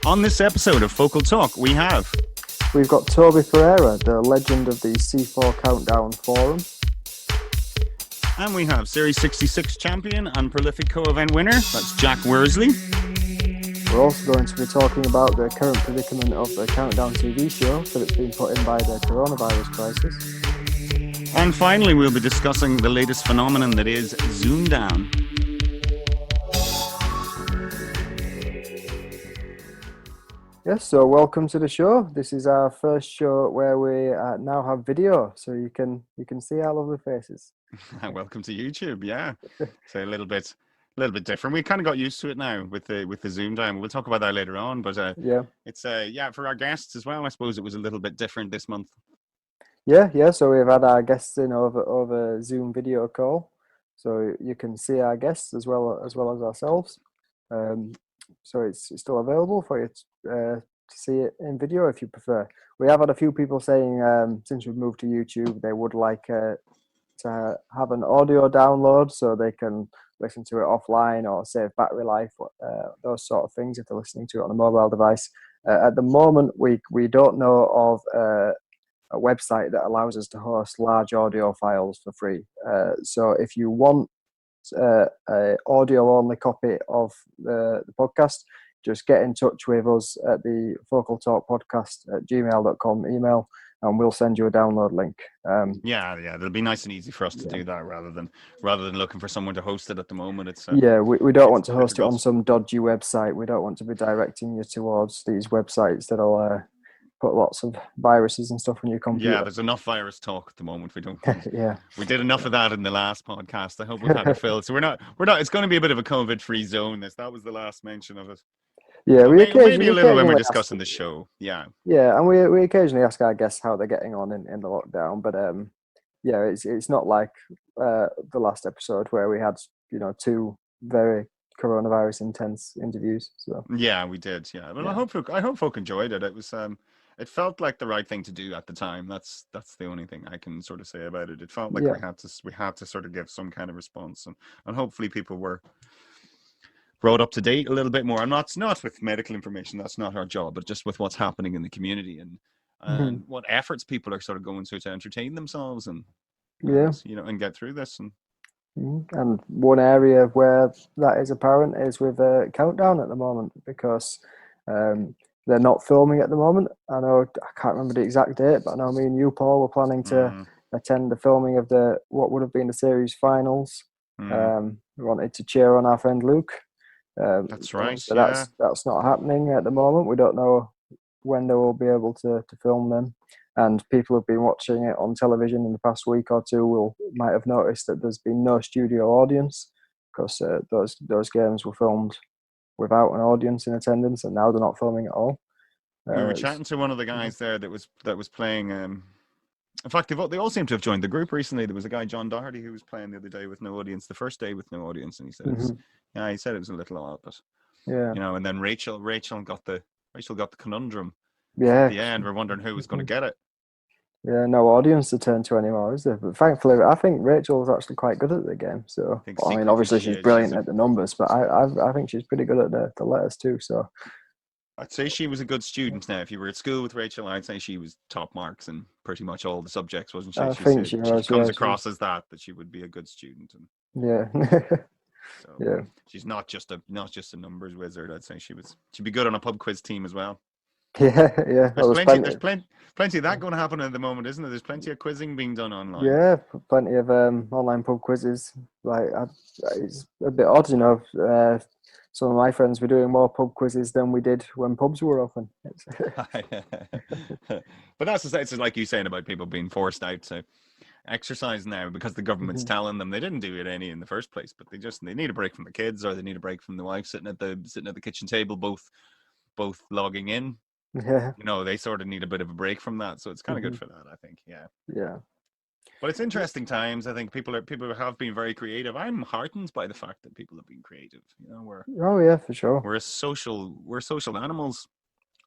On this episode of Focal Talk, we've got Toby Pereira, the legend of the C4 Countdown forum. And we have Series 66 champion and prolific co-event winner, that's Jack Worsley. We're also going to be talking about the current predicament of the Countdown TV show that it's been put in by the coronavirus crisis. And finally, we'll be discussing the latest phenomenon that is Zoom Down. Yes, so welcome to the show. This is our first show where we now have video, so you can see our lovely faces. Welcome to YouTube. Yeah, so a little bit different. We kind of got used to it now with the Zoom Down. We'll talk about that later on. But it's for our guests as well. I suppose it was a little bit different this month. Yeah. So we've had our guests in over Zoom video call, so you can see our guests as well as ourselves. So it's still available for you to see it in video if you prefer. We have had a few people saying since we've moved to YouTube, they would like to have an audio download so they can listen to it offline or save battery life, those sort of things if they're listening to it on a mobile device. At the moment, we don't know of a website that allows us to host large audio files for free. So if you want a audio only copy of the podcast, just get in touch with us at the Focal Talk Podcast at gmail.com email, and we'll send you a download link. It'll be nice and easy for us to do that rather than looking for someone to host it at the moment. It's we don't want to host it on some dodgy website. We don't want to be directing you towards these websites that'll put lots of viruses and stuff on your computer. Yeah, there's enough virus talk at the moment. We don't. Yeah, we did enough of that in the last podcast. I hope we've had it filled. So we're not. It's going to be a bit of a COVID-free zone. That was the last mention of it. Yeah, maybe a little when we're discussing the show. Yeah, and we occasionally ask our guests how they're getting on in the lockdown. But it's not like the last episode where we had two very coronavirus intense interviews. So yeah, we did. Yeah, well, yeah. I hope folk enjoyed it. It was it felt like the right thing to do at the time. That's the only thing I can sort of say about it. It felt like we had to sort of give some kind of response, and hopefully people were brought up to date a little bit more. I'm not with medical information. That's not our job, but just with what's happening in the community and what efforts people are sort of going through to entertain themselves and and get through this. And one area where that is apparent is with Countdown at the moment, because they're not filming at the moment. I can't remember the exact date, but I know me and you, Paul, were planning to attend the filming of what would have been the series finals. We wanted to cheer on our friend Luke. That's right. So that's not happening at the moment. We don't know when they will be able to film them. And people have been watching it on television in the past week or two might have noticed that there's been no studio audience, because those games were filmed without an audience in attendance, and now they're not filming at all. We were chatting to one of the guys there that was playing. In fact, they all seem to have joined the group recently. There was a guy, John Doherty, who was playing the other day with no audience, the first day with no audience, and he said, he said it was a little odd, but and then Rachel got the conundrum. At the end, we're wondering who was going to get it. Yeah, no audience to turn to anymore, is there? But thankfully, I think Rachel was actually quite good at the game. So, obviously she's brilliant at the numbers, but I think she's pretty good at the letters too. So, I'd say she was a good student. Now, if you were at school with Rachel, I'd say she was top marks in pretty much all the subjects, wasn't she? She comes across as that she would be a good student. She's not just a numbers wizard. I'd say she'd be good on a pub quiz team as well. Yeah. There's plenty of that going to happen at the moment, isn't there? There's plenty of quizzing being done online. Yeah, plenty of online pub quizzes. It's a bit odd, some of my friends were doing more pub quizzes than we did when pubs were open. But it's like you saying about people being forced out to exercise now because the government's telling them they didn't do it any in the first place, but they need a break from the kids, or they need a break from the wife sitting at the kitchen table, both logging in. Yeah. They sort of need a bit of a break from that, so it's kind of good for that, I think. Yeah. But it's interesting times. I think people have been very creative. I'm heartened by the fact that people have been creative. For sure. We're social animals.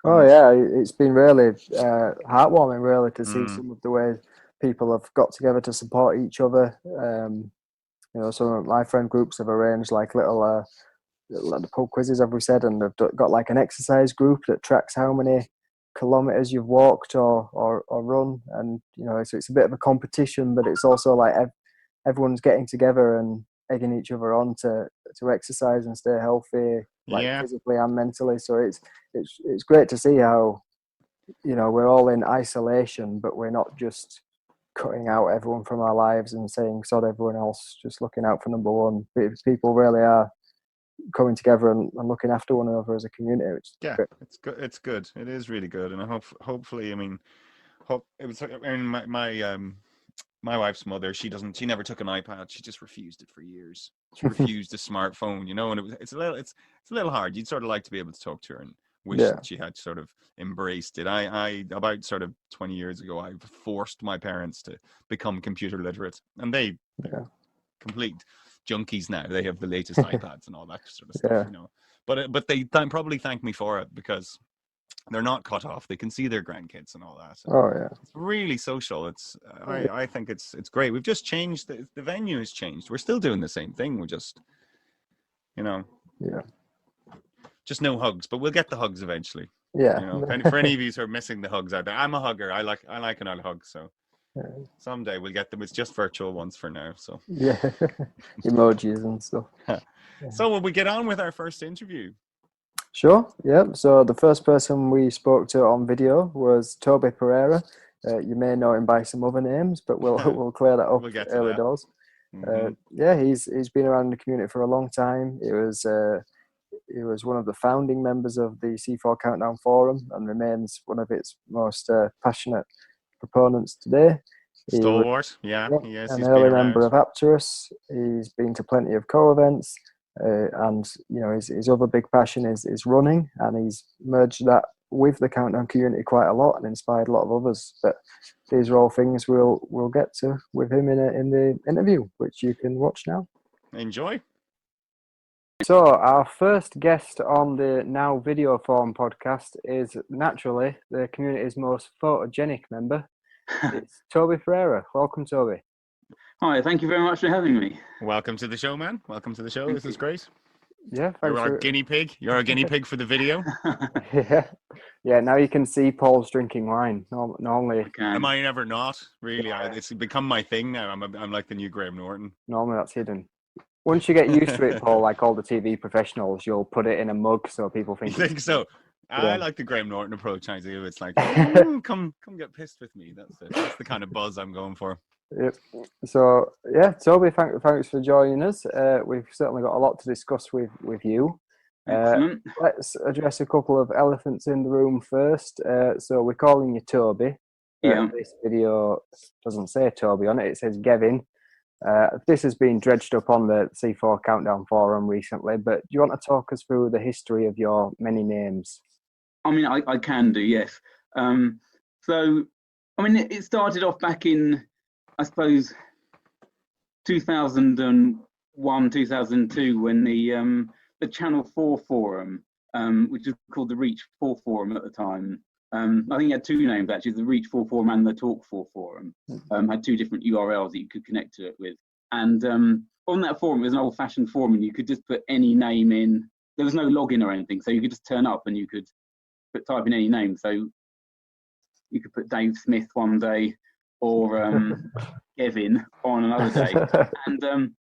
Oh yeah, it's been really heartwarming, really, to see some of the ways people have got together to support each other. Some of my friend groups have arranged like little like the pub quizzes, as we said, and they've got like an exercise group that tracks how many kilometers you've walked or run, and so it's a bit of a competition, but it's also like everyone's getting together and egging each other on to exercise and stay healthy, like physically and mentally. So it's great to see how we're all in isolation, but we're not just cutting out everyone from our lives and saying sod everyone else, just looking out for number one. People really are coming together and looking after one another as a community. Which great. It's good. It's good. It is really good, and hopefully, it was. My wife's mother, she never took an iPad. She just refused it for years. She refused a smartphone, and it's a little hard. You'd sort of like to be able to talk to her and wish that she had sort of embraced it. I about sort of 20 years ago, I forced my parents to become computer literate, and they're complete junkies now. They have the latest iPads and all that sort of stuff, But they probably thank me for it, because they're not cut off. They can see their grandkids and all that. It's really social. I think it's great. We've just changed the venue has changed. We're still doing the same thing. We're just just no hugs, but we'll get the hugs eventually. For any of you who are missing the hugs out there, I'm a hugger. I like an old hug. So someday we'll get them. It's just virtual ones for now. So emojis and stuff. So will we get on with our first interview? Sure. Yeah. So the first person we spoke to on video was Toby Pereira. You may know him by some other names, but we'll clear that up early doors. He's been around the community for a long time. He was one of the founding members of the C4 Countdown Forum and remains one of its most passionate proponents today. Stalwart, he is. An early member of Apterus. He's been to plenty of co-events. And his other big passion is running, and he's merged that with the Countdown community quite a lot and inspired a lot of others. But these are all things we'll get to with him in the interview, which you can watch now. Enjoy. So our first guest on the Now Video Forum podcast is naturally the community's most photogenic member. It's Toby Pereira. Welcome, Toby. Hi, thank you very much for having me. Welcome to the show, man. Welcome to the show. This is great. Yeah, you're our guinea pig. You're our guinea pig for the video. Yeah. Now you can see Paul's drinking wine. Normally, am I never not? Really, it's become my thing now. I'm like the new Graham Norton. Normally, that's hidden. Once you get used to it, Paul, like all the TV professionals, you'll put it in a mug so people think. You think so? I like the Graham Norton approach. I do. It's like, come get pissed with me. That's the kind of buzz I'm going for. Yep. So Toby, thanks for joining us. We've certainly got a lot to discuss with you. Let's address a couple of elephants in the room first. So we're calling you Toby. This video doesn't say Toby on it. It says Gevin. This has been dredged up on the C4 Countdown forum recently, but do you want to talk us through the history of your many names? I mean, I can do, yes. It started off back in, I suppose, 2001, 2002, when the Channel 4 forum, which was called the Reach 4 forum at the time, I think it had two names actually, the Reach 4 forum and the Talk 4 forum, had two different URLs that you could connect to it with. And on that forum, it was an old-fashioned forum, and you could just put any name in. There was no login or anything, so you could just turn up and you could type in any name. So you could put Dave Smith one day, or Gevin on another day. And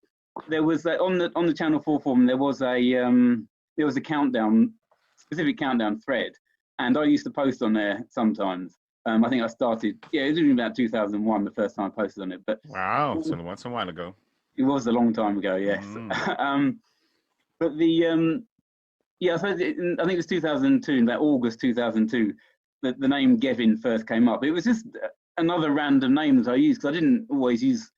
there was on the Channel 4 forum, there was a countdown, specific countdown thread, and I used to post on there sometimes. I think I started, it was about 2001 the first time I posted on it. But wow, so that's a while ago. It was a long time ago, yes. But the I suppose I think it was 2002, in about August 2002, that the name Gevin first came up. It was just another random name that I used, because I didn't always use,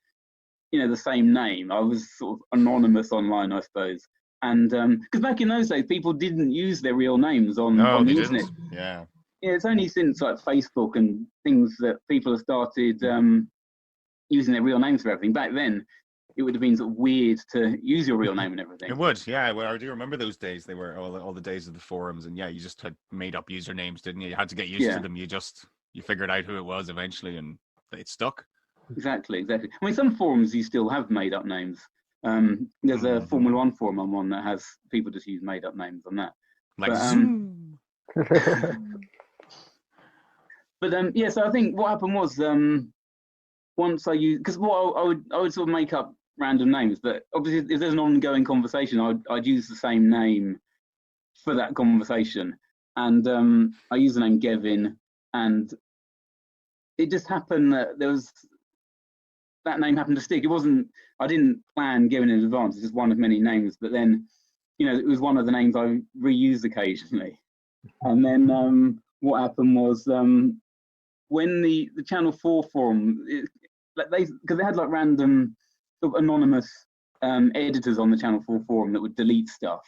the same name. I was sort of anonymous online, I suppose. And because back in those days, people didn't use their real names on the internet. Yeah. It's only since like Facebook and things that people have started using their real names for everything. Back then, it would have been sort of weird to use your real name and everything. It would, yeah. Well, I do remember those days. They were all the days of the forums, and you just had made up usernames, didn't you? You had to get used to them. You figured out who it was eventually, and it stuck. Exactly. I mean, some forums you still have made up names. There's a Formula One forum I'm on that has people just use made up names on that. Like But, Zoom. But yeah, so I think what happened was once I used, because what I would sort of make up random names, but obviously if there's an ongoing conversation, I'd use the same name for that conversation, and I used the name Gevin, and it just happened that that name happened to stick. I didn't plan Gevin in advance. It's just one of many names, but then it was one of the names I reused occasionally, and then what happened was. When the Channel 4 forum, because they had like random sort of anonymous editors on the Channel 4 forum that would delete stuff,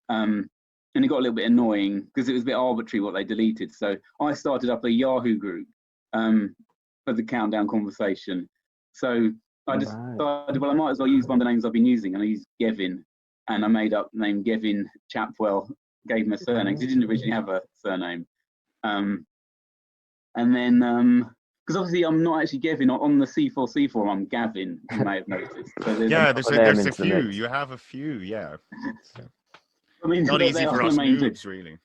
and it got a little bit annoying because it was a bit arbitrary what they deleted. So I started up a Yahoo group for the Countdown conversation. So I just decided, well, I might as well use one of the names I've been using, and I used Gevin, and I made up the name Gevin Chapwell, gave him a surname because he didn't originally have a surname. And then, because obviously I'm not actually Gevin on the C4C forum, I'm Gavin, you may have noticed. So there's a few. You have a few, yeah. I mean, not easy for us noobs, really.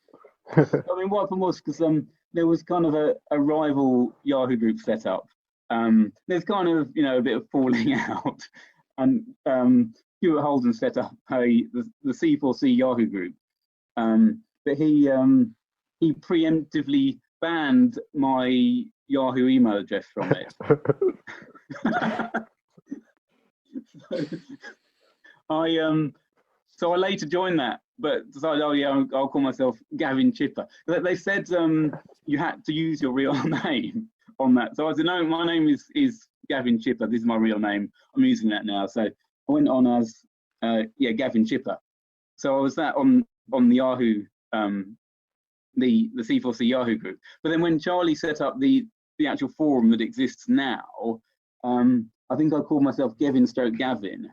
I mean, what happened was, because there was kind of a rival Yahoo group set up. There's kind of, a bit of falling out. And Stuart Holden set up the C4C Yahoo group. But he preemptively banned my Yahoo email address from it. So I later joined that, but decided, I'll call myself Gavin Chipper. They said you had to use your real name on that. So I said, no, my name is Gavin Chipper. This is my real name. I'm using that now. So I went on as Gavin Chipper. So I was that on the Yahoo. The C4C Yahoo group. But then when Charlie set up the actual forum that exists now, I think I called myself Gevin/Gavin,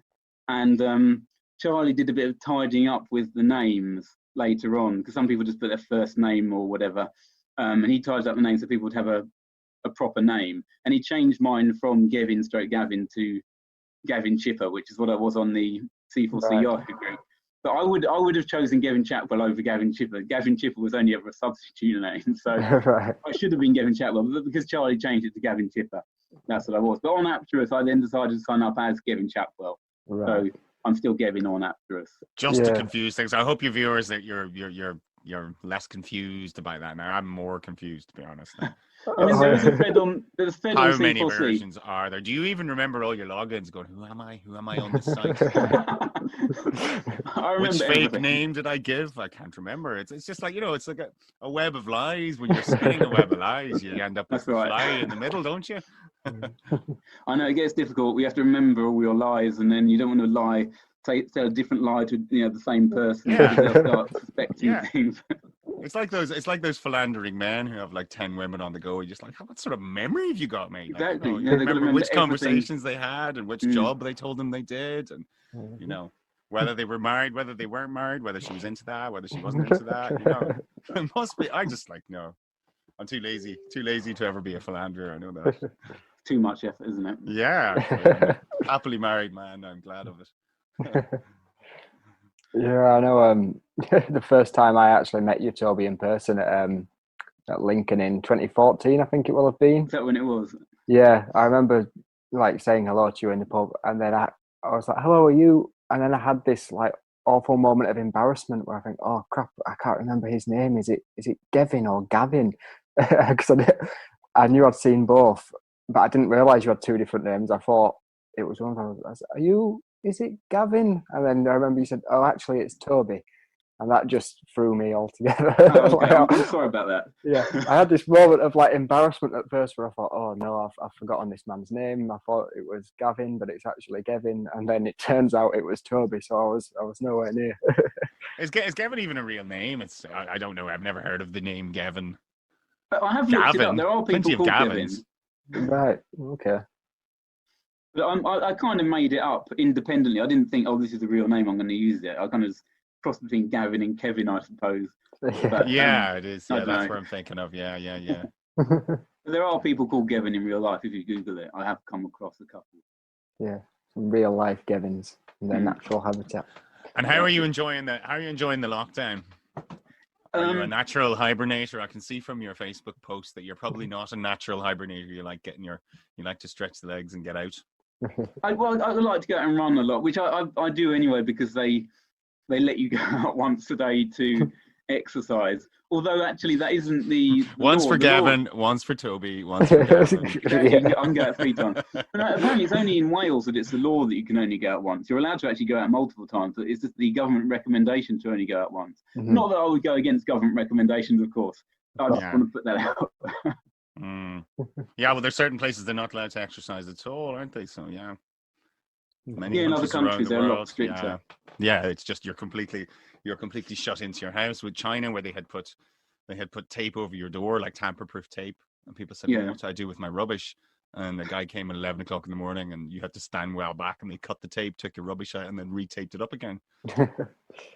and Charlie did a bit of tidying up with the names later on, because some people just put their first name or whatever, and he tidied up the names so people would have a proper name, and he changed mine from Gevin/Gavin to Gavin Chipper, which is what I was on the C4C Yahoo group. But I would have chosen Gavin Chapwell over Gavin Chipper. Gavin Chipper was only ever a substitute name, so I should have been Gavin Chapwell. But because Charlie changed it to Gavin Chipper, that's what I was. But on Apterous, I then decided to sign up as Gavin Chapwell. So I'm still Gavin on Apterous. Just to confuse things, I hope your viewers that you're less confused about that now. I'm more confused, to be honest. I mean, there's a thread on How many versions are there? Do you even remember all your logins? Going, who am I? Who am I on this site? Which fake name did I give? I can't remember. It's just like, it's like a web of lies. When you're spinning a web of lies, you end up with a fly in the middle, don't you? I know it gets difficult. We have to remember all your lies, and then you don't want to lie. Tell a different lie to the same person. Yeah. They'll start suspecting things. It's like those philandering men who have like 10 women on the go. You're just like, what sort of memory have you got, mate? Like, Exactly. you remember which conversations they had and which job they told them they did, and whether they were married, whether they weren't married, whether she was into that, whether she wasn't into that. It must be. I just like no. I'm too lazy to ever be a philanderer. I know that. Too much effort, isn't it? Yeah. Happily married man. I'm glad of it. Yeah, I know. The first time I actually met you, Toby, in person at Lincoln in 2014, I think it will have been. Is that when it was? Yeah, I remember like saying hello to you in the pub, and then I was like, "Hello, are you?" And then I had this like awful moment of embarrassment where I think, "Oh crap, I can't remember his name. Is it Gevin or Gavin?" Because I knew I'd seen both, but I didn't realise you had two different names. I thought it was one. I was, "Are you? Is it Gavin?" And then I remember you said, "Oh, actually, it's Toby." And that just threw me altogether. Oh, okay. I'm sorry about that. Yeah, I had this moment of like embarrassment at first where I thought, "Oh no, I've forgotten this man's name." I thought it was Gavin, but it's actually Gevin. And then it turns out it was Toby, so I was nowhere near. Is Gevin even a real name? I don't know. I've never heard of the name Gevin. But I have looked it up. There are people called Gevin. Right. Okay. But I kind of made it up independently. I didn't think, "Oh, this is the real name. I'm going to use it." I kind of cross between Gavin and Kevin, I suppose. But, it is. Yeah, that's what I'm thinking of. Yeah. There are people called Gevin in real life. If you Google it, I have come across a couple. Yeah, some real life Gevins. in their natural habitat. And how are you enjoying the lockdown? Are you a natural hibernator? I can see from your Facebook post that you're probably not a natural hibernator. You like to stretch the legs and get out. I like to go out and run a lot, which I do anyway, because they let you go out once a day to exercise. Although actually that isn't the once law. For Gevin, once for Toby, once for Gavin. Exactly, I can go out 3 times. But no, apparently it's only in Wales that it's the law that you can only go out once. You're allowed to actually go out multiple times, but it's just the government recommendation to only go out once. Mm-hmm. Not that I would go against government recommendations, of course. I just want to put that out. Yeah, well, there's certain places they're not allowed to exercise at all, aren't they? So yeah. In other countries they're a lot stricter. Yeah, it's just you're completely shut into your house. With China, where they had put tape over your door, like tamper-proof tape, and people said, well, what do I do with my rubbish? And the guy came at 11 o'clock in the morning, and you had to stand well back, and they cut the tape, took your rubbish out, and then retaped it up again.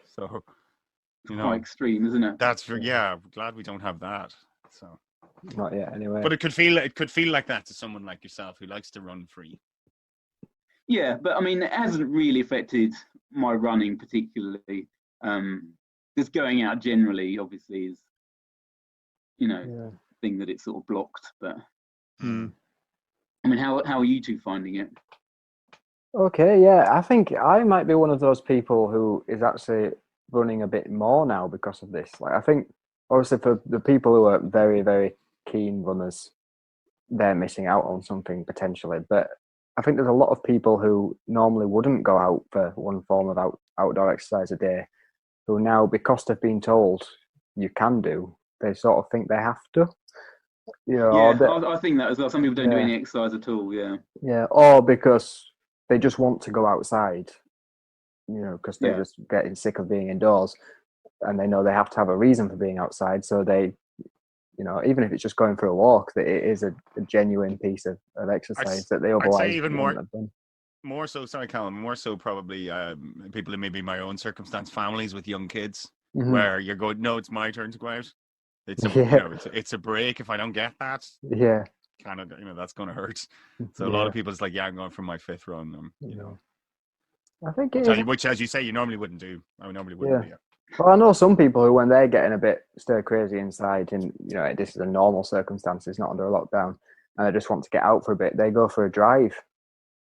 So, quite extreme, isn't it? That's glad we don't have that. So not yet, anyway. But it could feel like that to someone like yourself who likes to run free. Yeah, but I mean, it hasn't really affected my running particularly. Just going out generally, obviously, is thing that it's sort of blocked. But I mean, how are you two finding it? Okay, yeah, I think I might be one of those people who is actually running a bit more now because of this. Like, I think obviously for the people who are very, very keen runners, they're missing out on something potentially. But I think there's a lot of people who normally wouldn't go out for one form of outdoor exercise a day, who now, because they've been told you can do, they sort of think they have to. I think that as well. Some people don't do any exercise at all. Yeah, or because they just want to go outside, because they're just getting sick of being indoors, and they know they have to have a reason for being outside. So they, even if it's just going for a walk, that it is a genuine piece of exercise that they otherwise I'd say even wouldn't have done. More so, sorry, Callum, more so probably people in maybe my own circumstance, families with young kids, where you're going, no, it's my turn to go out. It's it's a break. If I don't get that, kind of, that's going to hurt. So a lot of people, it's like, I'm going for my 5th run. I think which, as you say, you normally wouldn't do. I normally wouldn't do. Well, I know some people who, when they're getting a bit stir crazy inside, and this is a normal circumstances, not under a lockdown, and they just want to get out for a bit, they go for a drive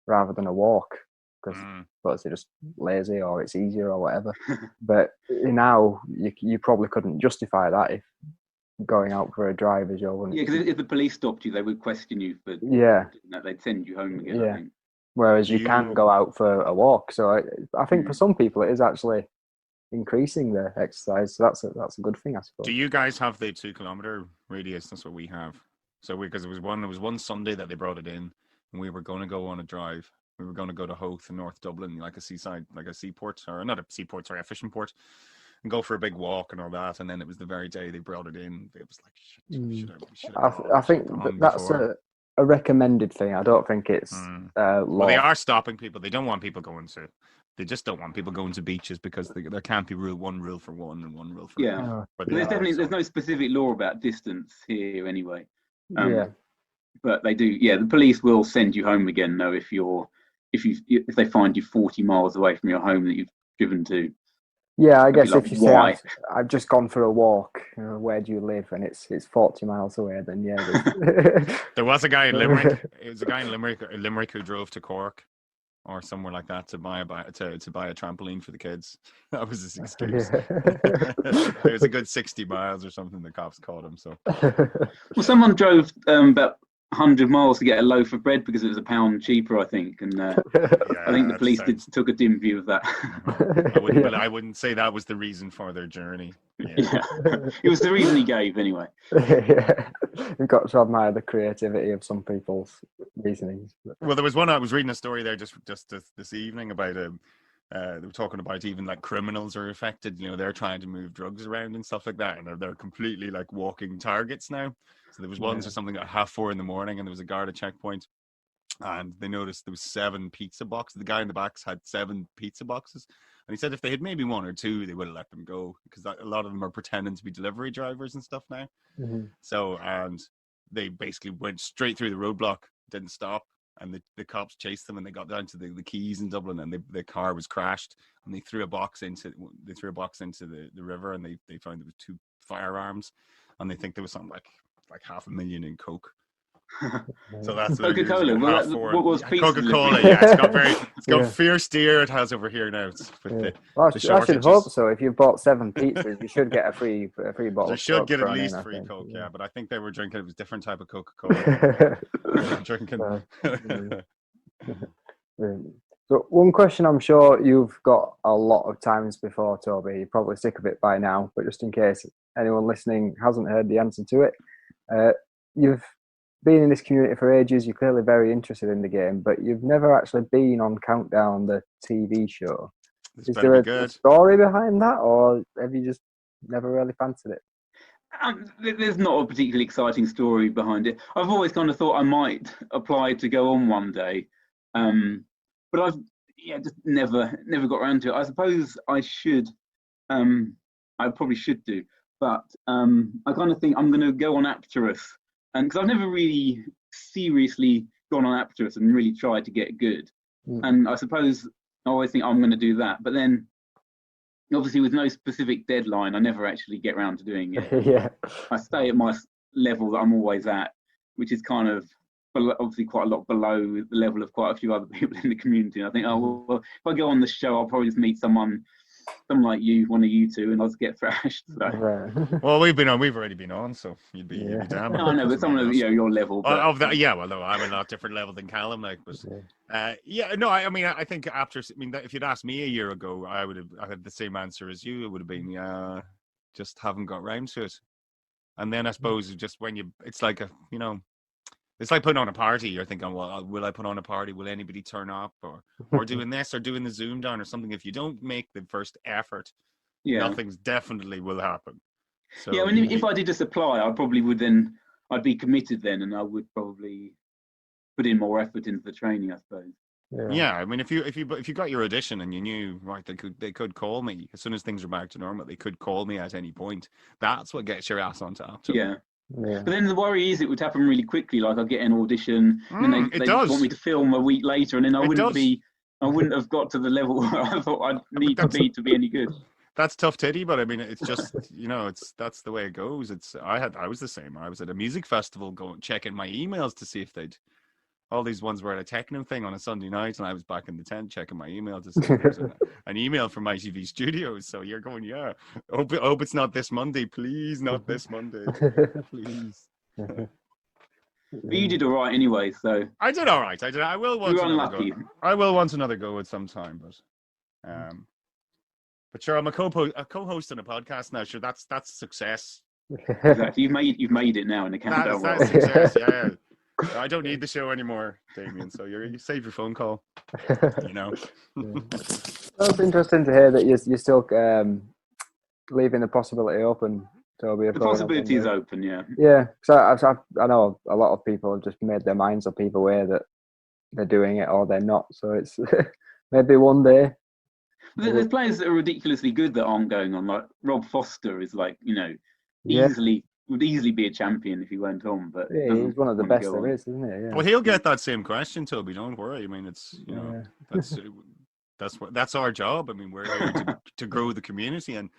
rather than a walk, because they're just lazy or it's easier or whatever. But now you probably couldn't justify that if going out for a drive is your one. Yeah, because if the police stopped you, they would question you for that. They'd send you home again. I think. Whereas you can go out for a walk. So I think for some people it is actually increasing the exercise. So that's a good thing, I suppose. Do you guys have the 2 kilometer radius? That's what we have. So because it was one Sunday that they brought it in, and we were going to go on a drive. We were going to go to Howth in North Dublin, like a seaside, like a seaport, or not a seaport, sorry, a fishing port, and go for a big walk and all that. And then it was the very day they brought it in. It was like, I think that's a recommended thing. I don't think it's law. Well, they are stopping people. They don't want people going to. They just don't want people going to beaches because there can't be one rule for one and one rule for another. There's no specific law about distance here anyway. But they do. Yeah, the police will send you home again though if they find you 40 miles away from your home that you've driven to. Yeah, I guess if you say I've just gone for a walk, where do you live? And it's 40 miles away, then there was a guy in Limerick. It was a guy in Limerick who drove to Cork or somewhere like that to buy a trampoline for the kids. That was his excuse. It was a good 60 miles or something. The cops caught him. So, well, someone drove about 100 miles to get a loaf of bread because it was £1 cheaper, I think, and I think the police took a dim view of that. I wouldn't say that was the reason for their journey. It was the reason he gave anyway. You've got to admire the creativity of some people's reasonings. Well, there was one, I was reading a story there just this evening about they were talking about even like criminals are affected. They're trying to move drugs around and stuff like that, and they're completely like walking targets now. So there was once or something at 4:30 in the morning, and there was a guard at checkpoint, and they noticed there was 7 pizza boxes. The guy in the backs had 7 pizza boxes, and he said if they had maybe 1 or 2, they would have let them go because a lot of them are pretending to be delivery drivers and stuff now. So, and they basically went straight through the roadblock, didn't stop, and the cops chased them, and they got down to the Keys in Dublin, and the car was crashed, and they threw a box into the river, and they found there was 2 firearms, and they think there was something like $500,000 in coke. So that's Coca-Cola. What was Coca-Cola? Yeah, it's got fierce deer. It has over here now. It's with I shortages. should hope so. If you bought 7 pizzas, you should get a free bottle. They should get at least free Coke, yeah. But I think they were drinking. It was a different type of Coca-Cola. They were drinking. So one question I'm sure you've got a lot of times before, Toby. You're probably sick of it by now, but just in case anyone listening hasn't heard the answer to it, you've been in this community for ages. You're clearly very interested in the game, but you've never actually been on Countdown, the TV show. Is there a story behind that, or have you just never really fancied it? There's not a particularly exciting story behind it. I've always kind of thought I might apply to go on one day, but I've just never got around to it. I suppose I should. I probably should do, but I kind of think I'm going to go on Apterus. And because I've never really seriously gone on Apterus and really tried to get good. And I suppose I always think I'm going to do that. But then, obviously, with no specific deadline, I never actually get around to doing it. I stay at my level that I'm always at, which is kind of obviously quite a lot below the level of quite a few other people in the community. And I think, well, if I go on the show, I'll probably just meet someone like you, one of you two, and I'll just get thrashed. So. Well, we've already been on, so you'd be damn. No, I know, but someone of your level. But... well, no, I'm a lot different level than Callum. Like, but I mean, I think after, if you'd asked me a year ago, I had the same answer as you. It would have been, just haven't got round to it. And then I suppose just when it's like it's like putting on a party. You're thinking, well, will I put on a party? Will anybody turn up? Or doing this or doing the Zoom down or something? If you don't make the first effort, nothing's definitely will happen. So if I did just apply, I probably would then. I'd be committed then, and I would probably put in more effort into the training, I suppose. Yeah, I mean, if you got your audition and you knew they could call me as soon as things are back to normal, they could call me at any point. That's what gets your ass on top. Yeah. But then the worry is it would happen really quickly. Like I get an audition, and then they want me to film a week later, and then I wouldn't have got to the level where I thought I'd need to be any good. That's tough titty, but I mean, it's just that's the way it goes. I was the same. I was at a music festival checking my emails to see if all these ones were at a techno thing on a Sunday night, and I was back in the tent checking my email to see if there's an email from ITV Studios. So you're going, hope it's not this Monday, please, not this Monday, please. But you did all right anyway, so I did all right. I will want. You're unlucky. I will want another go at some time, but sure, I'm a co-host on a podcast now. Sure, that's success. Exactly, you've made it now in the Countdown. That's success. Yeah. I don't need the show anymore, Damien. So you save your phone call. Well, it's interesting to hear that you're still leaving the possibility open, Toby. The possibility is open, yeah. Yeah, because I know a lot of people have just made their minds up either way that they're doing it or they're not. So it's maybe one day. There's players that are ridiculously good that aren't going on. Like Rob Foster is would easily be a champion if he went on, but he's one of the best there is, isn't he? Yeah. Well, he'll get that same question, Toby. Don't worry. I mean, it's that's our job. I mean, we're here to grow the community, and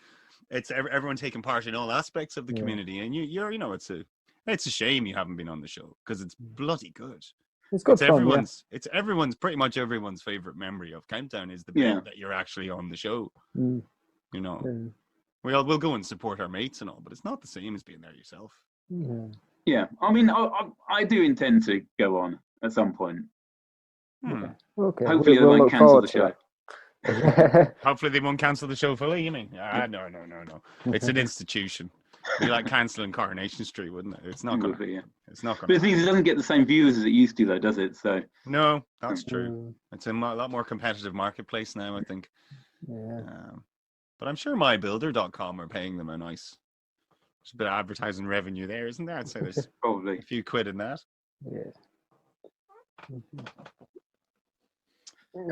it's everyone taking part in all aspects of the community. And it's a shame you haven't been on the show because it's bloody good. It's good fun. It's pretty much everyone's favorite memory of Countdown is the bit that you're actually on the show. We'll go and support our mates and all, but it's not the same as being there yourself. Yeah, I mean, I do intend to go on at some point. Okay. Hopefully they won't cancel the show. Hopefully they won't cancel the show fully, you mean? No. It's an institution. It'd be like cancelling Coronation Street, wouldn't it? It's not going to. It's not going. But the thing is, it doesn't get the same viewers as it used to, though, does it? So no, that's true. It's a lot more competitive marketplace now, I think. Yeah. But I'm sure mybuilder.com are paying them there's a bit of advertising revenue there, isn't there? I'd say there's probably a few quid in that. Yeah.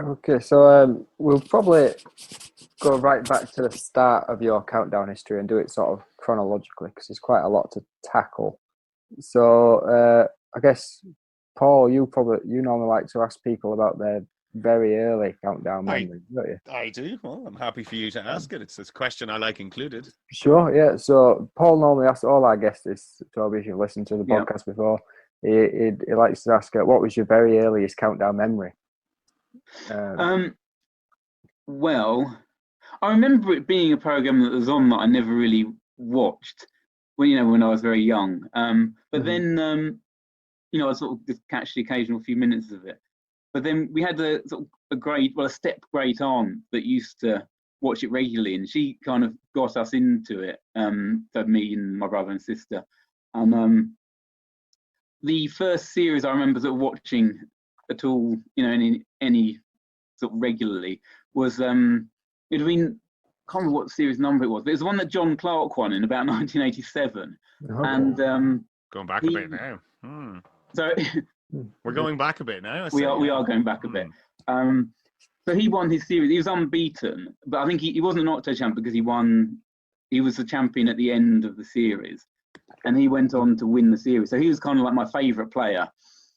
Okay, so we'll probably go right back to the start of your Countdown history and do it sort of chronologically because there's quite a lot to tackle. So I guess Paul, you normally like to ask people about their very early Countdown memories, don't you? I do. Well, I'm happy for you to ask it. It's a question I like included. Sure, yeah. So Paul normally asks all our guests this, Toby, if you've listened to the podcast before. He likes to ask, what was your very earliest Countdown memory? Well, I remember it being a program that was on that I never really watched when I was very young. But then, I sort of just catch the occasional few minutes of it. But then we had a step great aunt that used to watch it regularly, and she kind of got us into it. So me and my brother and sister. And the first series I remember sort of watching at all, any sort of regularly was it'd been, I can't remember what series number it was, but it was the one that John Clark won in about 1987. Okay. And going back a bit now. So we're going back a bit now. We are going back a bit. So he won his series. He was unbeaten, but I think he wasn't an Octo champ because he won. He was the champion at the end of the series, and he went on to win the series. So he was kind of like my favourite player,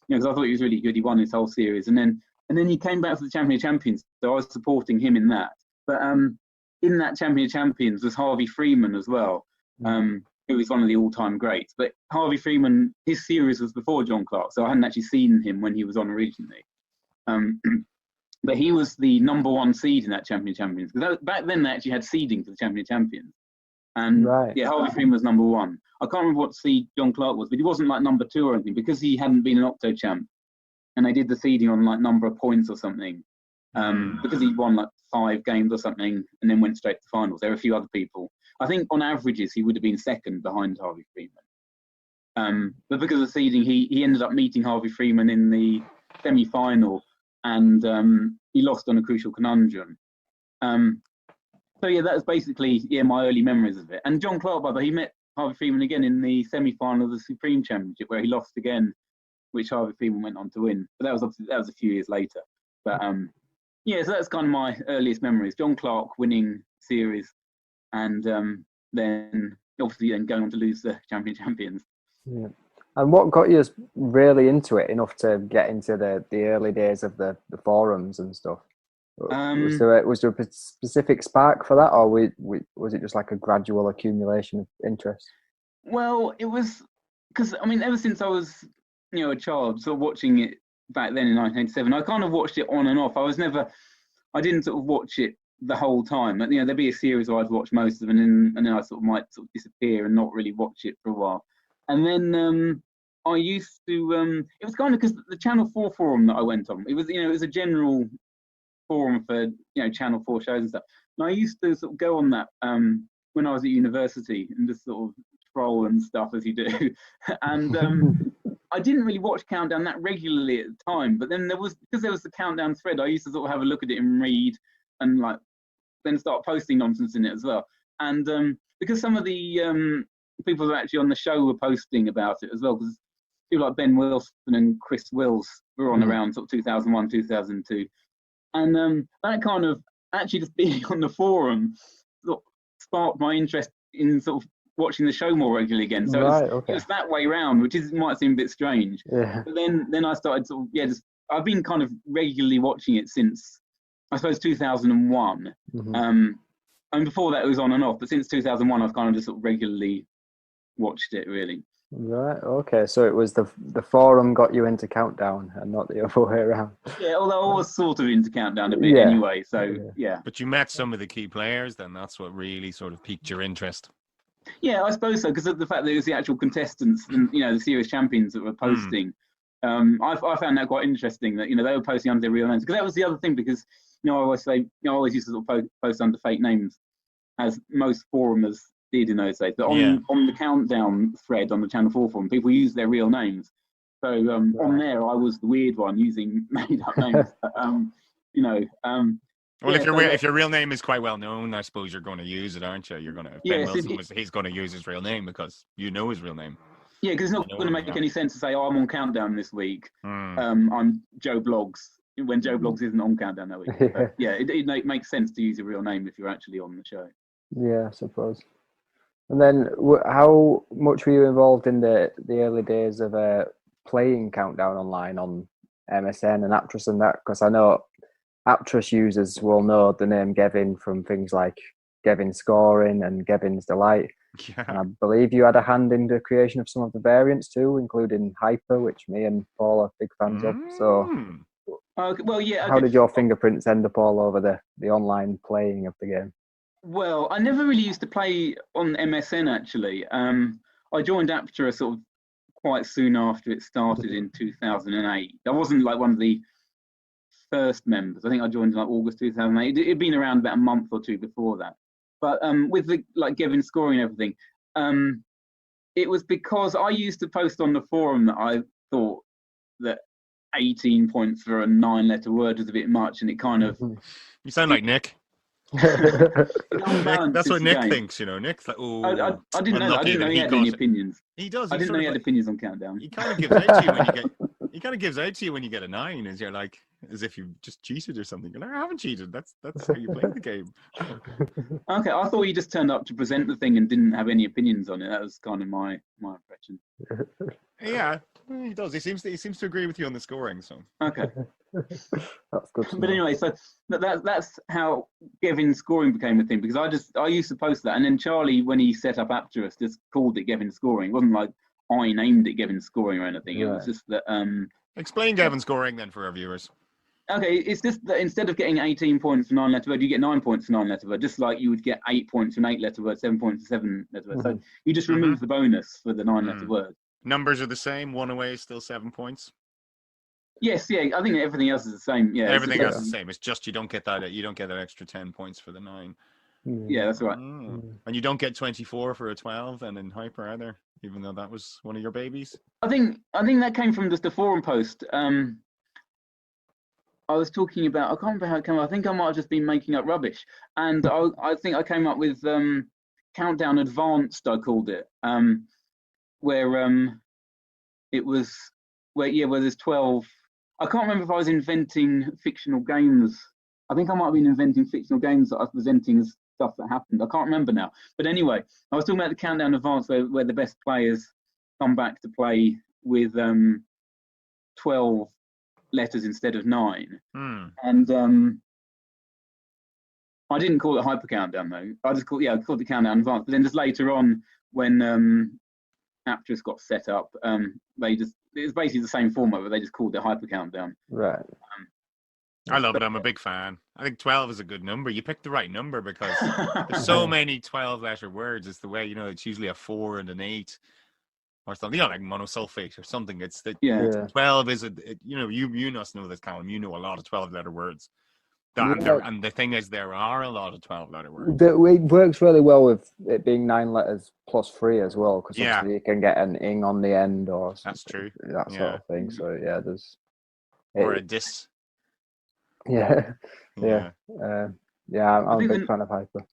because I thought he was really good. He won his whole series, and then he came back for the Champion of Champions. So I was supporting him in that. But in that Champion of Champions was Harvey Freeman as well, who was one of the all-time greats. But Harvey Freeman, his series was before John Clark, so I hadn't actually seen him when he was on originally. But he was the number one seed in that Champion of Champions. Because back then they actually had seeding for the Champion of Champions. And Harvey Freeman was number one. I can't remember what seed John Clark was, but he wasn't like number two or anything because he hadn't been an Octo champ. And they did the seeding on like number of points or something. Because he won like 5 games or something and then went straight to the finals. There were a few other people. I think on averages he would have been second behind Harvey Freeman. But because of seeding, he ended up meeting Harvey Freeman in the semi-final, and he lost on a crucial conundrum. So yeah, that was basically my early memories of it. And John Clark, by the way, he met Harvey Freeman again in the semi-final of the Supreme Championship, where he lost again, which Harvey Freeman went on to win. But that was a few years later. But so that's kind of my earliest memories. John Clark winning series, and then obviously going on to lose the Champion Champions. Yeah. And what got you really into it enough to get into the early days of the forums and stuff? Was there a specific spark for that, or was it just like a gradual accumulation of interest? Well, it was because ever since I was a child, sort of watching it back then in 1987, I kind of watched it on and off. I didn't sort of watch it the whole time. There'd be a series where I'd watch most of it, and then I might disappear and not really watch it for a while. And then I used to. It was kind of because the Channel 4 forum that I went on. It was it was a general forum for Channel 4 shows and stuff. And I used to sort of go on that when I was at university and just sort of troll and stuff as you do. And I didn't really watch Countdown that regularly at the time. But then there was the Countdown thread. I used to sort of have a look at it and read and then start posting nonsense in it as well. And because some of the people who are actually on the show were posting about it as well, because people like Ben Wilson and Chris Wills were on around sort of 2001, 2002. And that kind of actually just being on the forum sort of sparked my interest in sort of watching the show more regularly again. So it was that way round, which might seem a bit strange. Yeah. But then I started sort of, I've been kind of regularly watching it since, I suppose, 2001. And before that it was on and off, but since 2001 I've kind of just sort of regularly watched it, really. Right, okay. So it was the forum got you into Countdown and not the other way around. Yeah, although I was sort of into Countdown a bit anyway, so yeah. But you met some of the key players, then that's what really sort of piqued your interest. Yeah, I suppose so, because of the fact that it was the actual contestants and, the series champions that were posting. I found that quite interesting that, they were posting under their real names. Because that was the other thing, because, I always say, I always used to sort of post under fake names, as most forumers did in those days. But on the Countdown thread on the Channel 4 forum, people use their real names. So on there, I was the weird one using made-up names. Well, if your real name is quite well known, I suppose you're going to use it, aren't you? You're going to. Ben Wilson he's going to use his real name because you know his real name. Yeah, because it's not going to make any sense to say, "Oh, I'm on Countdown this week. I'm Joe Blogs," when Joe Blogs isn't on Countdown that week. But, it makes sense to use your real name if you're actually on the show. Yeah, I suppose. And then, how much were you involved in the early days of playing Countdown online on MSN and Aptris and that? Because I know Aptris users will know the name Gevin from things like Gevin Scoring and Gevin's Delight. Yeah. And I believe you had a hand in the creation of some of the variants too, including Hyper, which me and Paul are big fans of. So, well, yeah. how did your fingerprints end up all over the online playing of the game? Well, I never really used to play on MSN actually. I joined Aptera sort of quite soon after it started in 2008. I wasn't like one of the first members. I think I joined in like August 2008. It'd been around about a month or two before that. But with the like Gevin Scoring and everything, it was because I used to post on the forum that I thought that 18 points for a 9-letter word was a bit much, and it kind of. You sound like Nick. Nick, that's what Nick thinks, you know. Nick's like, oh, I didn't know that. I didn't know he had any opinions. He does. I didn't know he had opinions on Countdown. He kind of gives out to you when you get. He kind of gives out to you when you get a 9, as you're like, as if you just cheated or something. You're like, I haven't cheated. That's how you play the game. Okay, I thought he just turned up to present the thing and didn't have any opinions on it. That was kind of my impression. Yeah, he does. He seems to agree with you on the scoring. So okay, that's good. But anyway, so that's how Gevin Scoring became a thing, because I used to post that, and then Charlie, when he set up Apterus, just called it Gevin Scoring. It wasn't like I named it Gevin Scoring or anything. It was just that. Explain Gevin Scoring then for our viewers. Okay, it's just that instead of getting 18 points for 9-letter word, you get 9 points for 9-letter word, just like you would get 8 points for an 8-letter word, 7 points for 7-letter word. So you just remove the bonus for the 9-letter word. Numbers are the same. 1 away is still 7 points. Yes, yeah. I think everything else is the same. Yeah, everything else is the same. It's just you don't get that. You don't get that extra 10 points for the 9. Yeah, that's right. And you don't get 24 for a 12, and in Hyper either, even though that was one of your babies. I think that came from just a forum post. I was talking about. I can't remember how it came up. I think I might have just been making up rubbish, and I think I came up with Countdown Advanced. I called it, where it was where there's 12. I can't remember if I was inventing fictional games. I think I might have been inventing fictional games that I was presenting as stuff that happened. I can't remember now. But anyway, I was talking about the Countdown Advance where the best players come back to play with 12 letters instead of 9. And I didn't call it Hyper Countdown though. I called it Countdown Advance. But then just later on, when Aptris got set up, it was basically the same format, but they just called it Hyper Countdown. Right. I love it. I'm a big fan. I think 12 is a good number. You picked the right number because there's so many 12-letter words. It's the way, it's usually a 4 and an 8 or something, like monosulfate or something. It's that 12 is you must know this, Callum. You know a lot of 12-letter words. And the thing is, there are a lot of 12-letter words. It works really well with it being 9 letters plus 3 as well, because obviously you can get an ing on the end or that's true. That sort of thing. So there's or a dis. I'm a big fan of Hyper.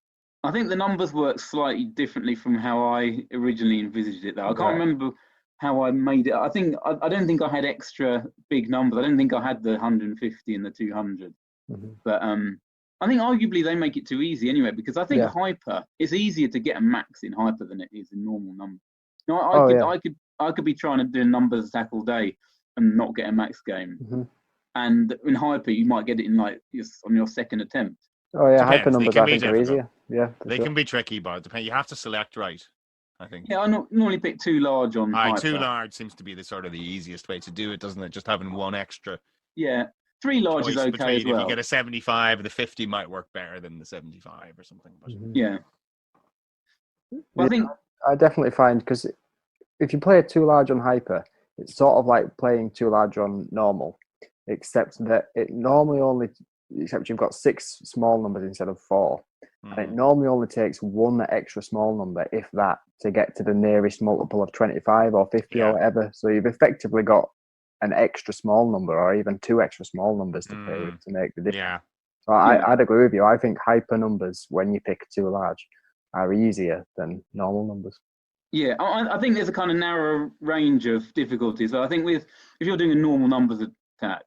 I think the numbers work slightly differently from how I originally envisaged it, though. I can't remember how I made it. I don't think I had extra big numbers. I don't think I had the 150 and the 200. But I think arguably they make it too easy anyway, because I think Hyper is easier to get a max in Hyper than it is in normal numbers. I could be trying to do a numbers attack all day and not get a max game. And in Hyper, you might get it in on your second attempt. Oh yeah, Hyper numbers I think are easier. Yeah, they can be tricky, but it depends. You have to select right, I think. Yeah, I normally pick too large on Hyper. Too large seems to be the easiest way to do it, doesn't it? Just having one extra. Yeah, 3 large is okay as well. If you get a 75, the 50 might work better than the 75 or something. But... Yeah. Well, I definitely find, because if you play too large on Hyper, it's sort of like playing too large on normal, except that it normally except you've got 6 small numbers instead of 4. And it normally only takes 1 extra small number, if that, to get to the nearest multiple of 25 or 50 or whatever. So you've effectively got an extra small number, or even 2 extra small numbers to play with to make the difference. Yeah. So I'd agree with you. I think Hyper numbers, when you pick too large, are easier than normal numbers. Yeah, I think there's a kind of narrow range of difficulties. So I think if you're doing a normal numbers attack,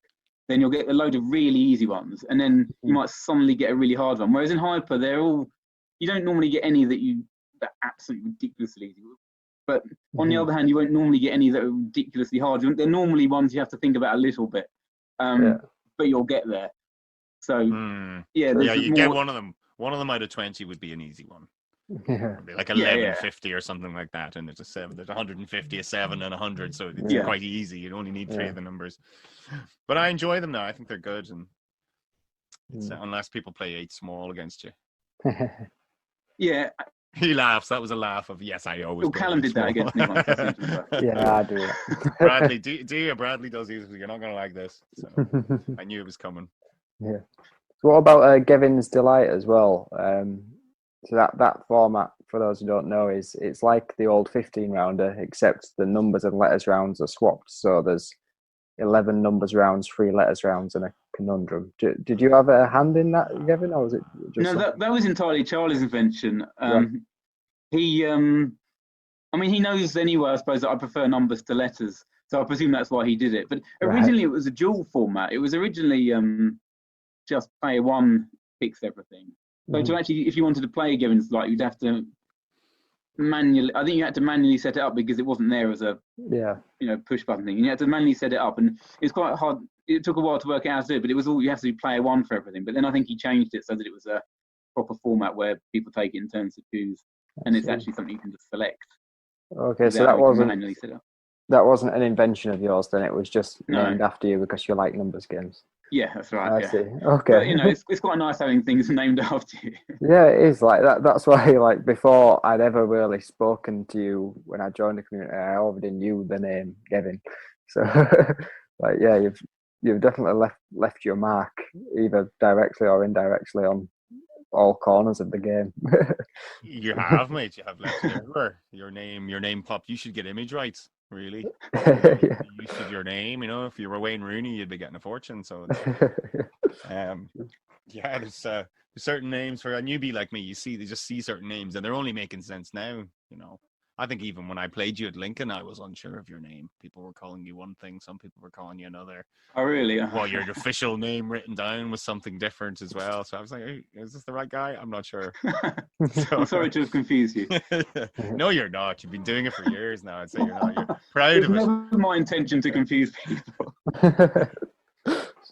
then you'll get a load of really easy ones, and then you might suddenly get a really hard one. Whereas in Hyper, you don't normally get any that are absolutely ridiculously easy. But on the other hand, you won't normally get any that are ridiculously hard. They're normally ones you have to think about a little bit, but you'll get there. So you get one of them. One of them out of 20 would be an easy one. Yeah. It'd be like 1150 or something like that, and it's a 7. There's 150, a 7, and 100, so it's quite easy. You only need 3 of the numbers. But I enjoy them now. I think they're good, and unless people play 8 small against you. Yeah. He laughs. That was a laugh of yes. I always. Well, Callum did that against me once. Yeah, I do. Bradley, do you? Bradley does these. You're not going to like this. So I knew it was coming. Yeah. So what about Gevin's Delight as well? So that format, for those who don't know, it's like the old 15 rounder, except the numbers and letters rounds are swapped. So there's 11 numbers rounds, 3 letters rounds, and a conundrum. Did you have a hand in that, Gevin, or was it just no? That was entirely Charlie's invention. He, I mean, he knows anyway, I suppose, that I prefer numbers to letters, so I presume that's why he did it. But originally, it was a dual format. It was originally just player 1 picks everything. So to actually, if you wanted to play Gevin's Delight, you'd have to manually. I think you had to manually set it up because it wasn't there as a push button thing. You had to manually set it up, and it's quite hard. It took a while to work out how to do it, but it was all you have to do player 1 for everything. But then I think he changed it so that it was a proper format where people take it in turns to choose, and it's actually something you can just select. Okay, so that wasn't an invention of yours then. It was just named after you because you like numbers games. Yeah, that's right. I see. Okay. But, it's quite nice having things named after you. Yeah, it is like that. That's why, like, before I'd ever really spoken to you when I joined the community, I already knew the name Gevin. So, like, yeah, you've definitely left your mark either directly or indirectly on all corners of the game. You have, mate. You have left it everywhere. Your name popped. You should get image rights. Really? You should your name. If you were Wayne Rooney, you'd be getting a fortune. So, there's certain names for a newbie like me. They just see certain names, and they're only making sense now. I think even when I played you at Lincoln, I was unsure of your name. People were calling you one thing, some people were calling you another. Oh, really? Well, your official name written down was something different as well. So I was like, hey, is this the right guy? I'm not sure. I'm sorry to have confused you. No, you're not. You've been doing it for years now. I'd say you're not. You're proud of it. It's never my intention to confuse people.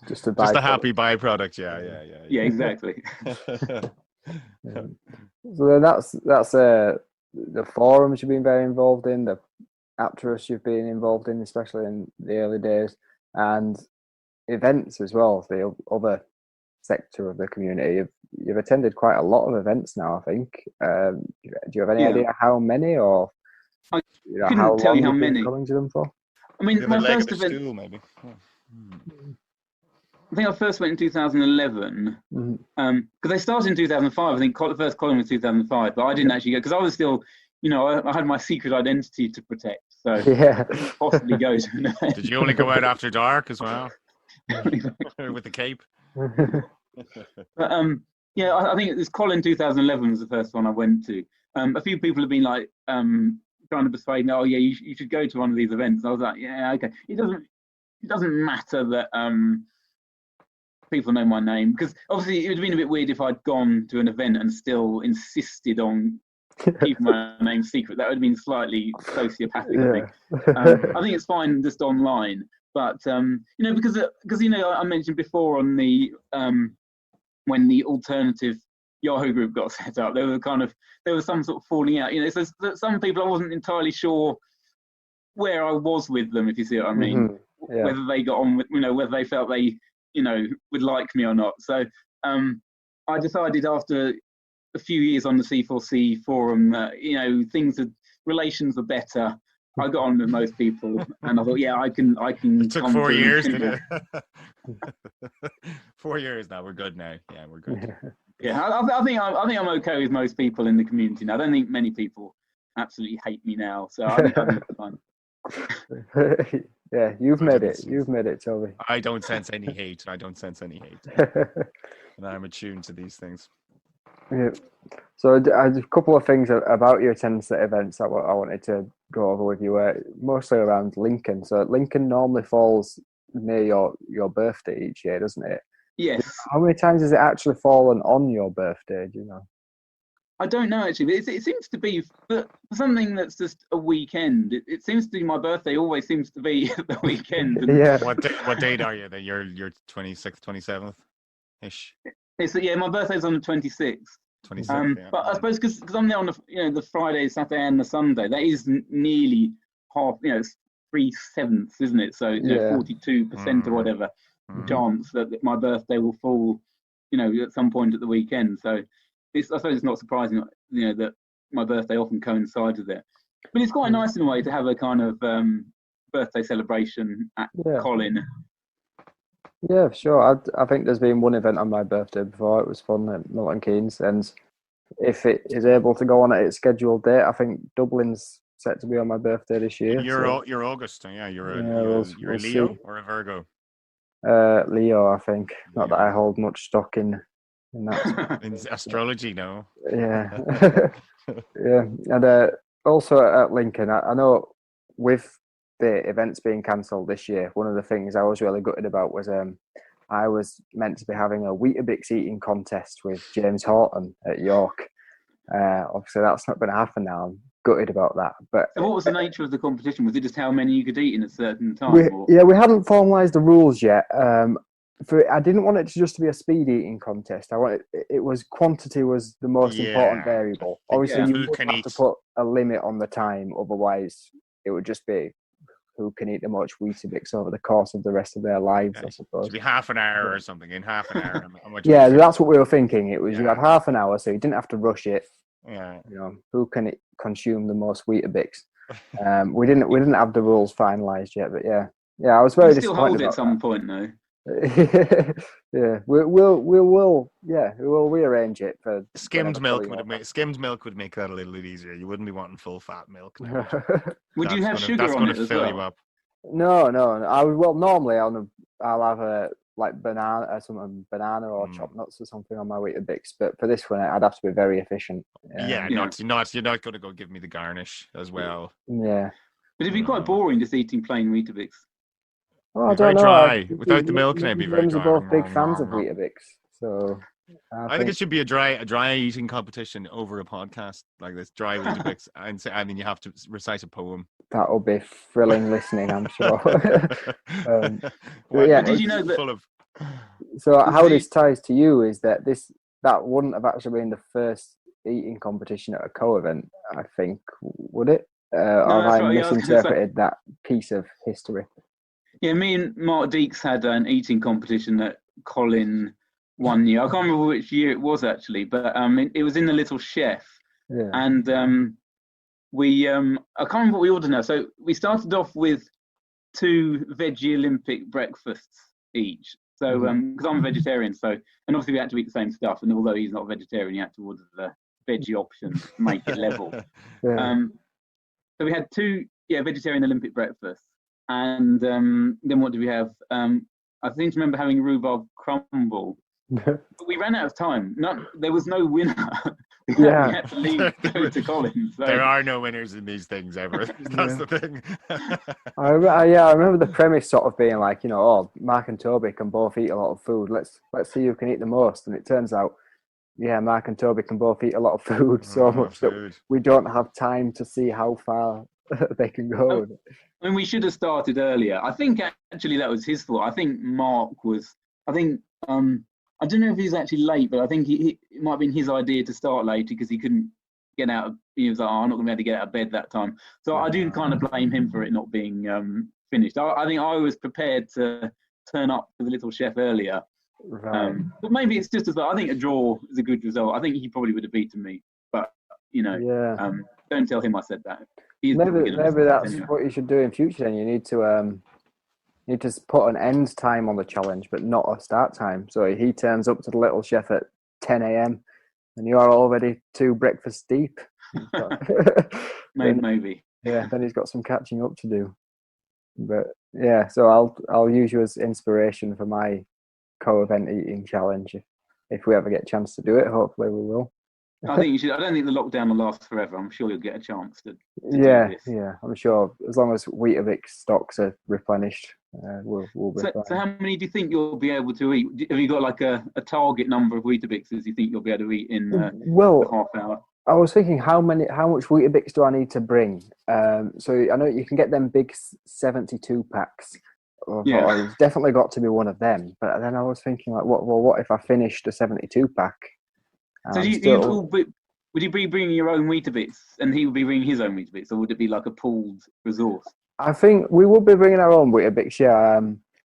Just a happy byproduct. Yeah, exactly. So then that's the forums you've been very involved in, the Apterus you've been involved in, especially in the early days, and events as well, the other sector of the community. You've attended quite a lot of events now, I think. Do you have any idea how many, or I couldn't tell you how many coming to them for? I mean, my first event, school, maybe. I think I first went in 2011 because they started in 2005. I think the first column was 2005, but I didn't actually go because I was still, I had my secret identity to protect. So possibly go to an event. Did you only go out after dark as well? With the cape? But I think this Colin 2011 was the first one I went to. A few people have been like trying to persuade me, you should go to one of these events. I was like, yeah, okay. It doesn't matter that people know my name, because obviously it would have been a bit weird if I'd gone to an event and still insisted on keeping my name secret. That would have been slightly sociopathic. I think it's fine just online, but because I mentioned before on the when the alternative Yahoo group got set up, there was some sort of falling out. So some people I wasn't entirely sure where I was with them, if you see what I mean. Whether they got on with, whether they felt they would like me or not. So I decided after a few years on the C4C forum that relations are better. I got on with most people, and I thought, I can. It took 4 years, didn't it? 4 years now. We're good now. Yeah, we're good. I think I'm okay with most people in the community now. I don't think many people absolutely hate me now, so I think I'm fine. Yeah, you've made it. You've made it, Toby. I don't sense any hate. And I'm attuned to these things. Yeah. So a couple of things about your attendance at events I wanted to go over with you, mostly around Lincoln. So Lincoln normally falls near your birthday each year, doesn't it? Yes. How many times has it actually fallen on your birthday, do you know? I don't know actually, but it seems to be for something that's just a weekend. It seems to be my birthday. Always seems to be the weekend. And Yeah. What date are you? That you're 26th, 27th ish. My birthday's on the 26th. 26th. Yeah. But I suppose because I'm there on the Friday, Saturday, and the Sunday. That is nearly half. It's 3/7, isn't it? So 42% or whatever chance that my birthday will fall. At some point at the weekend. So I suppose it's not surprising, that my birthday often coincides with it. But it's quite nice in a way to have a kind of birthday celebration at Colin. Yeah, sure. I think there's been one event on my birthday before. It was fun at Milton Keynes, and if it is able to go on at its scheduled date, I think Dublin's set to be on my birthday this year. You're August, yeah. You're a Leo or a Virgo. Leo, I think. Not that I hold much stock in that. In astrology, no. Yeah. Yeah. And also at Lincoln, I know with the events being cancelled this year, one of the things I was really gutted about was I was meant to be having a Weetabix eating contest with James Horton at York. Obviously, that's not going to happen now. I'm gutted about that. But so what was the nature of the competition? Was it just how many you could eat in a certain time? We hadn't formalised the rules yet. I didn't want it to just be a speed eating contest. It was quantity was the most important variable. Obviously, you would have to put a limit on the time, otherwise it would just be who can eat the most Weetabix over the course of the rest of their lives, I suppose. It should be half an hour or something. In half an hour. That's what we were thinking. It was you had half an hour, so you didn't have to rush it. Yeah. Who can consume the most Weetabix? We didn't have the rules finalised yet, but yeah, I was very disappointed. Still hold it at some point, though. Yeah, we'll rearrange it for skimmed milk. Skimmed milk would make that a little bit easier. You wouldn't be wanting full fat milk. Would you have sugar on it as well? You up. No. Normally I'll have a banana or chopped nuts or something on my Weetabix, but for this one I'd have to be very efficient. You're not going to go give me the garnish as well. Yeah, but it'd be quite boring just eating plain Weetabix. Oh, I don't know. Dry. Without the milk, it'd be very dry. We're both big fans of Weetabix, so I think it should be a dry eating competition over a podcast like this. Dry Weetabix, and then you have to recite a poem. That'll be thrilling listening, I'm sure. Did you know that? So how this ties to you is that that wouldn't have actually been the first eating competition at a co-event, I think, would it? Or have I misinterpreted that piece of history? Yeah, me and Mark Deeks had an eating competition at Colin one year. I can't remember which year it was actually, but it was in the Little Chef. Yeah. And I can't remember what we ordered now. So we started off with 2 veggie Olympic breakfasts each. So because I'm a vegetarian, and obviously we had to eat the same stuff. And although he's not a vegetarian, he had to order the veggie option to make it level. Yeah. So we had 2 vegetarian Olympic breakfasts. And then what did we have? I seem to remember having rhubarb crumble. But we ran out of time. There was no winner. We had to leave to Colin. So. There are no winners in these things ever. That's the thing. I remember the premise sort of being like, Mark and Toby can both eat a lot of food. Let's see who can eat the most. And it turns out, Mark and Toby can both eat a lot of food, so much that we don't have time to see how far they can go. I mean, we should have started earlier. I think actually that was his fault. I think Mark was. I don't know if he's actually late, but I think it might have been his idea to start later because he couldn't get out. He was like, I'm not going to be able to get out of bed that time. So I do kind of blame him for it not being finished. I think I was prepared to turn up to the Little Chef earlier. Right. But maybe it's just as well. I think a draw is a good result. I think he probably would have beaten me, but don't tell him I said that. Maybe that's what you should do in future. Then you need to put an end time on the challenge, but not a start time. So he turns up to the Little Chef at 10 a.m. and you are already 2 breakfasts deep. Maybe. Yeah, then he's got some catching up to do. But so I'll use you as inspiration for my co-event eating challenge if we ever get a chance to do it. Hopefully we will. I think you should. I don't think the lockdown will last forever. I'm sure you'll get a chance to do this. Yeah, I'm sure as long as Weetabix stocks are replenished, we'll be fine. So how many do you think you'll be able to eat? Have you got like a target number of Weetabixes you think you'll be able to eat in a half hour? I was thinking how much Weetabix do I need to bring? So I know you can get them big 72 packs. Yeah. It's definitely got to be one of them. But then I was thinking like, what if I finished a 72 pack? So would you be bringing your own Weetabix, and he would be bringing his own Weetabix, or would it be like a pooled resource? I think we will be bringing our own Weetabix. Yeah.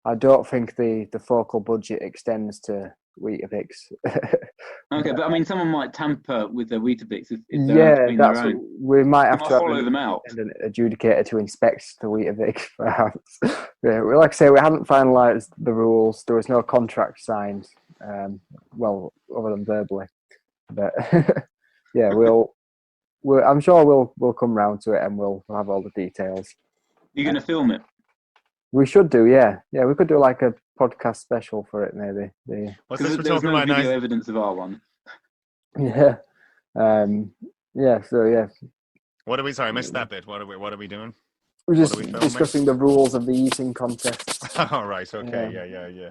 I don't think the focal budget extends to Weetabix. Okay, but I mean, someone might tamper with their Weetabix if they're allowed to Yeah, bring their that's own. we might You have might to have follow an them out. independent adjudicator to inspect the Weetabix, perhaps. Yeah, like I say, we hadn't finalised the rules. There was no contract signed, well, other than verbally. But yeah, I'm sure we'll come round to it and we'll have all the details. You're going to film it? We should do, yeah. Yeah, we could do like a podcast special for it, maybe. Because there's no video evidence of our one. Yeah. Yeah, so yeah. What are we? Sorry, I missed that bit. What are we doing? We're just discussing the rules of the eating contest. Oh, right. Okay. Yeah.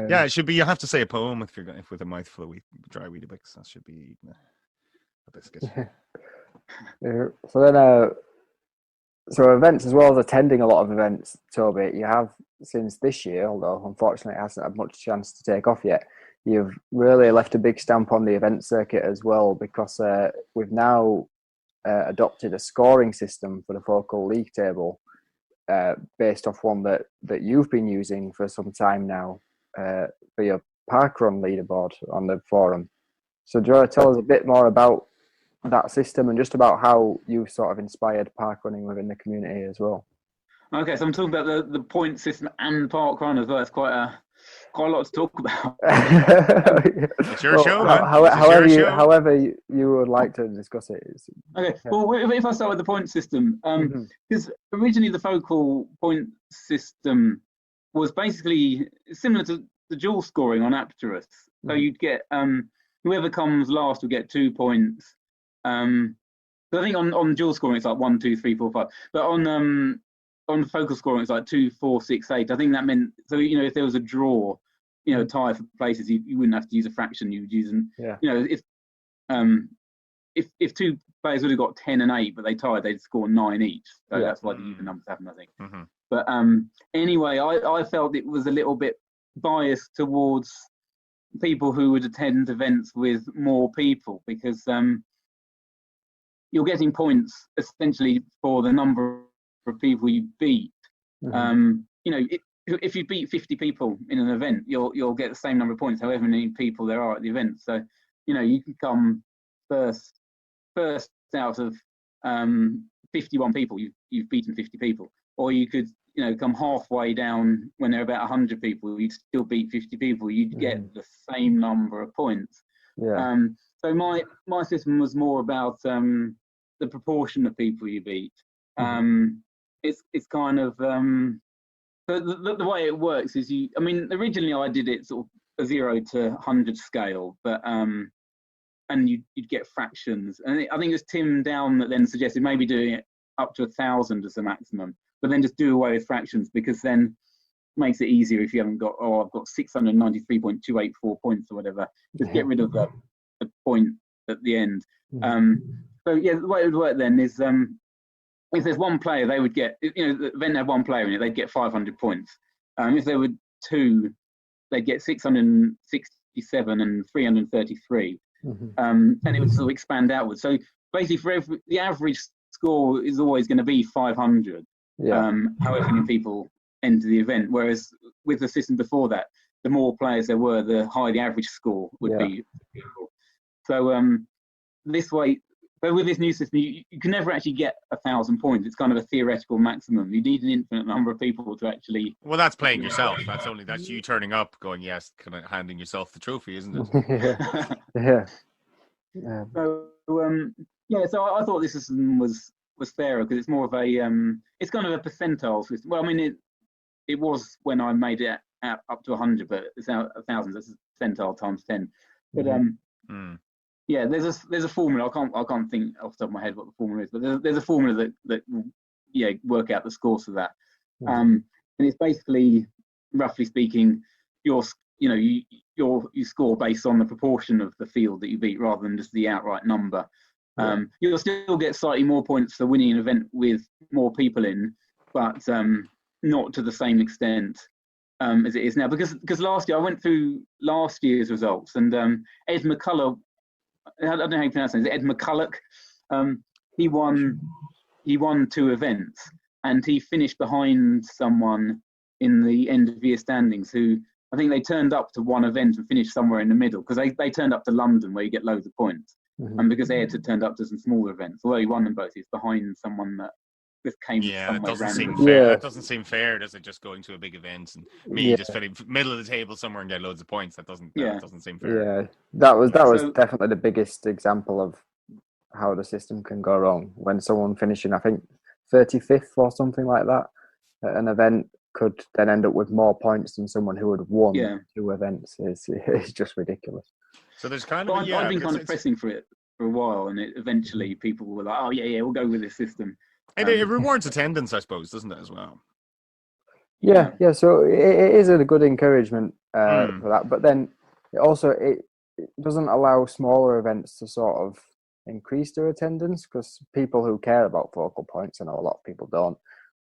Yeah, it should be. You have to say a poem if with a mouthful of dry Weetabix. That should be a biscuit. So events, as well as attending a lot of events, Toby, you have since this year, although unfortunately it hasn't had much chance to take off yet, you've really left a big stamp on the event circuit as well, because we've now adopted a scoring system for the Focal League table based off one that you've been using for some time now for your parkrun leaderboard on the forum. So do you want to tell us a bit more about that system and just about how you've sort of inspired parkrunning within the community as well? Okay, so I'm talking about the point system and parkrun as well. It's quite a lot to talk about. It's your show, man. However you would like to discuss it. Okay, well, if I start with the point system, because originally the Focal point system was basically similar to the dual scoring on Apterus. So you'd get whoever comes last will get 2 points. So I think on dual scoring it's like 1, 2, 3, 4, 5. But on focal scoring it's like 2, 4, 6, 8. I think that meant, so if there was a draw, tie for places, you wouldn't have to use a fraction. You would use if two players would have got 10 and 8, but they tied, they'd score 9 each. So that's why the even numbers happen, I think. Mm-hmm. But anyway, I felt it was a little bit biased towards people who would attend events with more people, because you're getting points essentially for the number of people you beat. Mm-hmm. If you beat 50 people in an event, you'll get the same number of points, however many people there are at the event. So, you can come first out of 51 people. You've beaten 50 people, or you could come halfway down when there are about 100 people. You'd still beat 50 people. You'd get the same number of points. Yeah. So my system was more about the proportion of people you beat. It's kind of the way it works is originally I did it sort of a 0 to 100 scale, but and you'd get fractions, and I think it was Tim Down that then suggested maybe doing it up to 1,000 as the maximum, but then just do away with fractions, because then makes it easier if you haven't got I've got 693.284 points or whatever. Just get rid of the point at the end. So yeah, the way it would work then is if there's one player, they would get, the event had one player in it, they'd get 500 points. If there were two, they'd get 667 and 333. And it would sort of expand outwards. So basically, the average score is always going to be 500. However many people enter the event. Whereas with the system before that, the more players there were, the higher the average score would be. So this way. But with this new system, you can never actually get 1,000 points. It's kind of a theoretical maximum. You need an infinite number of people to actually. Well, that's playing yourself. That's you turning up, going yes, kind of handing yourself the trophy, isn't it? Yeah. So I thought this system was fairer, because it's more of a it's kind of a percentile system. Well, it was when I made it up to 100, but it's now 1,000. That's a percentile times 10. But yeah, there's a formula. I can't think off the top of my head what the formula is, but there's a formula that will work out the scores for that. And it's basically, roughly speaking, your you score based on the proportion of the field that you beat rather than just the outright number. You'll still get slightly more points for winning an event with more people in, but not to the same extent as it is now. Because last year I went through last year's results, and Ed McCulloch, I don't know how you pronounce it. Is it Ed McCulloch? He won 2 events, and he finished behind someone in the end of year standings who I think they turned up to one event and finished somewhere in the middle, because they turned up to London where you get loads of points. And because Ed had turned up to some smaller events, although he won them both, he's behind someone that just came somewhere random. That doesn't seem fair, does it? Just going to a big event and me just filling middle of the table somewhere and get loads of points. That doesn't seem fair. Yeah, that was definitely the biggest example of how the system can go wrong. When someone finishing, I think, 35th or something like that at an event could then end up with more points than someone who had won 2 events. It's just ridiculous. So there's kind of I've been kind of pressing for it for a while, and eventually people were like, "Oh yeah, we'll go with this system." It rewards attendance, I suppose, doesn't it, as well? Yeah. So it is a good encouragement for that, but then it doesn't allow smaller events to sort of increase their attendance, because people who care about focal points, I know a lot of people don't,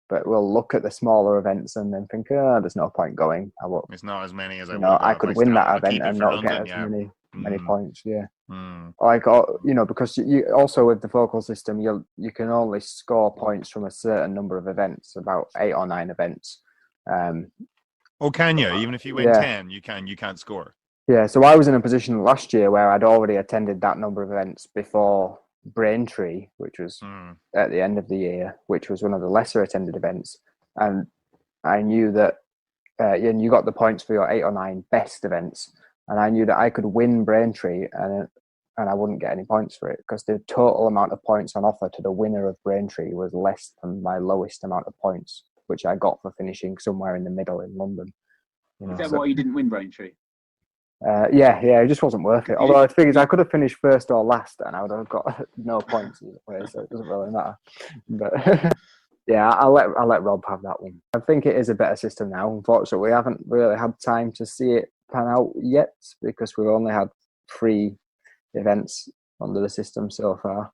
but we'll look at the smaller events and then think, there's no point going. It's not as many as I could win that event and not get as many points. Like, because you also with the focal system, you can only score points from a certain number of events, about 8 or 9 events. Can you? Even if you win 10, you can't score. Yeah, so I was in a position last year where I'd already attended that number of events before Braintree, which was at the end of the year, which was one of the lesser attended events. And I knew that you got the points for your 8 or 9 best events. And I knew that I could win Braintree and I wouldn't get any points for it, because the total amount of points on offer to the winner of Braintree was less than my lowest amount of points, which I got for finishing somewhere in the middle in London. Is that why you didn't win Braintree? It just wasn't worth it. Although I figured I could have finished first or last and I would have got no points either way, so it doesn't really matter. But I'll let Rob have that one. I think it is a better system now. Unfortunately, we haven't really had time to see it pan out yet, because we've only had 3 events under the system so far.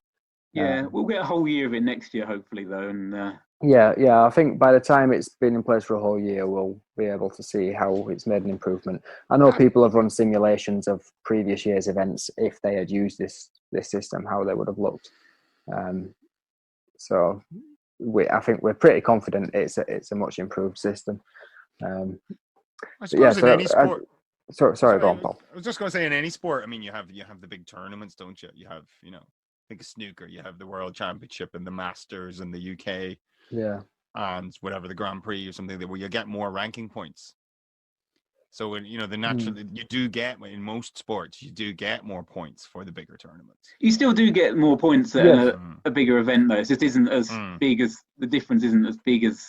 We'll get a whole year of it next year, hopefully, though. And I think by the time it's been in place for a whole year, we'll be able to see how it's made an improvement. I know people have run simulations of previous year's events if they had used this system, how they would have looked. So I think we're pretty confident it's a much improved system. I suppose in any sport. Sorry, go on, Paul. I was just going to say, in any sport, I mean, you have the big tournaments, don't you? You have, think of snooker, you have the World Championship and the Masters in the UK. Yeah. And whatever, the Grand Prix or something, where you get more ranking points. So when you do get, in most sports, you do get more points for the bigger tournaments. You still do get more points at a bigger event, though. It just isn't as big as the difference isn't as big as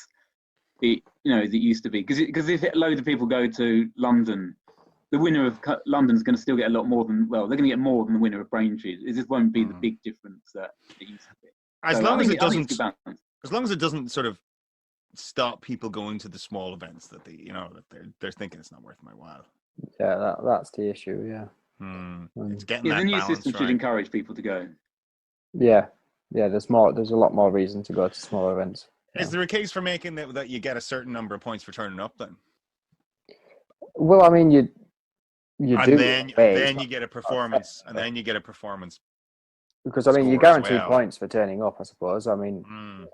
it as it used to be. Because if a load of people go to London, the winner of London's going to still get a lot more than they're going to get more than the winner of Braintree. It just won't be the big difference that it used to be. As long as it doesn't sort of stop people going to the small events that they're thinking it's not worth my while. Yeah, that's the issue. Yeah, it's getting that the new balance system should encourage people to go. Yeah. There's a lot more reason to go to small events. Is there a case for making that you get a certain number of points for turning up then? Well, I mean, you do, then you get a performance, and then you get a performance. Because, I mean, you're guaranteed points for turning up, I suppose. I mean,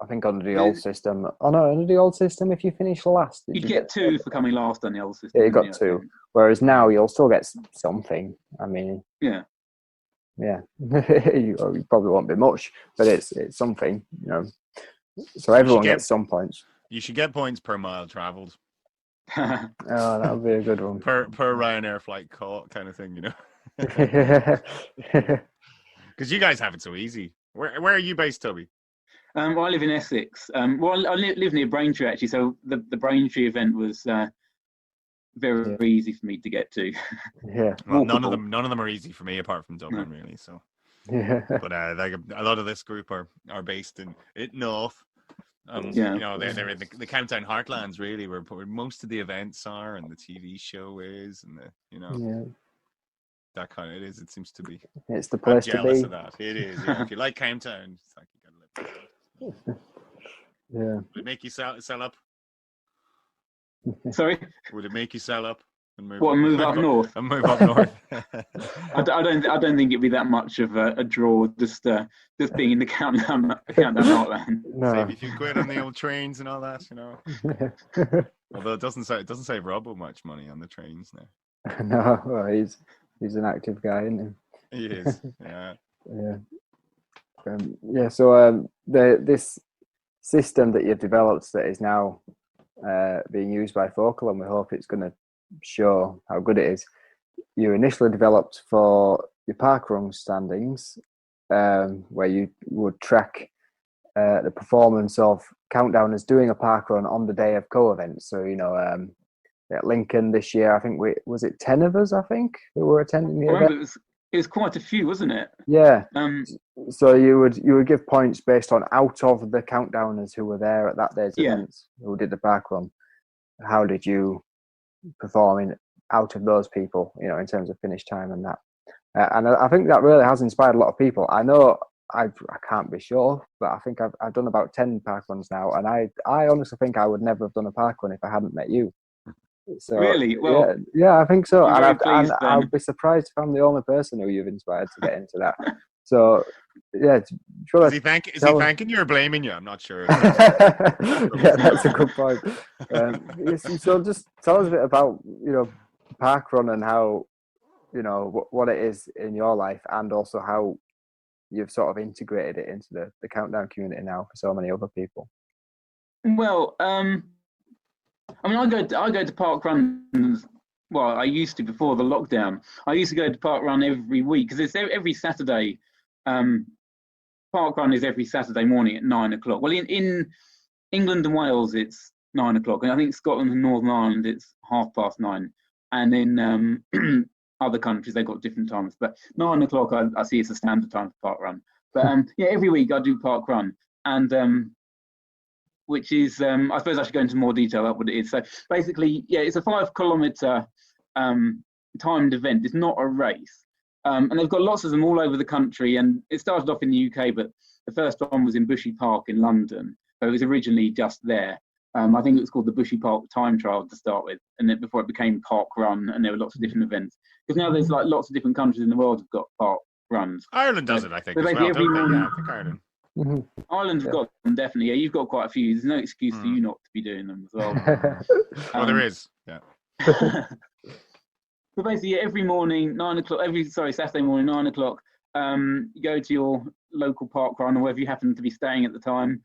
I think under the old system... under the old system, if you finish last... You'd get 2 for coming last on the old system. Yeah, you got 2. Whereas now, you'll still get something. I mean... Yeah. You probably won't be much, but it's something, So everyone gets some points. You should get points per mile travelled. Oh, that would be a good one. Per Ryanair flight caught kind of thing, Because you guys have it so easy. Where are you based, Toby? Well, I live in Essex. I live near Braintree, actually. So the Braintree event was very easy for me to get to. Yeah. Well, none of them are easy for me, apart from Dublin, really. So. Yeah. But a lot of this group are based in north, Yeah. You know, they're in the Countdown Heartlands, really, where most of the events are, and the TV show is, and that kind of it is. It seems to be. It's the I'm place to jealous be. of that. It is. Yeah. If you like Countdown, it's like you gotta live. Yeah. Would it make you sell up? Sorry. Would it make you sell up and move? Move up north? And move up north. I don't think it'd be that much of a draw just being in the countdown heartland. No. Save a few quid on the old trains and all that, you know. Although it doesn't save Robbo much money on the trains now. No, well, he's an active guy, isn't he? He is. Yeah. Yeah. So this system that you've developed that is now being used by Focal, and we hope it's going to show how good it is. You initially developed for your parkrun standings, where you would track the performance of countdowners doing a parkrun on the day of co-events. So at Lincoln this year, I think was it 10 of us, I think, who were attending the event. It was quite a few, wasn't it? Yeah. So you would give points based on out of the countdowners who were there at that day's events, who did the parkrun. How did you perform out of those people, in terms of finish time and that? And I think that really has inspired a lot of people. I know I can't be sure, but I think I've done about 10 parkruns now, and I honestly think I would never have done a parkrun if I hadn't met you. So, really? Well, yeah, I think so. And I'll be surprised if I'm the only person who you've inspired to get into that. So, yeah. Is he thanking you or blaming you? I'm not sure. Yeah, that's a good point. So just tell us a bit about, parkrun and how, what it is in your life, and also how you've sort of integrated it into the Countdown community now for so many other people. Well, I mean, I go to parkruns. Well, I used to before the lockdown. I used to go to parkrun every week because it's every Saturday. Parkrun is every Saturday morning at 9 o'clock. Well, in England and Wales, it's 9 o'clock, and I think Scotland and Northern Ireland it's 9:30. And in other countries, they've got different times. But 9 o'clock, I see it's a standard time for parkrun. But every week I do parkrun, and which is, I suppose I should go into more detail about what it is. So basically, it's a 5 kilometre timed event. It's not a race. And they've got lots of them all over the country. And it started off in the UK, but the first one was in Bushy Park in London. So it was originally just there. I think it was called the Bushy Park Time Trial to start with. And then before it became Park Run, and there were lots of different events. Because now there's like lots of different countries in the world have got park runs. Ireland does it, I think, so as well, every don't they? morning, Yeah, I think Ireland. Mm-hmm. Ireland's got them, definitely. Yeah, you've got quite a few. There's no excuse for you not to be doing them as well. Well, there is. Yeah. So basically, every morning, 9 o'clock. Saturday morning, 9 o'clock. You go to your local park run or wherever you happen to be staying at the time.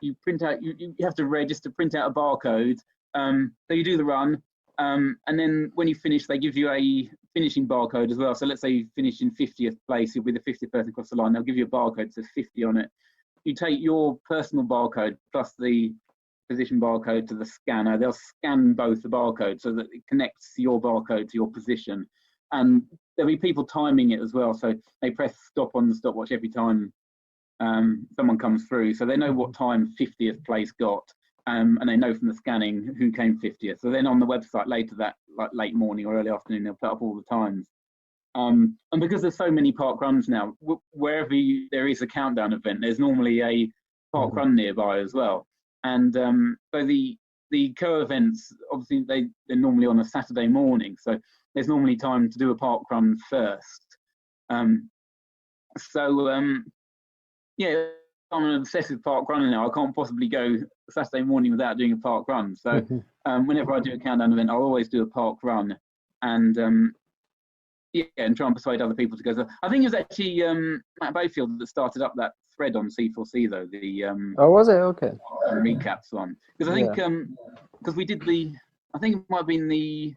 You print out. You have to register, print out a barcode. So you do the run, and then when you finish, they give you a finishing barcode as well. So let's say you finish in 50th place, you'll be the 50th person across the line. They'll give you a barcode that says 50 on it. You take your personal barcode plus the position barcode to the scanner. They'll scan both the barcodes so that it connects your barcode to your position. And there'll be people timing it as well. So they press stop on the stopwatch every time someone comes through. So they know what time 50th place got. And they know from the scanning who came 50th. So then on the website later that, like late morning or early afternoon, they'll put up all the times. And because there's so many park runs now, wherever there is a countdown event, there's normally a park run nearby as well. And so the co-events, obviously, they're normally on a Saturday morning. So there's normally time to do a park run first. I'm an obsessive park runner now. I can't possibly go Saturday morning without doing a park run. So whenever I do a countdown event, I'll always do a park run, and and try and persuade other people to go. So I think it was actually Matt Bayfield that started up that thread on C4C though. Oh, was it? Okay. Recaps one, because I think because we did I think it might have been I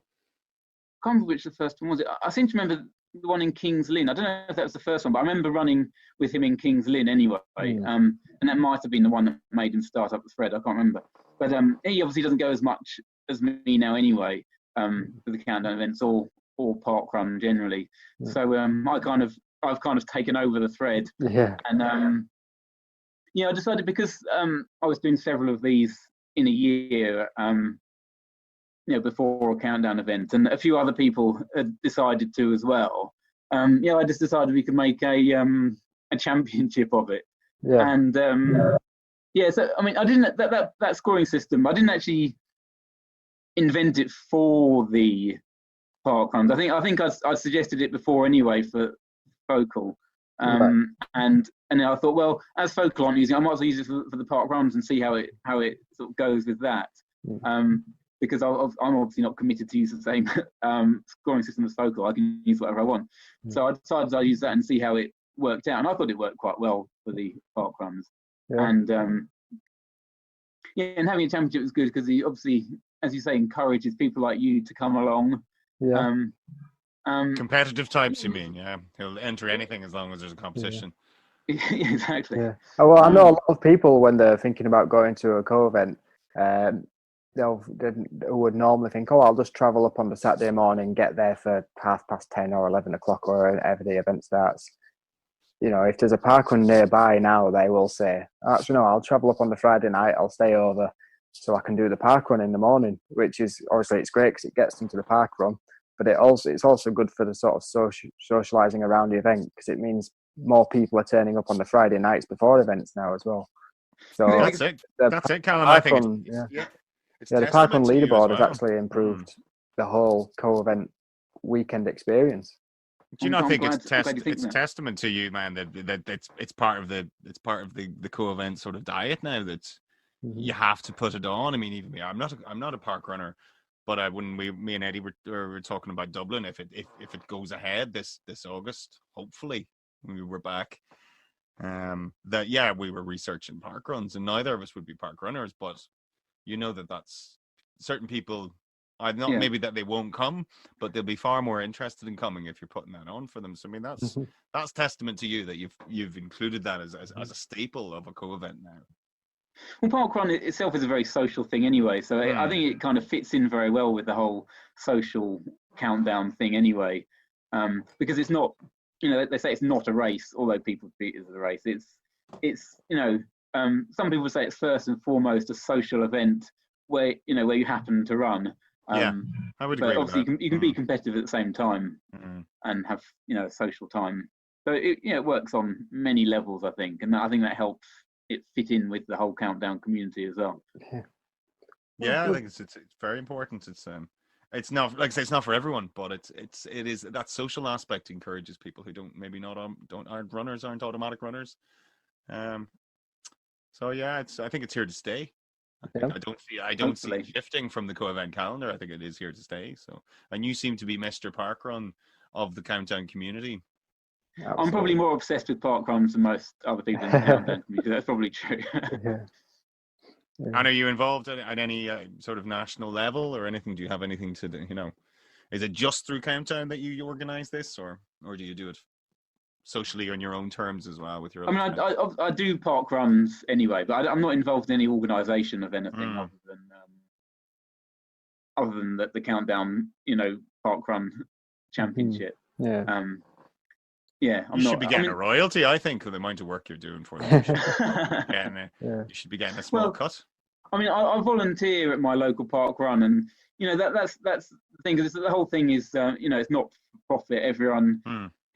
can't remember which the first one was. I seem to remember the one in King's Lynn. I don't know if that was the first one, but I remember running with him in King's Lynn anyway. And that might have been the one that made him start up the thread. I can't remember. But he obviously doesn't go as much as me now anyway, for the countdown events or park run generally. So I've kind of taken over the thread. Yeah. And Yeah, I decided because I was doing several of these in a year, before a countdown event, and a few other people had decided to as well. I just decided we could make a championship of it. Yeah. And so I mean, I didn't that scoring system. I didn't actually invent it for the parkruns. I think I suggested it before anyway for Focal. Right. And then I thought, well, as Focal aren't using it, I might as well use it for the parkruns and see how it sort of goes with that. Because I'm obviously not committed to use the same scoring system as Focal. I can use whatever I want. So I decided I'd use that and see how it worked out. And I thought it worked quite well for the parkruns. Yeah. And and having a championship was good because he obviously, as you say, encourages people like you to come along. Yeah. Competitive types, you mean? Yeah, he'll enter anything as long as there's a competition. Yeah, exactly. Yeah. Oh, well, I know a lot of people when they're thinking about going to a co-event, they would normally think, "Oh, I'll just travel up on the Saturday morning, get there for 10:30 or 11 o'clock, or whenever the event starts." If there's a parkrun nearby now, they will say, "Actually, no, I'll travel up on the Friday night. I'll stay over so I can do the parkrun in the morning," which is obviously it's great because it gets them to the parkrun. But it's also good for the sort of socialising around the event because it means more people are turning up on the Friday nights before events now as well. So that's it, Callum. I think the parkrun leaderboard has actually improved the whole co-event weekend experience. Do you not think it's a testament to you, man, that it's part of the co-event sort of diet now that you have to put it on? I mean, even me, I'm not a park runner. But when me and Eddie were talking about Dublin, if it goes ahead this August, hopefully we were back. We were researching park runs, and neither of us would be park runners. But that's certain people. Maybe that they won't come, but they'll be far more interested in coming if you're putting that on for them. So I mean, that's testament to you that you've included that as a staple of a co-event now. Well, parkrun itself is a very social thing anyway, so I think it kind of fits in very well with the whole social countdown thing anyway, because it's not, they say it's not a race, although people treat it as a race. It's some people say it's first and foremost a social event where you happen to run. I would agree. But obviously, you can be competitive at the same time and have a social time. So it works on many levels, I think, and I think that helps it fit in with the whole countdown community as well. I think it's very important. It's not, like I say, it's not for everyone, but it is that social aspect encourages people who aren't runners, aren't automatic runners. I think it's here to stay. I don't see it shifting from the co-event calendar. I think it is here to stay. So, and you seem to be Mr. Parkrun of the countdown community. Absolutely. I'm probably more obsessed with parkruns than most other people in the countdown community. That's probably true. And are you involved at any sort of national level or anything? Do you have anything to do? Is it just through Countdown that you organise this, or do you do it socially on your own terms as well with your? I do parkruns anyway, but I'm not involved in any organisation of anything other than the Countdown, parkrun championship. You should be getting a royalty, I think, for the amount of work you're doing for them. You should be getting a small cut. I mean, I volunteer at my local park run, and that's the thing. Because the whole thing is, it's not for profit. Everyone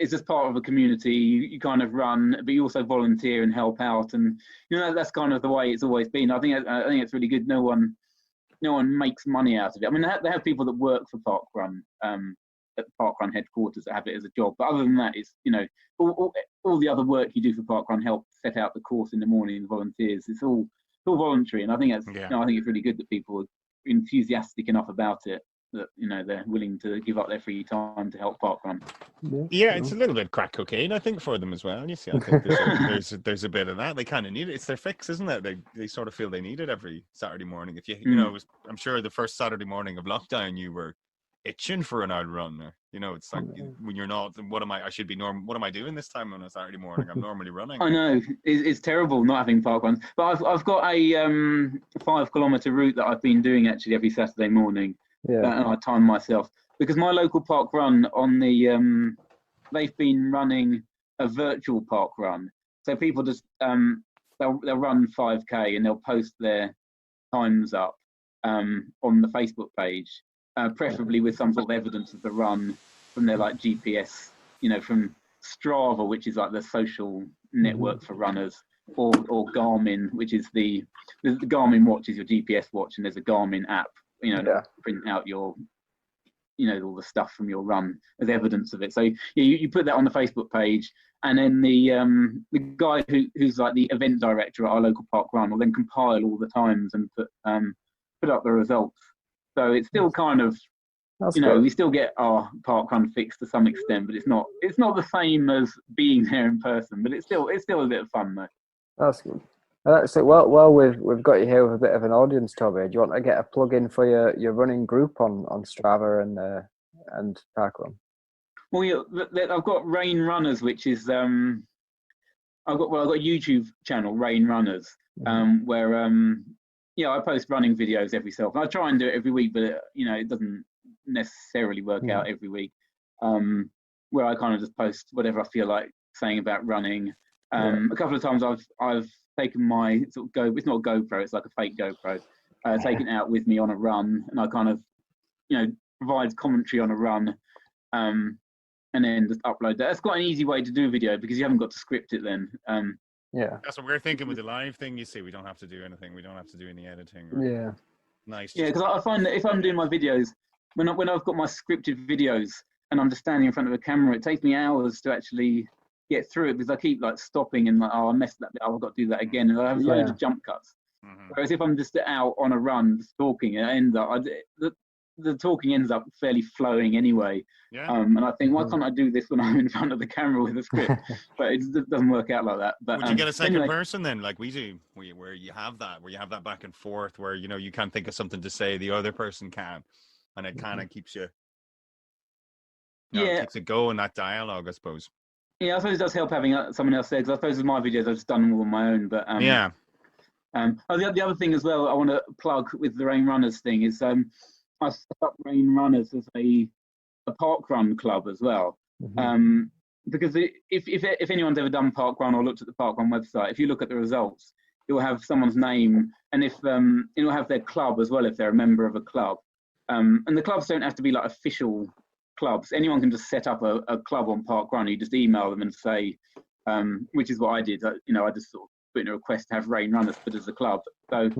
is just part of a community. You kind of run, but you also volunteer and help out, and that's kind of the way it's always been. I think it's really good. No one makes money out of it. I mean, they have people that work for park run. At the parkrun headquarters that have it as a job, but other than that, it's all the other work you do for parkrun, help set out the course in the morning, volunteers. It's all voluntary, and I think that's I think it's really good that people are enthusiastic enough about it that they're willing to give up their free time to help parkrun. It's a little bit crack cocaine, I think, for them as well. You see, I think there's a bit of that. They kind of need it. It's their fix, isn't it? They sort of feel they need it every Saturday morning. If I'm sure the first Saturday morning of lockdown, you were itching for an outrun. It's like when you're not, what am I doing this time on a Saturday morning? I'm normally running. I know it's terrible not having park runs, but I've got a 5-kilometer route that I've been doing actually every Saturday morning. And I time myself because my local park run on they've been running a virtual park run, so people just they'll run 5K and they'll post their times up on the Facebook page, preferably with some sort of evidence of the run from their like GPS, from Strava, which is like the social network for runners, or Garmin, which is the Garmin watch is your GPS watch, and there's a Garmin app, print out your all the stuff from your run as evidence of it. So you put that on the Facebook page, and then the guy who's like the event director at our local park run will then compile all the times and put up the results. So it's still kind of, we still get our park run fixed to some extent, but it's not the same as being there in person. But it's still a bit of fun though. That's good. So well, we've got you here with a bit of an audience, Toby. Do you want to get a plug in for your running group on Strava and Parkrun? Well, I've got Rain Runners, which is I've got a YouTube channel, Rain Runners, where I post running videos every so often. I try and do it every week, but it doesn't necessarily work out every week. Where I kind of just post whatever I feel like saying about running. A couple of times I've taken my sort of it's not a GoPro, it's like a fake GoPro, taken it out with me on a run, and I kind of provide commentary on a run, and then just upload that. That's quite an easy way to do a video because you haven't got to script it then. That's what we're thinking with the live thing. You see, we don't have to do anything. We don't have to do any editing. Nice. Yeah, because I find that if I'm doing my videos, when I've got my scripted videos and I'm just standing in front of a camera, it takes me hours to actually get through it because I keep like stopping and like, I messed that bit. I've got to do that again, and I have loads of jump cuts. Whereas if I'm just out on a run just talking, the talking ends up fairly flowing anyway. And I think, why can't I do this when I'm in front of the camera with a script? But it doesn't work out like that. But would you get a second person then, like we do, where you have that back and forth, where you can't think of something to say, the other person can, and it kind of keeps you, keeps it going, that dialogue, I suppose. Yeah, I suppose it does help having someone else there, because I suppose with my videos I've just done them all on my own. But the other thing as well I want to plug with the Rain Runners thing is I set up Rain Runners as a park run club as well. Because if anyone's ever done park run or looked at the park run website, if you look at the results, it will have someone's name, and if it will have their club as well if they're a member of a club. And the clubs don't have to be like official clubs. Anyone can just set up a club on Park Run. You just email them and say, which is what I did. I just sort of put in a request to have Rain Runners put as a club. So,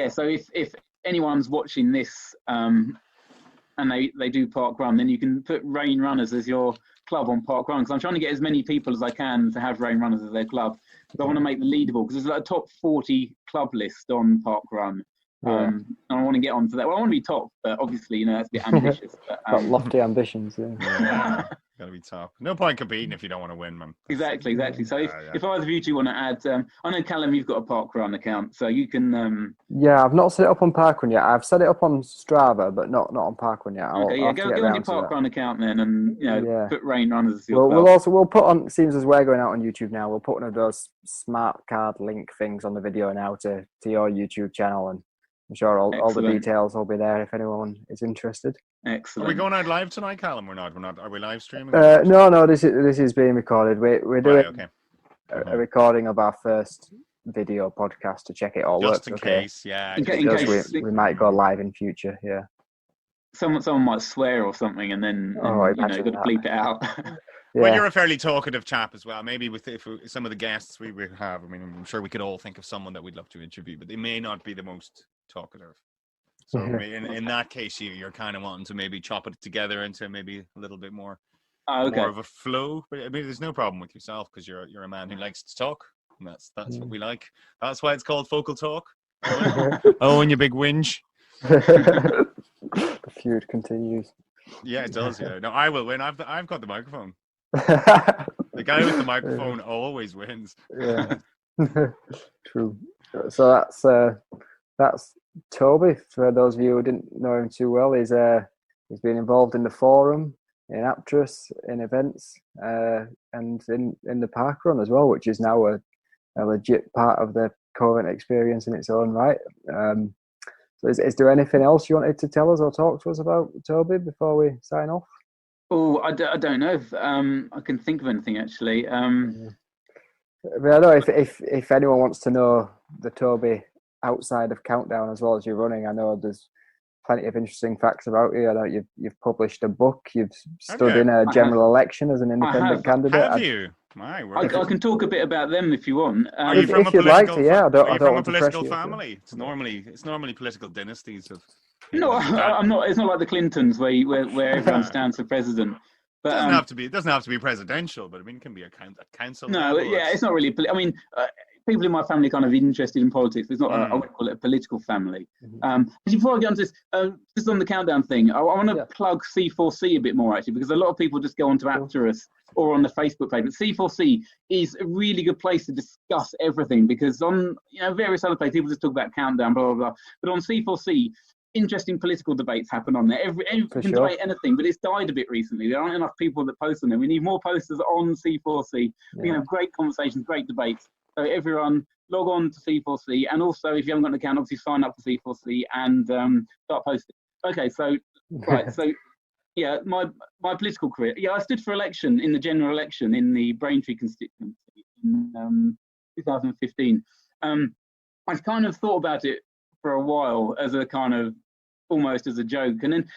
so if anyone's watching this and they do Park Run, then you can put Rain Runners as your club on Park Run, because I'm trying to get as many people as I can to have Rain Runners as their club. Because I want to make the leaderboard, because there's like a top 40 club list on Park Run. And I want to get onto that. Well, I want to be top, but obviously, that's a bit ambitious. But, got lofty ambitions. Gotta be top. No point competing if you don't want to win, man. Exactly. So if either of you two want to add, I know Callum, you've got a Parkrun account, so you can. I've not set it up on Parkrun yet. I've set it up on Strava, but not on Parkrun yet. Go on your Parkrun account then, and put Rain Runners as your. We'll put on. Seems as we're going out on YouTube now, we'll put one of those smart card link things on the video now to your YouTube channel, and I'm sure all the details will be there if anyone is interested. Excellent. Are we going out live tonight, Callum? We're not. Are we live streaming? No. This is being recorded. We're doing a recording of our first video podcast to check it all works. Just in case, In case we might go live in future. Yeah. Someone might swear or something, and then you've got to bleep it out. Well, you're a fairly talkative chap as well. Maybe with some of the guests we have, I mean, I'm sure we could all think of someone that we'd love to interview, but they may not be the most talkative. So in that case, you're kind of wanting to maybe chop it together into maybe a little bit more, more of a flow. But I mean, there's no problem with yourself, because you're a man who likes to talk, and that's what we like. That's why it's called Focal Talk. Oh, and your big whinge. The feud continues. Yeah, it does. Yeah. No, I will win. I've got the microphone. The guy with the microphone always wins. Yeah. True. So that's Toby. For those of you who didn't know him too well, he's been involved in the forum, in Aptris, in events, and in the park run as well, which is now a legit part of the current experience in its own right. So is there anything else you wanted to tell us or talk to us about, Toby, before we sign off? Oh, I don't know if I can think of anything actually. But I know if anyone wants to know the Toby outside of Countdown as well as you're running, I know there's plenty of interesting facts about you. I know you've published a book. You've stood in a general election as an independent candidate. Have you? My word. I can talk a bit about them if you want. Are you from a you'd like to, political? yeah. I don't Are you from a want to political press you. family? It's normally political dynasties of. No, I'm not. It's not like the Clintons where everyone stands for president. But, it doesn't have to be. It doesn't have to be presidential, but I mean, it can be a council. No, level. yeah, it's not really. I mean, people in my family are kind of interested in politics. It's not. I wouldn't call it a political family. Before I get on to this, just on the Countdown thing, I want to plug C4C a bit more actually, because a lot of people just go onto Apterus or on the Facebook page. But C4C is a really good place to discuss everything, because on various other places people just talk about Countdown, blah blah blah. But on C4C, interesting political debates happen on there. You can debate anything, but it's died a bit recently. There aren't enough people that post on there. We need more posters on C4C. We can have great conversations, great debates. So everyone log on to C4C, and also if you haven't got an account, obviously sign up to C4C and start posting. Okay, so right, so yeah, my political career. Yeah, I stood for election in the general election in the Braintree constituency in 2015. I've kind of thought about it for a while as a kind of almost as a joke, and then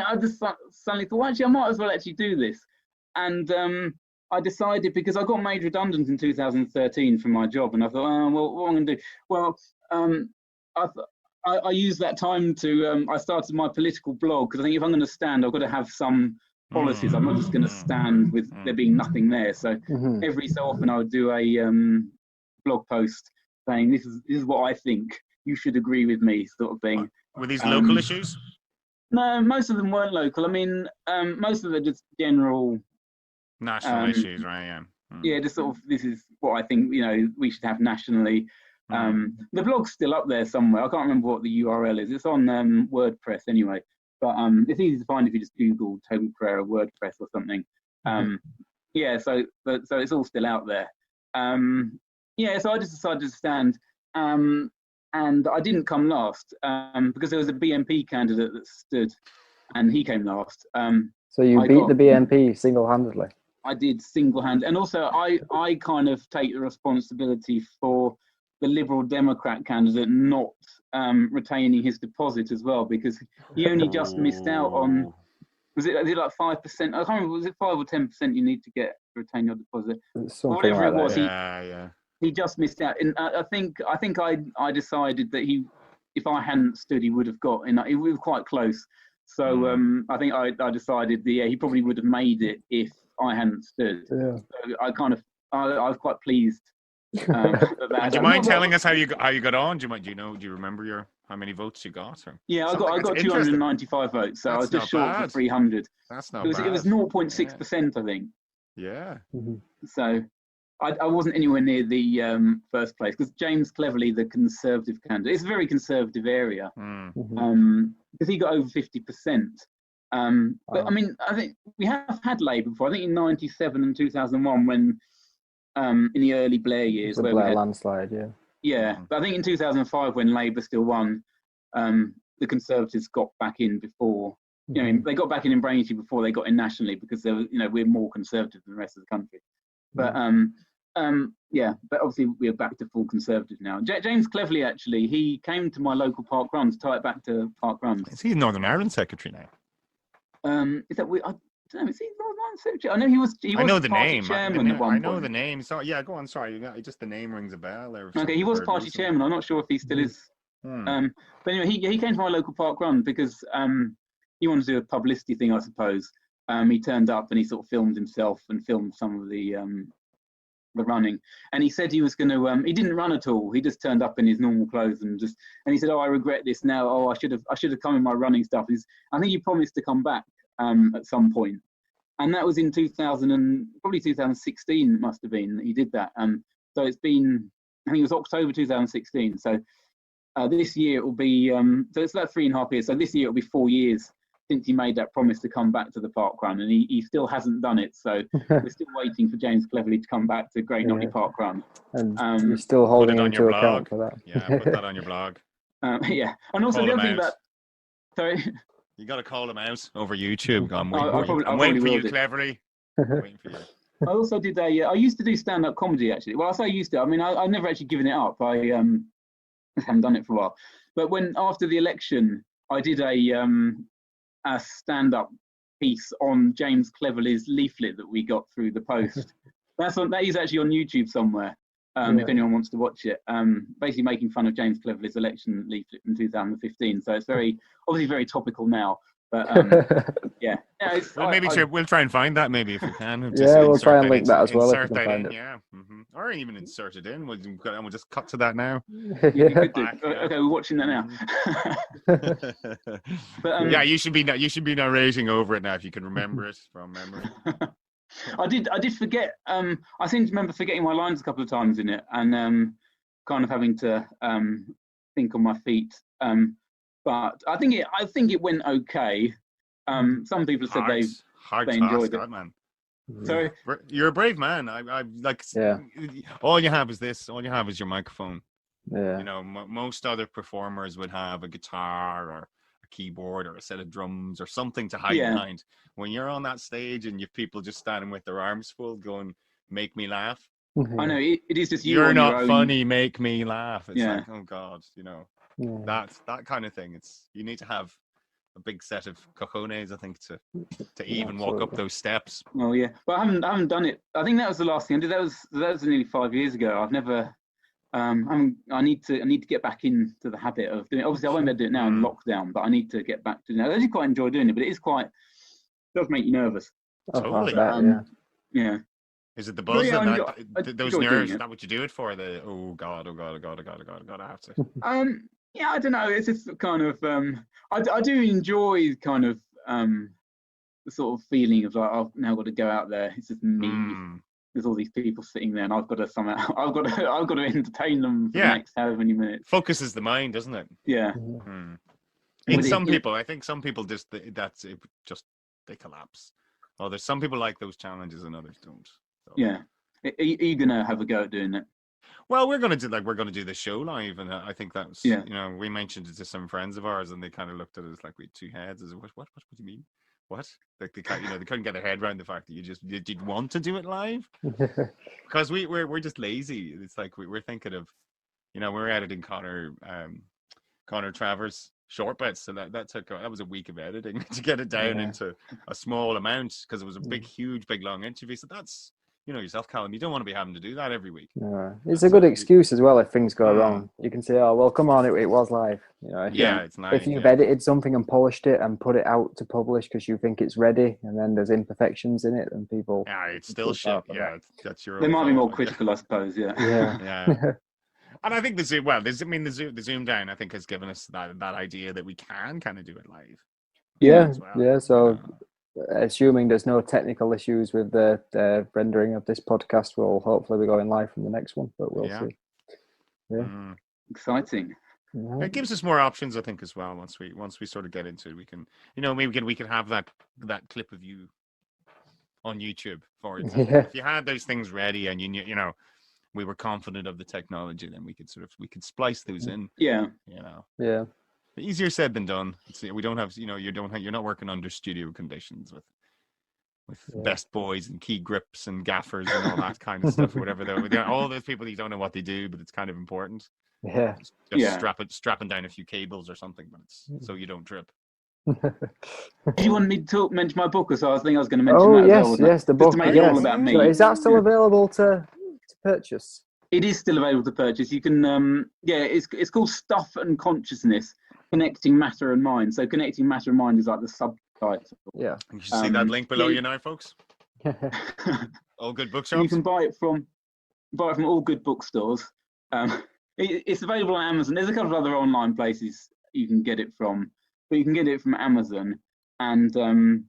I just suddenly thought, well, actually I might as well actually do this. And I decided, because I got made redundant in 2013 from my job, and I thought, oh, well, what am I going to do? Well, I used that time to I started my political blog, because I think if I'm going to stand, I've got to have some policies. I'm not just going to stand with there being nothing there. So every so often I would do a blog post saying this is what I think. You should agree with me, sort of thing. Were these local issues? No, most of them weren't local. I mean, most of them are just general national issues, right? Yeah. Yeah, just sort of, this is what I think we should have nationally. The blog's still up there somewhere. I can't remember what the URL is. It's on WordPress anyway, but it's easy to find if you just Google Toby Pereira WordPress or something. Yeah, so it's all still out there. Yeah, so I just decided to stand. And I didn't come last because there was a BNP candidate that stood, and he came last. So you beat the BNP single-handedly? I did single-handedly. And also I kind of take the responsibility for the Liberal Democrat candidate not retaining his deposit as well, because he only just missed out on, was it like 5%? I can't remember, was it 5 or 10% you need to get to retain your deposit? Whatever it was. Yeah. He just missed out, and I think I decided that if I hadn't stood, he would have got. We were quite close, so I think I decided that he probably would have made it if I hadn't stood. Yeah. So I was quite pleased. Do you mind telling us how you got on? Do you remember how many votes you got? Or? Yeah, I got 295 votes, so I was just short of 300. That's not bad. It was 0.6%, I think. Yeah. So. I wasn't anywhere near the first place, because James Cleverly, the Conservative candidate, it's a very conservative area, because he got over 50%. But I mean, I think we have had Labour before. I think in '97 and 2001, when in the early Blair years, where Blair landslide, yeah. But I think in 2005, when Labour still won, the Conservatives got back in before. They got back in Braintree before they got in nationally, because they were, we're more conservative than the rest of the country. But yeah, but obviously we're back to full Conservative now. James Cleverly, actually, he came to my local park run to tie it back to park runs. Is he Northern Ireland secretary now? Is that I don't know. Is he Northern Ireland secretary? I know he was. I know the party name. Chairman at one I know point. the name. So yeah, go on. Sorry, just the name rings a bell. Okay, he was party chairman. I'm not sure if he still is. But anyway, he came to my local park run because he wanted to do a publicity thing, I suppose. He turned up and he sort of filmed himself and filmed some of the running, and he said he was going to he didn't run at all. He just turned up in his normal clothes and he said, oh, I regret this now. Oh, I should have come in my running stuff. I think he promised to come back at some point, and that was in 2016 it must have been that he did that. So it's been, I think it was October 2016. So this year it will be so it's like 3.5 years. So this year it'll be 4 years since he made that promise to come back to the park run, and he still hasn't done it. So we're still waiting for James Cleverly to come back to Great Knockley Park Run. And you're still holding him to account for that. Yeah, put that on your blog. Yeah, and also the other thing about, sorry, you got to call him out over YouTube. I'm I'm waiting for you, Cleverly. I'm waiting for you. I also did I used to do stand-up comedy, actually. Well, I say I used to. I mean, I've never actually given it up. I haven't done it for a while. But after the election, I did a stand-up piece on James Cleverley's leaflet that we got through the post. That is actually on YouTube somewhere. If anyone wants to watch it, basically making fun of James Cleverley's election leaflet from 2015. So it's obviously very topical now. But yeah, we'll try and find that maybe if we can. We'll try and link that as well if we can find it. Yeah, or even insert it in. We'll just cut to that now. Okay, we're watching that now. But yeah, you should be narrating over it now if you can remember it from memory. I did forget. I seem to remember forgetting my lines a couple of times in it, and kind of having to think on my feet. But I think it went okay. Some people said they enjoyed it. Man. So you're a brave man. I like. Yeah. All you have is this. All you have is your microphone. Yeah. You know, most other performers would have a guitar or a keyboard or a set of drums or something to hide behind. When you're on that stage and you've people just standing with their arms full, going, "Make me laugh." I know it is just you. You're on not your own. funny. Make me laugh. It's like, oh God, you know. That kind of thing. You need to have a big set of cojones, I think, to even walk up those steps. Oh yeah, but I haven't done it. I think that was the last thing I did. That was nearly 5 years ago. I've never. I need to get back into the habit of doing it. Obviously, I won't be able to do it now in lockdown, but I need to get back to it. I actually quite enjoy doing it, but it does make you nervous. Totally. Yeah. Is it the buzz and those nerves? Is that what you do it for? Oh God, I have to. Yeah, I don't know. It's just kind of. I do enjoy kind of the sort of feeling of like I've now got to go out there. It's just me. There's all these people sitting there, and I've got to entertain them for the next however many minutes. Focuses the mind, doesn't it? Yeah. In some people, I think some people just they collapse. Oh, there's some people like those challenges and others don't. So. Yeah. Are you gonna have a go at doing it? Well, we're gonna do the show live, and I think that's you know, we mentioned it to some friends of ours, and they kind of looked at us like we had two heads. As what do you mean? What? Like they couldn't get their head around the fact that you did want to do it live, because we're just lazy. It's like we're thinking of, you know, we're editing Connor Travers short bits, so that was a week of editing to get it down into a small amount, because it was a huge long interview. So that's, you know yourself, Callum, you don't want to be having to do that every week. It's a good excuse as well if things go wrong. You can say, oh, well, come on, it was live. You know, it's nice. If you've edited something and polished it and put it out to publish because you think it's ready, and then there's imperfections in it, and people... Yeah, it's still shit. Yeah, that's your... They might be more critical, I suppose, Yeah. And I think the zoom down, I think, has given us that idea that we can kind of do it live. Yeah, so... Assuming there's no technical issues with the rendering of this podcast, we'll hopefully be going live from the next one, but we'll see. Yeah, exciting. Yeah. It gives us more options, I think, as well. Once we sort of get into it, we can, you know, maybe we can have that clip of you on YouTube for it. If you had those things ready and you know we were confident of the technology, then we could splice those in. Yeah. You know. Yeah. Easier said than done. We don't have, you know, you're not working under studio conditions with best boys and key grips and gaffers and all that kind of stuff. Whatever all those people, you don't know what they do, but it's kind of important. Yeah. Just strapping down a few cables or something, but it's so you don't trip. Do you want me to mention my book? Or so I was going to mention that as well. Yes, the book. Just to make it all about me. So is that still available to purchase? It is still available to purchase. You can, it's called Stuff and Consciousness, Connecting Matter and Mind. So Connecting Matter and Mind is like the subtitle. Yeah. You should see that link below you now, folks. All good bookshops. You can buy it from all good bookstores. It's available on Amazon. There's a couple of other online places you can get it from, but you can get it from Amazon. And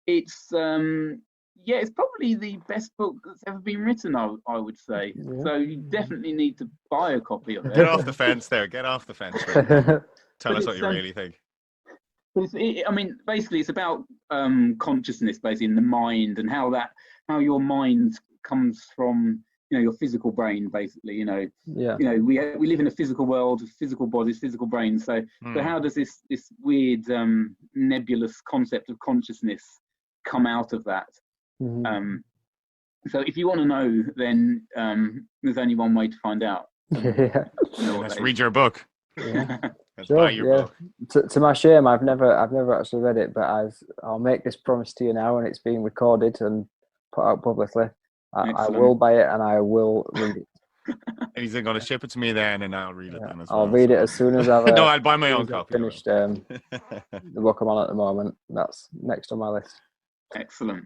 it's probably the best book that's ever been written, I would say. Yeah. So you definitely need to buy a copy of it. Get off the fence there. Get off the fence. Tell us what you really think. But basically, it's about consciousness, basically, in the mind, and how your mind comes from, you know, your physical brain, basically. You know, we live in a physical world, physical bodies, physical brains. So how does this weird nebulous concept of consciousness come out of that? So if you want to know, then there's only one way to find out. Yeah. Let's read your book. Yeah. Let's Sure, buy your yeah. book. To my shame, I've never actually read it, but I'll make this promise to you now, and it's being recorded and put out publicly. I will buy it and I will read it. And he's going to ship it to me then, and I'll read it then as well. I'll read it as soon as I've no, I'll buy my own copy. Finished the book I'm on at the moment. That's next on my list. Excellent.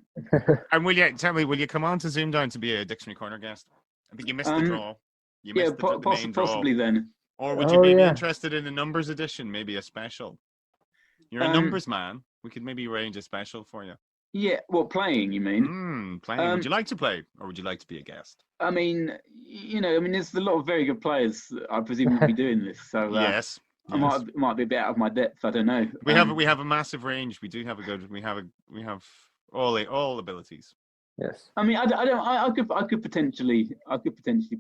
And will you come on to Zoom Down to be a Dictionary Corner guest? I think you missed the draw. You missed the main draw. Possibly then. Or would you maybe be interested in a numbers edition, maybe a special? You're a numbers man. We could maybe arrange a special for you. Yeah, playing, you mean? Playing. Would you like to play, or would you like to be a guest? I mean, there's a lot of very good players that I presume will be doing this. So yes. I might be a bit out of my depth. I don't know. We have a massive range. We do have we have all abilities. Yes. I mean, I could potentially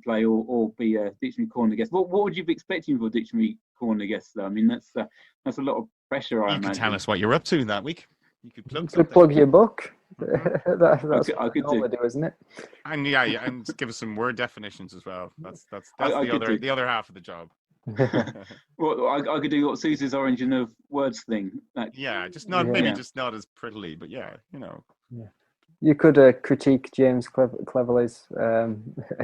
play or be a Dictionary Corner guest. What would you be expecting for a Dictionary Corner guest, though? I mean, that's a lot of pressure. I imagine. You can tell us what you're up to that week. You could plug your book. That's what I could do, isn't it? And and give us some word definitions as well. That's the other half of the job. Well, I could do what Susie's origin of words thing. Just not as prettily, but Yeah. You could critique James Cleverley's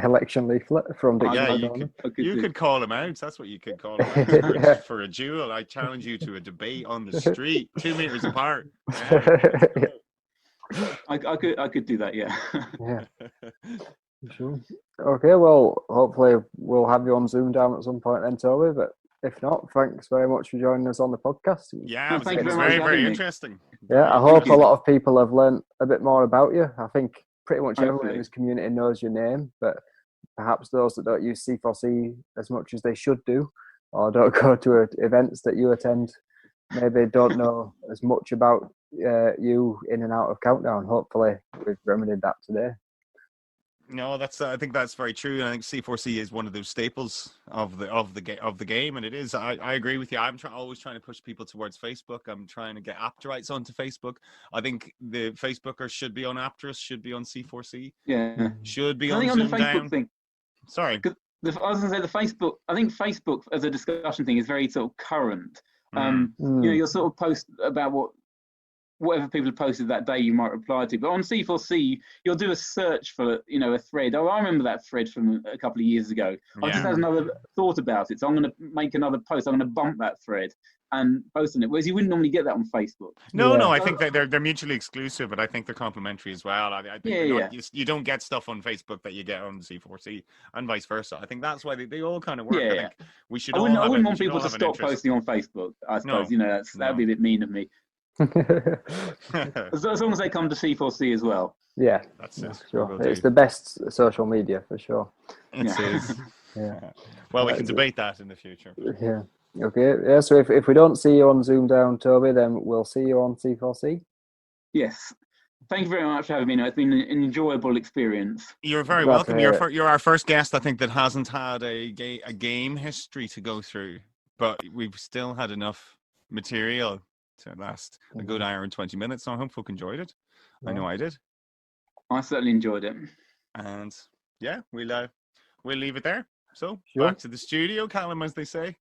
election leaflet from Dictionary. You could call him out. That's what you could call him out for a duel. I challenge you to a debate on the street, 2 meters apart. I could do that. Yeah. Yeah. Sure. Okay. Well, hopefully we'll have you on Zoom Down at some point then, Toby. But if not, thanks very much for joining us on the podcast. Yeah, it was very, very interesting. Yeah, I hope a lot of people have learned a bit more about you. I think pretty much everyone in this community knows your name, but perhaps those that don't use C4C as much as they should do, or don't go to events that you attend, maybe don't know as much about you in and out of Countdown. Hopefully, we've remedied that today. No, I think that's very true. I think C4C is one of those staples of the game, and it is. I agree with you. I'm always trying to push people towards Facebook. I'm trying to get Apterites onto Facebook. I think the Facebookers should be on Apterus, should be on C4C. Yeah, should be on Zoom Zoom the Facebook Down. Thing. Sorry, I was going to say the Facebook. I think Facebook as a discussion thing is very sort of current. You'll sort of post about whatever people have posted that day you might reply to. But on C4C, you'll do a search for, a thread. Oh, I remember that thread from a couple of years ago. I just had another thought about it. So I'm going to make another post. I'm going to bump that thread and post on it. Whereas you wouldn't normally get that on Facebook. No, I think that they're mutually exclusive, but I think they're complementary as well. I think you don't get stuff on Facebook that you get on C4C and vice versa. I think that's why they all kind of work. I think we should. I wouldn't want people to stop posting on Facebook. I suppose that'd be a bit mean of me. As long as they come to C4C as well. Yeah, that's it. Sure. It's the best social media for sure. It is. Yeah. Well, we can debate that in the future. Yeah. Okay. Yeah. So if we don't see you on Zoom Down, Toby, then we'll see you on C4C. Yes. Thank you very much for having me. It's been an enjoyable experience. You're very welcome. You're our first guest, I think, that hasn't had a game history to go through, but we've still had enough material to last a good hour and 20 minutes. So I hope folk enjoyed it. I know I did. I certainly enjoyed it. And we'll leave it there. So back to the studio, Callum, as they say.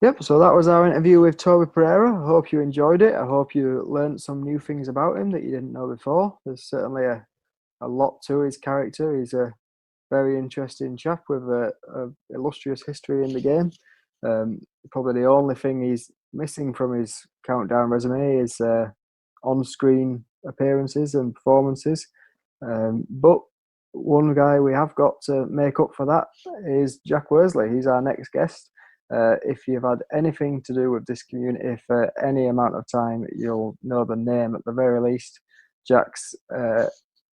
Yep. So that was our interview with Toby Pereira. I hope you enjoyed it. I hope you learned some new things about him that you didn't know before. There's certainly a lot to his character. He's a very interesting chap with a illustrious history in the game. Probably the only thing he's missing from his Countdown resume is on-screen appearances and performances. But one guy we have got to make up for that is Jack Worsley. He's our next guest. If you've had anything to do with this community for any amount of time, you'll know the name at the very least. Jack's,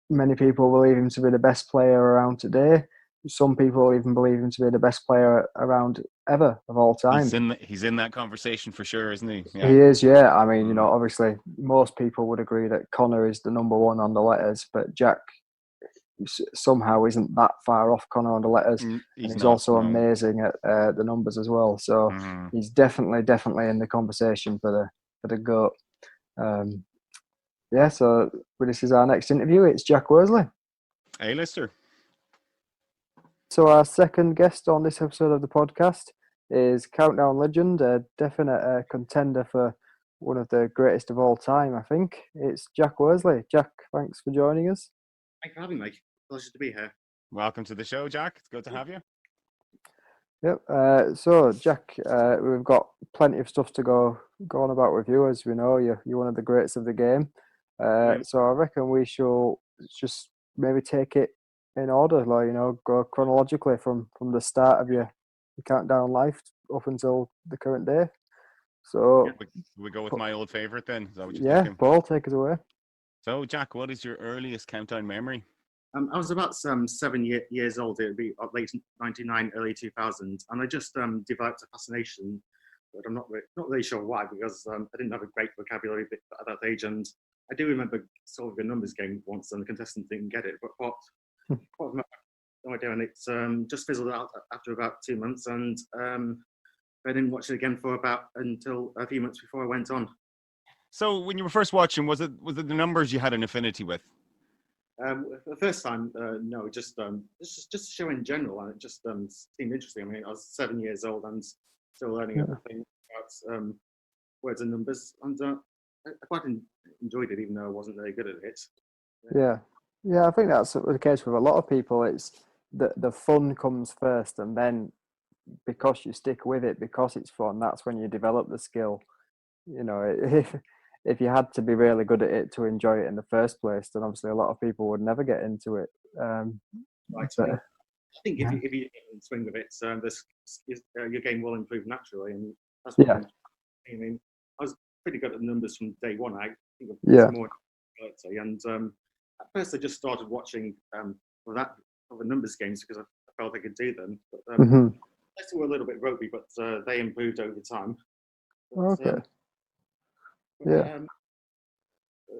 many people believe him to be the best player around today. Some people even believe him to be the best player around ever of all time. He's in that conversation for sure, isn't he? Yeah. He is, yeah. I mean, obviously most people would agree that Connor is the number one on the letters, but Jack somehow isn't that far off Connor on the letters. He's also amazing at the numbers as well. So he's definitely in the conversation for the GOAT. So this is our next interview. It's Jack Worsley. A-lister. So our second guest on this episode of the podcast is Countdown legend, a definite contender for one of the greatest of all time, I think. It's Jack Worsley. Jack, thanks for joining us. Thanks for having me. Pleasure to be here. Welcome to the show, Jack. It's good to have you. Yep. So, Jack, we've got plenty of stuff to go on about with you. As we know, you're one of the greats of the game. So I reckon we shall just maybe take it in order, go chronologically from the start of your Countdown life up until the current day. So we go with my old favourite then. Is that what you're thinking? Paul, take us away. So, Jack, what is your earliest Countdown memory? I was about 7 years old. It would be late 99, early 2000, and I just developed a fascination, but I'm not really sure why, because I didn't have a great vocabulary at that age, and I do remember solving a numbers game once, and the contestant didn't get it. But what was my no idea, and it just fizzled out after about 2 months, and I didn't watch it again until a few months before I went on. So, when you were first watching, was it the numbers you had an affinity with? The first time, no, just a show in general, and it just seemed interesting. I mean, I was 7 years old and still learning everything about words and numbers, and I quite enjoyed it, even though I wasn't very good at it. Yeah, I think that's the case with a lot of people. It's the fun comes first, and then because you stick with it, because it's fun, that's when you develop the skill. If you had to be really good at it to enjoy it in the first place, then obviously a lot of people would never get into it. Right. I think if you get in the swing of it, your game will improve naturally, and that's what I mean. I was pretty good at numbers from day one. I think of more ability, and at first I just started watching the numbers games because I felt I could do them. But they still were a little bit ropey, but they improved over time. But,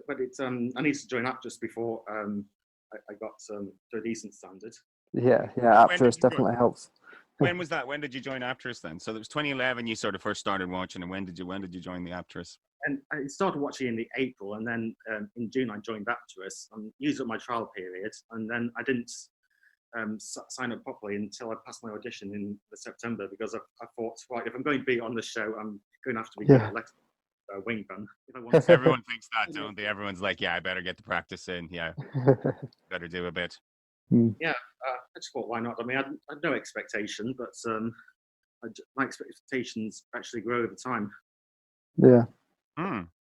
but it's I needed to join Aptus before I got to a decent standard. Yeah, Aptus definitely helps. When was that? When did you join Aptus then? So it was 2011 you sort of first started watching, and when did you join the Aptus? And I started watching in the April, and then in June I joined Aptus and used up my trial period, and then I didn't sign up properly until I passed my audition in September, because I thought, right, if I'm going to be on the show, I'm going to have to be good at wing gun. Everyone thinks that, don't they? Everyone's like, yeah, I better get the practice in. Yeah, better do a bit. Yeah, I just thought, why not? I mean, I had no expectation, but my expectations actually grow over time. Yeah.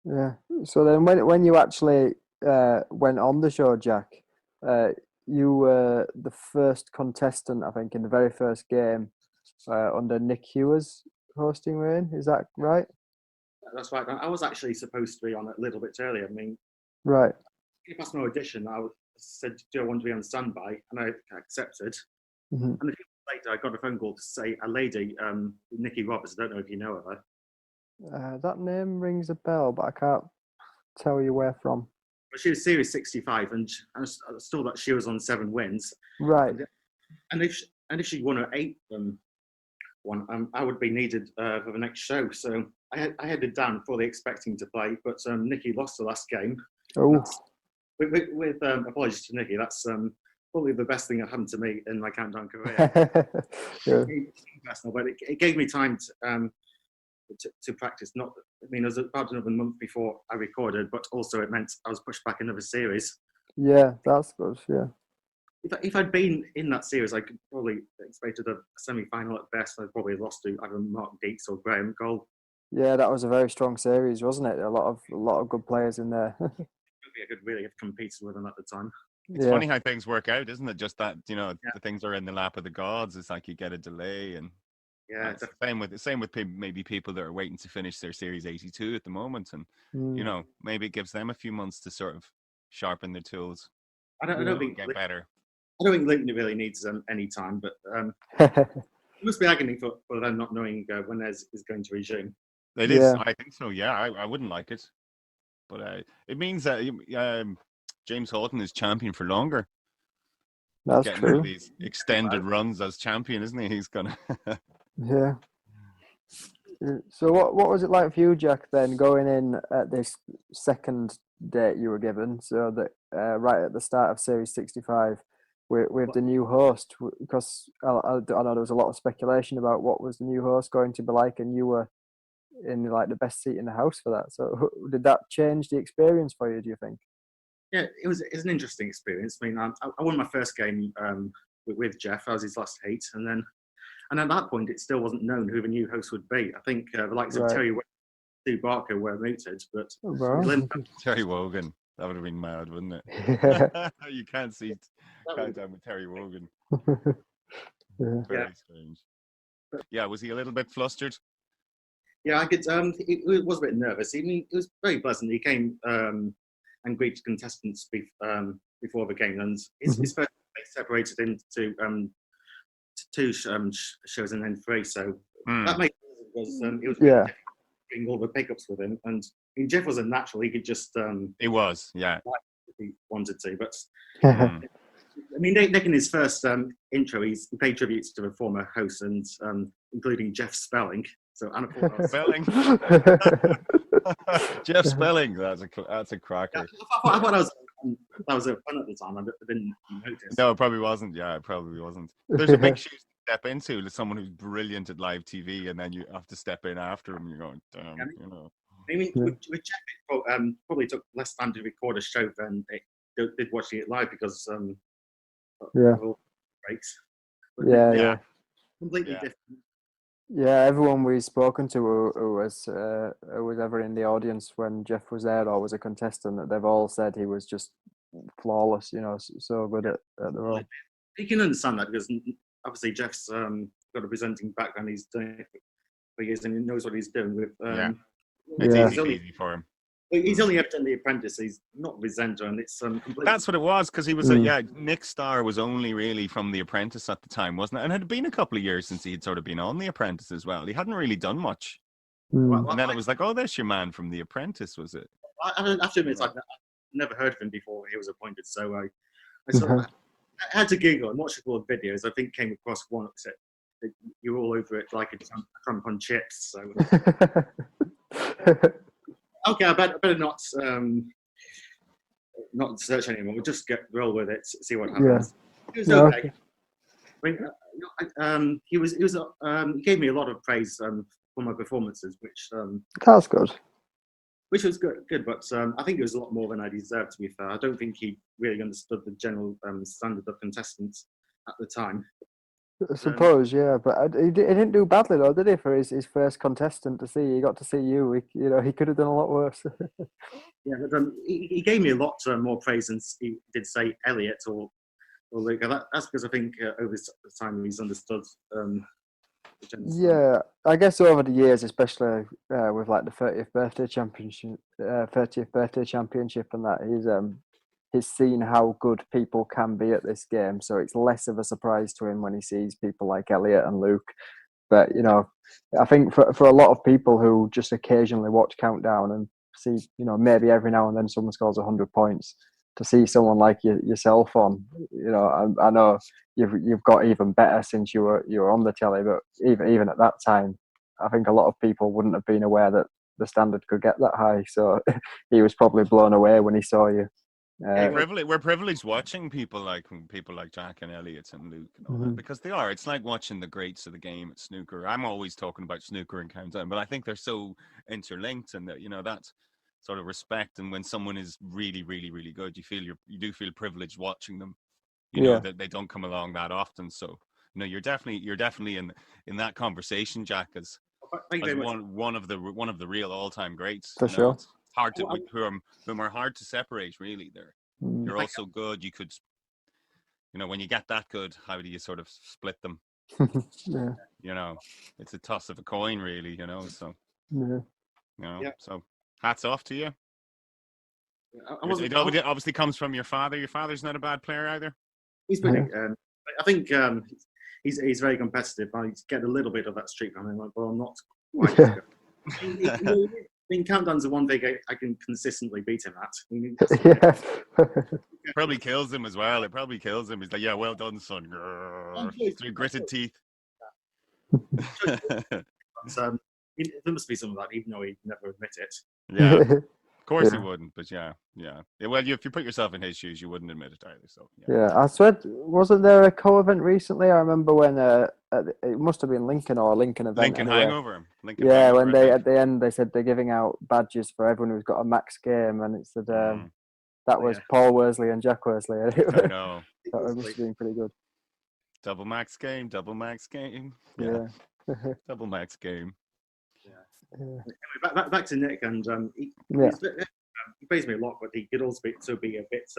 Yeah. So then, when you actually went on the show, Jack, you were the first contestant, I think, in the very first game under Nick Hewer's hosting reign. Is that right? That's right. I was actually supposed to be on it a little bit earlier. I mean, right. If I passed my audition, I said, do I want to be on standby? And I accepted. And a few months later, I got a phone call to say a lady, Nikki Roberts, I don't know if you know of her. That name rings a bell, but I can't tell you where from. Well, she was Series 65, and I saw that she was on 7 wins. Right. And if she won her 8th one, I would be needed for the next show. So I headed down fully expecting to play, but Nikki lost the last game. Oh. With apologies to Nikki, that's probably the best thing that happened to me in my Countdown career. But it gave me time to practice. It was about another month before I recorded, but also it meant I was pushed back another series. Yeah, that's good. Yeah. If I'd been in that series, I could probably expected a semi-final at best. I'd probably lost to either Mark Dietz or Graham Gold. Yeah, that was a very strong series, wasn't it? A lot of good players in there. I could really have competed with them at the time. It's funny how things work out, isn't it? Just that, the things are in the lap of the gods. It's like you get a delay, and same with maybe people that are waiting to finish their Series 82 at the moment, and maybe it gives them a few months to sort of sharpen their tools. I don't think get better. I don't think Luton really needs any time, but it must be agony for them not knowing when theirs is going to resume. It is. I think so. Yeah, I wouldn't like it. But it means that James Houghton is champion for longer. That's getting true. These extended runs as champion, isn't he? He's gonna. Yeah. So what was it like for you, Jack? Then going in at this second date you were given, so that right at the start of Series 65, with the new host, because I know there was a lot of speculation about what was the new host going to be like, and you were in like the best seat in the house for that. So did that change the experience for you, do you think? Yeah, it's an interesting experience. I mean, I won my first game with Jeff. I was his last 8, and at that point, it still wasn't known who the new host would be. I think the likes of Terry Sue Barker were mooted, but Terry Wogan. That would have been mad, wouldn't it? Yeah. You can't see Countdown with Terry Wogan. Very strange. Yeah, was he a little bit flustered? Yeah, I could. He was a bit nervous. I mean, it was very pleasant. He came and greeted contestants before the game, and his first they separated into 2 shows and then 3. So that made it was doing all the pickups with him, and I mean, Jeff was a natural. He could just he was, yeah, if he wanted to. But I mean, Nick in his first intro, he paid tributes to the former hosts, and including Jeff Spelling. So Anna Spelling. Jeff Spelling. That's a cracker. I thought that was fun at the time. I didn't notice. No, it probably wasn't. Yeah, it probably wasn't. There's a big shoes to step into. Someone who's brilliant at live TV, and then you have to step in after him. You're going, damn, you know. I mean, with Jeff, it probably took less time to record a show than it did watching it live because breaks. Yeah. Completely different. Yeah, everyone we've spoken to who was ever in the audience when Jeff was there or was a contestant, they've all said he was just flawless, you know, so good at the role. You can understand that because obviously Jeff's got a presenting background. He's done it for years and he knows what he's doing with. It's easy for him. He's only ever done The Apprentice. He's not presenter, and it's completely. That's what it was, because he was Nick Starr was only really from The Apprentice at the time, wasn't it? And it had been a couple of years since he had sort of been on The Apprentice as well. He hadn't really done much. And then it was like, oh, there's your man from The Apprentice, was it? I have to admit, I've never heard of him before he was appointed, so I sort of I had to Google and watch a couple of videos. I think came across one that you're all over it like a Trump on chips. So. Okay, I better not search anymore. We'll just roll with it, see what happens. It was okay. I mean, he gave me a lot of praise for my performances, which that's good. Which was good, but I think it was a lot more than I deserved. To be fair, I don't think he really understood the general standard of contestants at the time. I suppose, but he didn't do badly though, did he? For his first contestant to see, he got to see you. He could have done a lot worse. Yeah, but he gave me a lot more praise than he did say Elliot or Luke. That's because I think over the time he's understood. Yeah, I guess over the years, especially with like the 30th birthday championship, and that he's seen how good people can be at this game, so it's less of a surprise to him when he sees people like Elliot and Luke. But I think for a lot of people who just occasionally watch Countdown and see, maybe every now and then someone scores 100 points, to see someone like yourself on, I know you've got even better since you were on the telly, but even at that time, I think a lot of people wouldn't have been aware that the standard could get that high. So he was probably blown away when he saw you. We're privileged watching people like Jack and Elliot and Luke and all that, because they are. It's like watching the greats of the game at snooker. I'm always talking about snooker and Countdown, but I think they're so interlinked, and that that sort of respect. And when someone is really, really, really good, you do feel privileged watching them. You know that they don't come along that often. So you're definitely in that conversation, Jack, as one of the real all-time greats. For sure. It's hard to whom are hard to separate, really. You're also good. You could, when you get that good, how do you sort of split them? It's a toss of a coin, really. So so hats off to you. It obviously comes from your father. Your father's not a bad player either. He's pretty. I think he's very competitive. I get a little bit of that streak from him, but I'm not quite. I mean, Countdown's the one thing I can consistently beat him at. Probably kills him as well. It probably kills him. He's like, yeah, well done, son. Through gritted teeth. There must be some of that, even though he'd never admit it. Yeah, of course he wouldn't, but yeah. Well, if you put yourself in his shoes, you wouldn't admit it either. So yeah. I swear, wasn't there a co-event recently? I remember when it must have been Lincoln or a Lincoln event. Lincoln anyway. Hangover. Lincoln Yeah, Hangover, when they at the end they said they're giving out badges for everyone who's got a max game, and it said that was Paul Worsley and Jack Worsley. I know. That must have been pretty good. Double max game. Yeah. Double max game. Anyway, back to Nick, and he pays me a lot, but he could also be a bit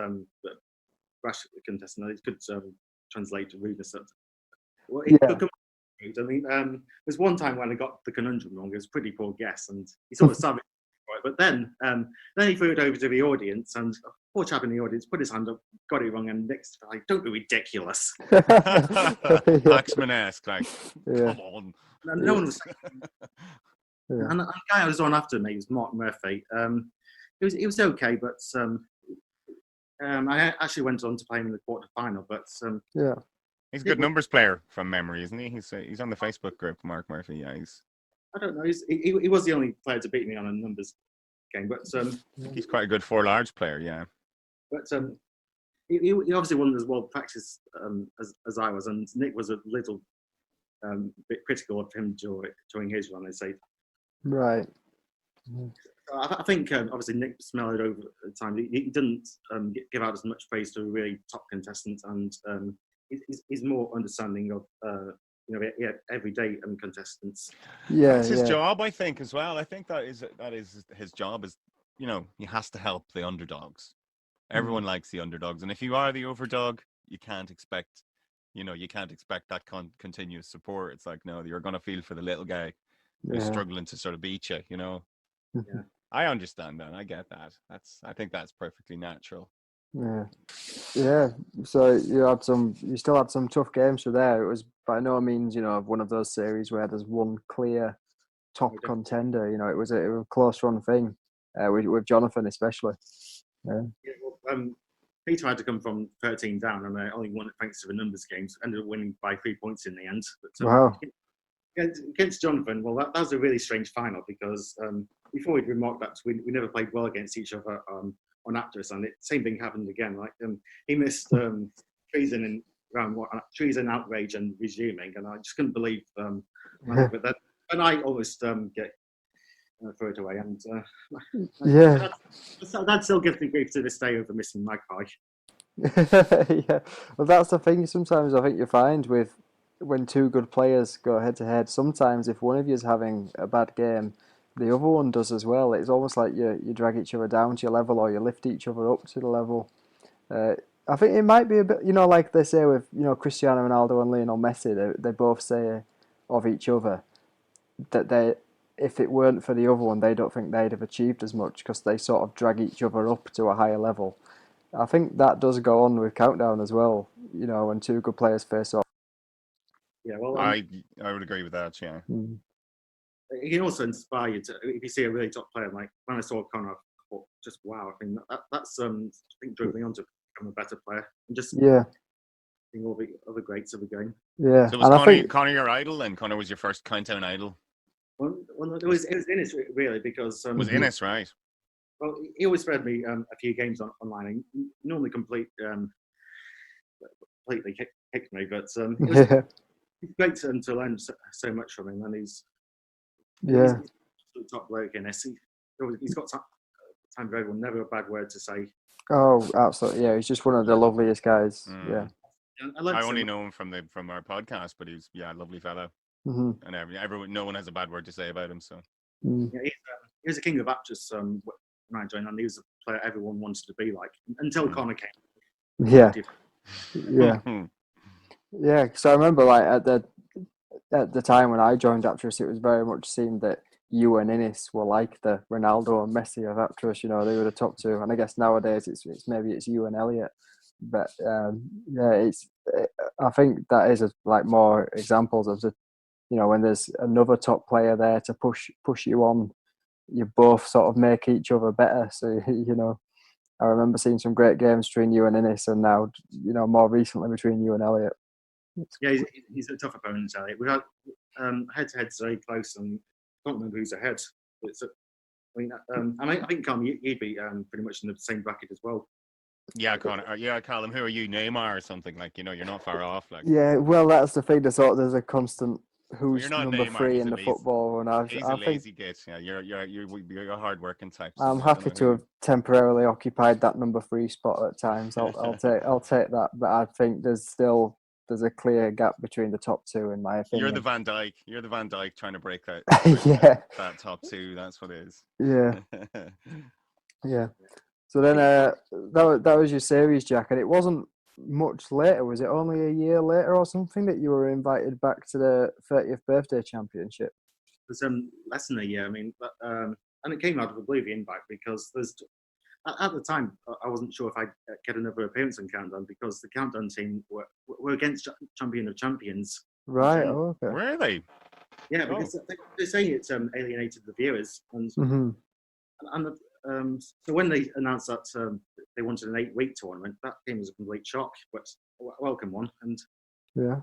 rash contestant. It could translate to rudeness. Well, it could come. I mean, there's one time when I got the conundrum wrong. It was a pretty poor guess, and he sort of savaged it. But then he threw it over to the audience, and a poor chap in the audience put his hand up, got it wrong, and Nick's like, "Don't be ridiculous." Axman-esque, like, come on. And no one was saying. And the guy I was on after me was Mark Murphy. It was okay, but I actually went on to play him in the quarterfinal. But he's a good numbers player from memory, isn't he? He's on the Facebook group, Mark Murphy. Yeah, I don't know. He was the only player to beat me on a numbers game, but he's quite a good four large player. Yeah, but he obviously wasn't as well practiced as I was, and Nick was a little bit critical of him during his run. I say. Right. I think obviously Nick smelled over the time. He didn't give out as much praise to a really top contestant, and he's more understanding of everyday contestants. Yeah, that's his job, I think, as well. I think that is his job. Is he has to help the underdogs. Everyone likes the underdogs, and if you are the overdog, you can't expect that continuous support. It's like, no, you're gonna feel for the little guy who's struggling to sort of beat you. Yeah. I understand that. I get that. I think that's perfectly natural. Yeah. So you still had some tough games for there. It was by no means, one of those series where there's one clear top contender. It was a close run thing with Jonathan especially. Yeah. Peter had to come from 13 down, and I only won it thanks to the numbers games. Ended up winning by 3 points in the end. But, wow. Against Jonathan, well, that was a really strange final because before we'd remarked that we never played well against each other on Actress, and same thing happened again. Like he missed treason in round one, treason, outrage, and resuming, and I just couldn't believe. But that, and I almost get throw it away, and that still gives me grief to this day over missing Magpie. Yeah, well, that's the thing. Sometimes I think you find with when two good players go head to head, sometimes if one of you is having a bad game, the other one does as well. It's almost like you drag each other down to your level, or you lift each other up to the level. I think it might be a bit, like they say with Cristiano Ronaldo and Lionel Messi. They both say of each other that if it weren't for the other one, they don't think they'd have achieved as much because they sort of drag each other up to a higher level. I think that does go on with Countdown as well. When two good players face off. Yeah, well, I would agree with that. Yeah. It can also inspire you to, if you see a really top player, like when I saw Connor, I thought, just wow. I think that's I think drove me on to become a better player and just seeing all the other greats of the game. Yeah. So was Connor your idol, and Connor was your first Countdown idol? Well, it was Innes really because it was Innes, right? Well, he always fed me a few games online. And he normally completely kicked me, but it was it's great to learn so much from him, and he's a top bloke in Innes. He's got time for everyone, never a bad word to say. Oh, absolutely! Yeah, he's just one of the loveliest guys. Yeah. I only know him from our podcast, but he's a lovely fellow. Mm-hmm. And everyone, no one has a bad word to say about him. So he was a king of actors when I joined, and he was a player everyone wanted to be like until Connor came. Yeah, yeah. So I remember, like at the time when I joined Actress, it was very much seemed that you and Innes were like the Ronaldo and Messi of Actress. They were the top two, and I guess nowadays it's maybe you and Elliot. But I think that is like more examples of the. When there's another top player there to push you on, you both sort of make each other better. So, I remember seeing some great games between you and Innes, and now, more recently between you and Elliot. Yeah, he's a tough opponent, Elliot. We had head-to-heads very close, and I don't remember who's ahead. I think Callum, you'd be pretty much in the same bracket as well. Yeah, Connor. Yeah, Callum. Who are you? Neymar or something? Like, you're not far off. Like, Yeah, well, that's the thing. There's a constant well, you're who's not number Neymar. 3 He's in a the lazy. football, and He's I a think lazy git. Yeah, you're a hard working type. So I'm I don't happy know to who. have temporarily occupied that number 3 spot at times. I'll take that, but I think there's a clear gap between the top 2 in my opinion. You're the Van Dijk. You're the Van Dijk trying to break that. Yeah. That top 2. That's what it is. Yeah. Yeah. So then that was your series, Jack, and it wasn't much later. Was it only a year later or something that you were invited back to the 30th birthday championship? It was less than a year. I mean, but and it came out of the blue, the invite, because at the time I wasn't sure if I'd get another appearance on Countdown because the Countdown team were against Champion of Champions. Right. Oh, okay. Were they? Yeah, because they're saying it's alienated the viewers, and so when they announced that they wanted an 8-week tournament, that came as a complete shock, but a welcome one, and yeah,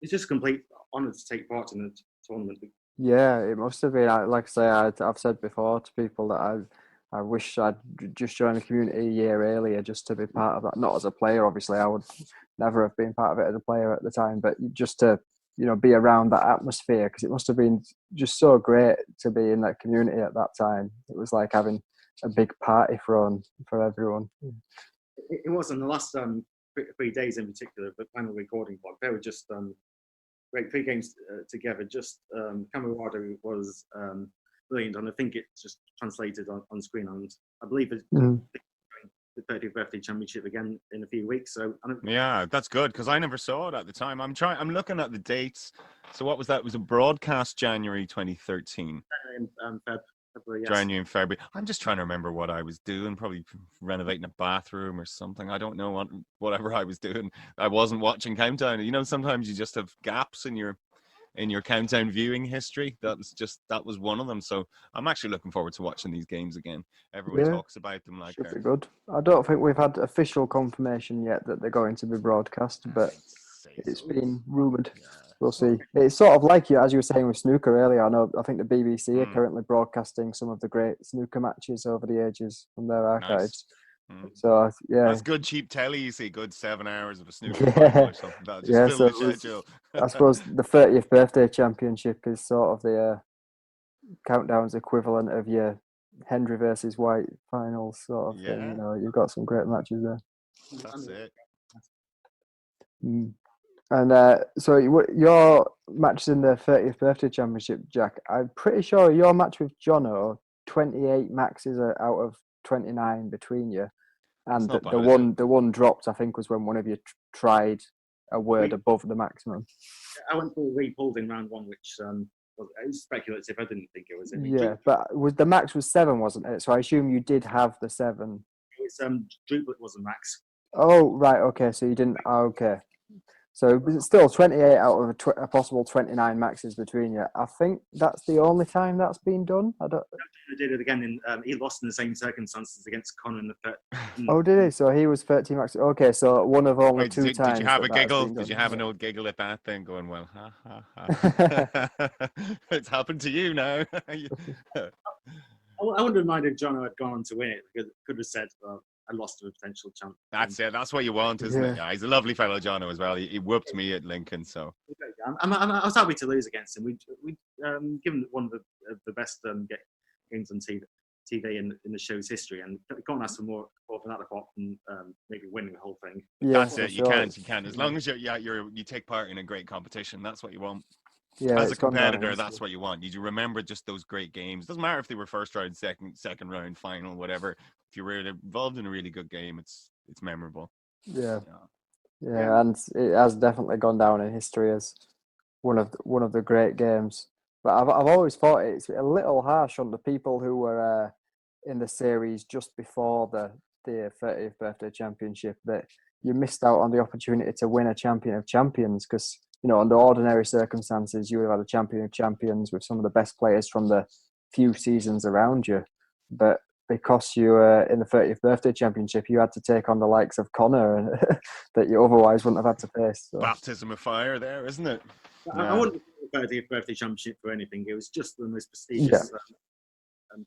it's just a complete honour to take part in the tournament. Yeah, it must have been. Like I say, I've said before to people that I wish I'd just joined the community a year earlier just to be part of that. Not as a player, obviously, I would never have been part of it as a player at the time, but just to be around that atmosphere, because it must have been just so great to be in that community at that time. It was like having a big party thrown for everyone. It was in the last 3 days in particular, the final recording block. They were just great 3 games together. Just camaraderie was brilliant, and I think it just translated on screen. And I believe it's the 30th birthday championship again in a few weeks. So yeah, that's good because I never saw it at the time. I'm looking at the dates. So what was that? It was a broadcast January 2013. February, yes. January and February. I'm just trying to remember what I was doing. Probably renovating a bathroom or something. I don't know whatever I was doing. I wasn't watching Countdown. Sometimes you just have gaps in your Countdown viewing history. That was one of them. So I'm actually looking forward to watching these games again. Everyone talks about them like they're good. I don't think we've had official confirmation yet that they're going to be broadcast, but it's been rumoured. Yeah. We'll see. It's sort of like as you were saying with snooker earlier. I think the BBC are currently broadcasting some of the great snooker matches over the ages from their archives. Nice. So yeah, that's good cheap telly. You see, good 7 hours of a snooker final or something. That just fill the schedule. I suppose the 30th birthday championship is sort of the Countdown's equivalent of your Hendry versus White finals sort of thing. You've got some great matches there. That's it. And so your matches in the 30th birthday championship, Jack, I'm pretty sure your match with Jono, 28 maxes out of 29 between you, and the one dropped, I think, was when one of you tried a word above the maximum. I went for re-pulled in round 1, which was speculative. I didn't think it was. But the max was 7, wasn't it? So I assume you did have the 7. It's Drupal was a max. Oh right, okay. So you didn't. Oh, okay. So it's still 28 out of a possible 29 maxes between you. I think that's the only time that's been done. I did it again. He lost in the same circumstances against Connor in the third. Oh, did he? So he was 13 maxes. Okay, so one of only 2 times. Did you have a giggle? Did you have an old giggle at that thing going, well, ha, ha, ha. It's happened to you now. I wouldn't have minded if Jono had gone on to win it. Could have said, well, I lost to a potential champ. That's it. That's what you want, isn't it? Yeah, he's a lovely fellow, Jono, as well. He whooped me at Lincoln, so. I was happy to lose against him. We given one of the best games on TV in the show's history, and can't ask for more than that apart from maybe winning the whole thing. Yeah, that's it. You can. As long as you take part in a great competition, that's what you want. Yeah, as a competitor, that's what you want. You remember just those great games. Doesn't matter if they were first round, second round, final, whatever. If you were involved in a really good game, it's memorable. Yeah, and it has definitely gone down in history as one of the great games. But I've always thought it's a little harsh on the people who were in the series just before the 30th birthday championship that you missed out on the opportunity to win a champion of champions, because under ordinary circumstances you would have had a champion of champions with some of the best players from the few seasons around you, but because you were in the 30th birthday championship, you had to take on the likes of Connor that you otherwise wouldn't have had to face. So. Baptism of fire there, isn't it? I wouldn't do the 30th birthday championship for anything. It was just the most prestigious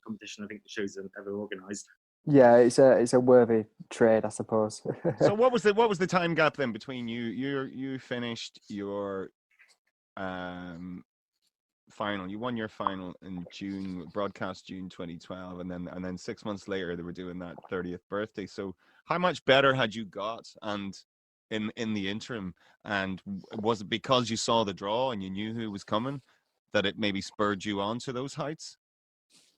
competition I think the show's ever organised. Yeah, it's a worthy trade, I suppose. So what was the time gap then between you finished your final, you won your final in broadcast June 2012, and then 6 months later they were doing that 30th birthday. So how much better had you got and in the interim, and was it because you saw the draw and you knew who was coming that it maybe spurred you on to those heights?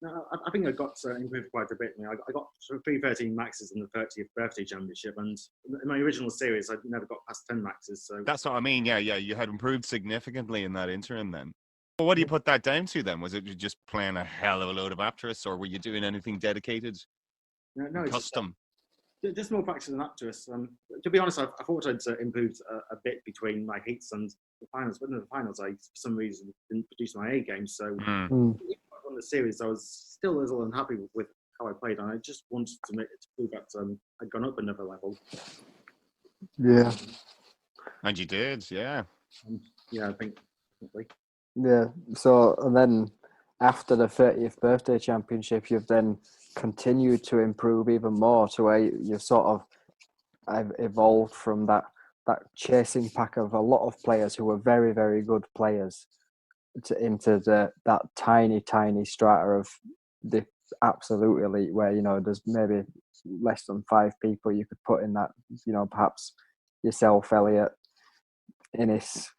No, I think I got improved quite a bit. I got 313 maxes in the 30th birthday championship, and in my original series, I never got past 10 maxes. So that's what I mean. Yeah, you had improved significantly in that interim then. Well, what do you put that down to then? Was it just playing a hell of a load of Apterus, or were you doing anything dedicated? No, custom. Just more practice than Apterus. To be honest, I thought I'd improved a bit between my heats and the finals, but in the finals, I for some reason didn't produce my A game. So on the series, I was still a little unhappy with how I played, and I just wanted to prove that I'd gone up another level. Yeah. And you did, yeah. Yeah, I think. Definitely. Yeah. So, and then after the 30th birthday championship, you've then continued to improve even more to where you've sort of evolved from that chasing pack of a lot of players who were very, very good players into that tiny strata of the absolute elite, where there's maybe less than 5 people you could put in that. Perhaps yourself, Elliot, Innes,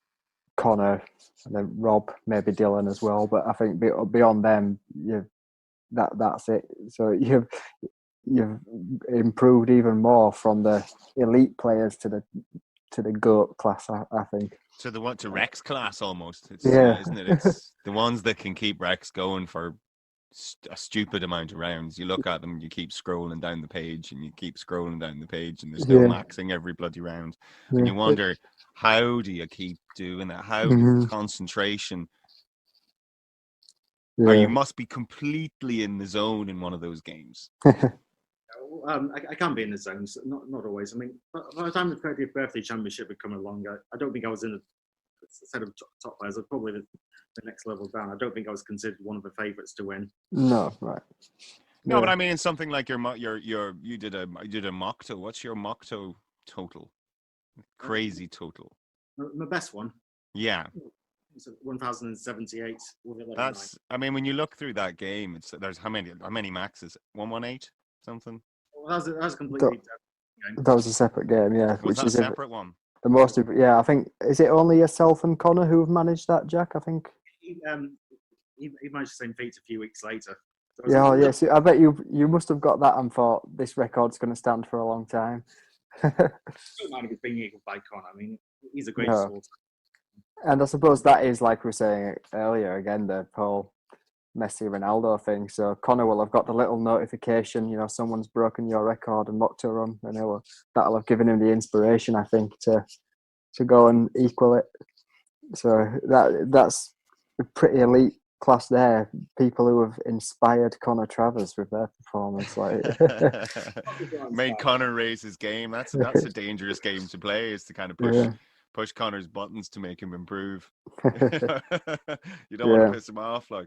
Connor, and then Rob, maybe Dylan as well. But I think beyond them, that's it. So you've improved even more from the elite players to the GOAT class. I think. To Rex class almost. It's, yeah, isn't it? It's the ones that can keep Rex going for a stupid amount of rounds. You look at them, you keep scrolling down the page, and you keep scrolling down the page, and they're still maxing every bloody round. And you wonder, how do you keep doing that? How do concentration? Or you must be completely in the zone in one of those games. I can be in the zones, not always. I mean, by the time the 30th birthday championship had come along, I don't think I was in a set of top players. I was probably the next level down. I don't think I was considered one of the favourites to win. No, right. No, but I mean something like you did a Mocto. What's your Mocto total? Crazy total. My best one. Yeah. It's 1,078. That's. I mean, when you look through that game, there's how many maxes? 118 something. Well, that was completely. That was a separate game, yeah. Was that a separate one? The most, yeah. I think, is it only yourself and Connor who've managed that, Jack? I think. He managed the same feat a few weeks later. So yes. I bet you must have got that and thought this record's going to stand for a long time. I don't mind if it's being equal by Connor. I mean, he's a great sport. And I suppose that is, like we were saying earlier, again, the Paul, Messi, Ronaldo thing. So Connor will have got the little notification, someone's broken your record and Mocto run, and that'll have given him the inspiration, I think, to go and equal it. So that's a pretty elite class there. People who have inspired Connor Travers with their performance, made Connor raise his game. That's a dangerous game to play. Is to kind of push Connor's buttons to make him improve. You don't want to piss him off, like.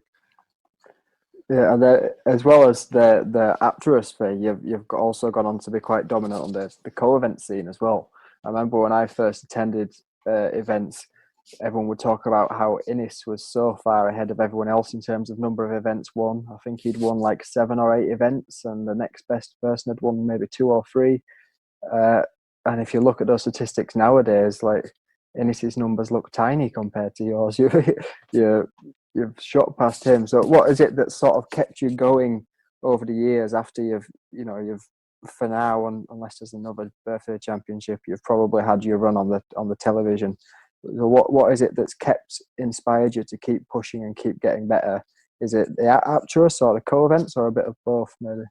Yeah, and as well as the Apterus thing, you've also gone on to be quite dominant on the co-event scene as well. I remember when I first attended events, everyone would talk about how Innes was so far ahead of everyone else in terms of number of events won. I think he'd won like 7 or 8 events, and the next best person had won maybe 2 or 3. And if you look at those statistics nowadays, like Innes's numbers look tiny compared to yours. You've shot past him. So what is it that sort of kept you going over the years after you've for now, unless there's another birthday championship, you've probably had your run on the television. So what is it that's inspired you to keep pushing and keep getting better? Is it the Apterus or the co-events, or a bit of both, maybe?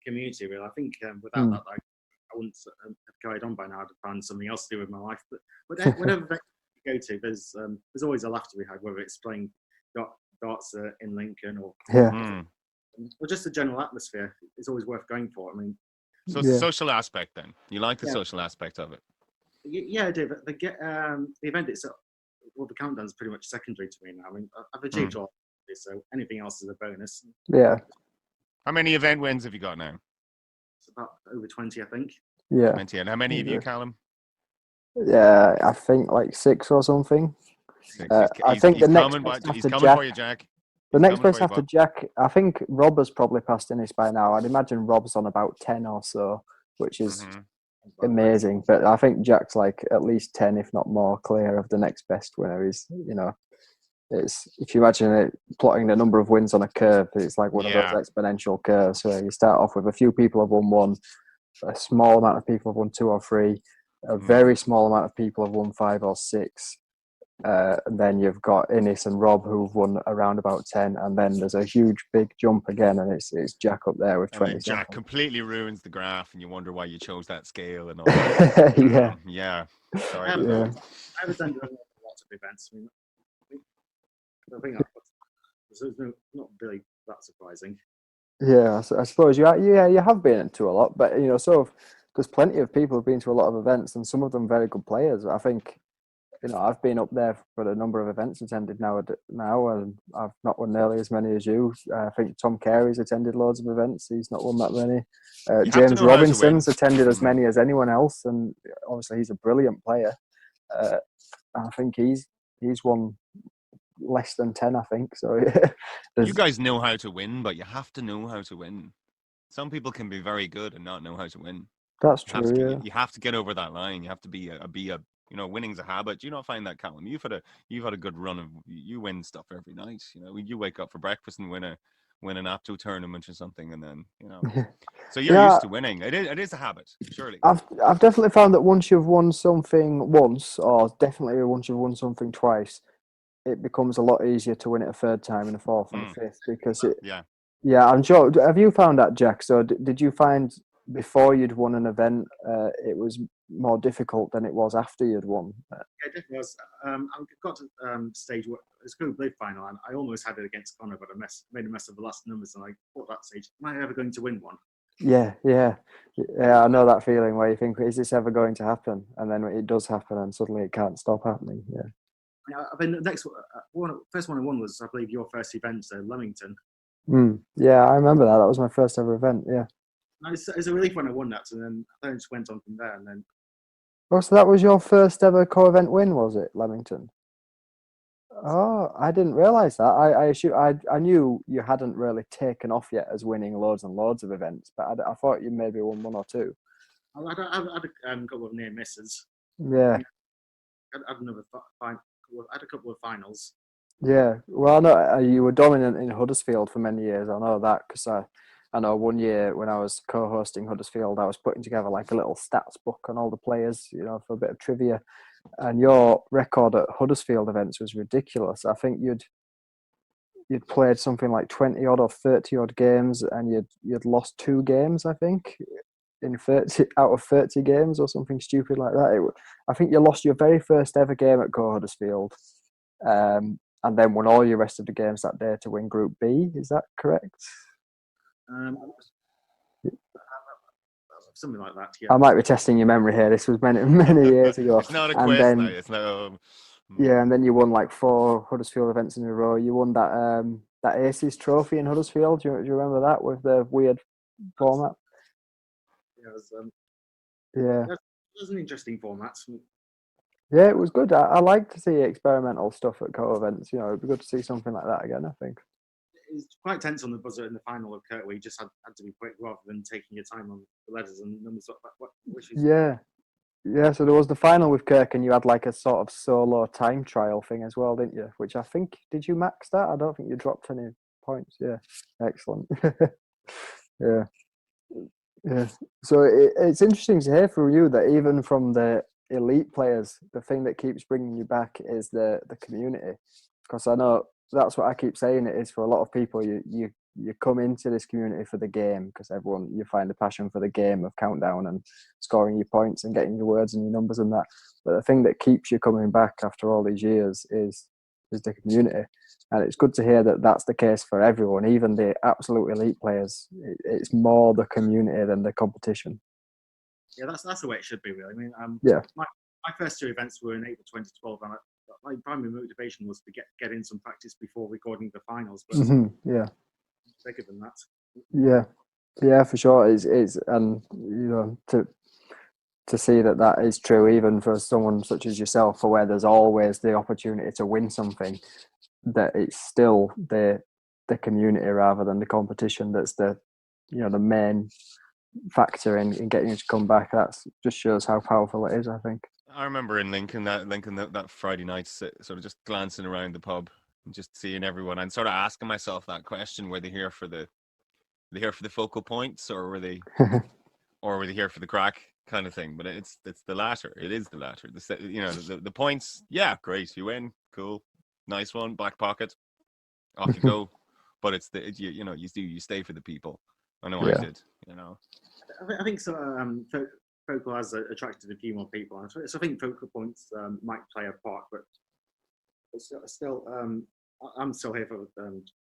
Community, really. I think without that, I wouldn't have carried on by now. I'd have found something else to do with my life. But whatever you go to, there's always a laugh to be had, whether it's playing darts in Lincoln or just the general atmosphere. It's always worth going for. I mean, so it's the social aspect then. You like the social aspect of it? Yeah, I do. But the event itself, the countdown is pretty much secondary to me now. I mean, I've achieved all basically. So anything else is a bonus. Yeah. How many event wins have you got now? It's about over 20, I think. Yeah. 20. And how many have you, Callum? Yeah, I think like 6 or something. 6. I think the next coming, best he's after coming Jack. for you, Jack. The He's next coming best for you, after bud. Jack, I think Rob has probably passed Innis by now. I'd imagine Rob's on about 10 or so, which is amazing. But I think Jack's like at least 10, if not more, clear of the next best winner. He's, it's, if you imagine it, plotting the number of wins on a curve, it's like one of those exponential curves where you start off with a few people have won 1, a small amount of people have won 2 or 3, a very small amount of people have won 5 or 6. And then you've got Innis and Rob who've won around about 10, and then there's a huge big jump again, and it's Jack up there with 20. And Jack completely ruins the graph, and you wonder why you chose that scale and all that. Yeah. Sorry. I have attended lots of events. I think it's not really that surprising. Yeah, I suppose you have been to a lot, but there's plenty of people who've been to a lot of events, and some of them very good players. I think. I've been up there for a number of events attended now, and I've not won nearly as many as you. I think Tom Carey's attended loads of events. He's not won that many. James Robinson's attended as many as anyone else, and obviously he's a brilliant player. I think he's won less than 10, I think. So you guys know how to win, but you have to know how to win. Some people can be very good and not know how to win. That's true. You have to get over that line. You have to be a winning's a habit. Do you not find that, Callum? You've had a good run of you win stuff every night. You wake up for breakfast and win an Apto tournament or something, and then so you're used to winning. It is a habit, surely. I've definitely found that once you've won something once, or definitely once you've won something twice, it becomes a lot easier to win it a third time and a fourth and a fifth, because I'm sure. Have you found that, Jack? So did you find before you'd won an event, it was more difficult than it was after you'd won? Yeah, it definitely was. I got to stage where it's Go Blade final, and I almost had it against Connor, but I made a mess of the last numbers, and I thought that stage, am I ever going to win one? Yeah. I know that feeling where you think, is this ever going to happen? And then it does happen, and suddenly it can't stop happening. Yeah. I mean, the first one I won was, I believe, your first event, Leamington. Yeah, I remember that. That was my first ever event. Yeah. It's a relief when I won that, and then I just went on from there. And then. Oh, so that was your first ever co-event win, was it, Leamington? Oh, I didn't realise that. I knew you hadn't really taken off yet as winning loads and loads of events, but I thought you maybe won 1 or 2. I had a couple of near misses. Yeah. I had a couple of finals. Yeah, well, I know you were dominant in Huddersfield for many years. I know that because I know one year when I was co-hosting Huddersfield, I was putting together like a little stats book on all the players, for a bit of trivia. And your record at Huddersfield events was ridiculous. I think you'd played something like 20 odd or 30 odd games, and you'd lost 2 games, I think, in 30 out of 30 games or something stupid like that. I think you lost your very first ever game at Go Huddersfield. And then won all your rest of the games that day to win Group B. Is that correct? Something like that, yeah. I might be testing your memory here. This was many, many years ago. It's not a quiz, no. It's no. Yeah, and then you won like 4 Huddersfield events in a row. You won that Aces Trophy in Huddersfield. Do you remember that with the weird format? Yeah, it was an interesting format. Yeah, it was good. I like to see experimental stuff at co-events. It'd be good to see something like that again, I think. It's quite tense on the buzzer in the final of Kurt, where you just had to be quick rather than taking your time on the letters and numbers. Yeah, so there was the final with Kirk, and you had like a sort of solo time trial thing as well, didn't you? Which I think, did you max that? I don't think you dropped any points. Yeah, excellent. Yeah. So it's interesting to hear from you that even from the elite players, the thing that keeps bringing you back is the community. Because I know that's what I keep saying it is for a lot of people. You come into this community for the game, because you find a passion for the game of Countdown and scoring your points and getting your words and your numbers and that. But the thing that keeps you coming back after all these years is the community. And it's good to hear that that's the case for everyone, even the absolute elite players. It's more the community than the competition. Yeah, that's the way it should be, really. I mean, yeah. My first 2 events were in April 2012, and my primary motivation was to get in some practice before recording the finals. But Yeah, bigger than that. Yeah, for sure. It's and to see that is true, even for someone such as yourself, for where there's always the opportunity to win something, that it's still the community rather than the competition that's the main factor in getting you to come back. That just shows how powerful it is, I think. I remember in Lincoln that Friday night, sort of just glancing around the pub and just seeing everyone and sort of asking myself that question: were they here for the focal points, or were they here for the crack kind of thing? But it's the latter. It is the latter. The points. Yeah, great. You win. Cool. Nice one. Back pocket. Off you go. But it's you stay for the people. I know I did. I think so. Focal has attracted a few more people, so I think focal points might play a part, but still, I'm still here for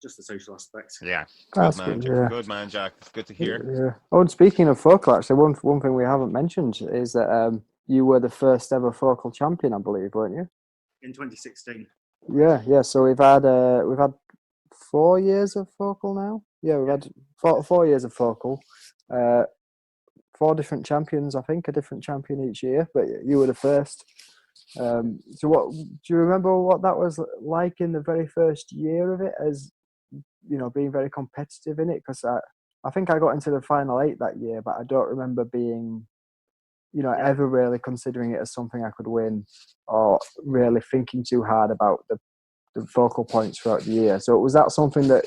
just the social aspect. Yeah, That's good man, good, yeah. Good man, Jack. It's good to hear. Yeah. Oh, and speaking of focal, actually, one thing we haven't mentioned is that you were the first ever focal champion, I believe, weren't you? In 2016. Yeah. So we've had 4 years of focal now. Yeah, we've had 4 years of focal. 4 different champions, I think, a different champion each year, but you were the first. So what do you remember what that was like in the very first year of it, as being very competitive in it? Because I think I got into the final 8 that year, but I don't remember being ever really considering it as something I could win, or really thinking too hard about the focal points throughout the year. So was that something that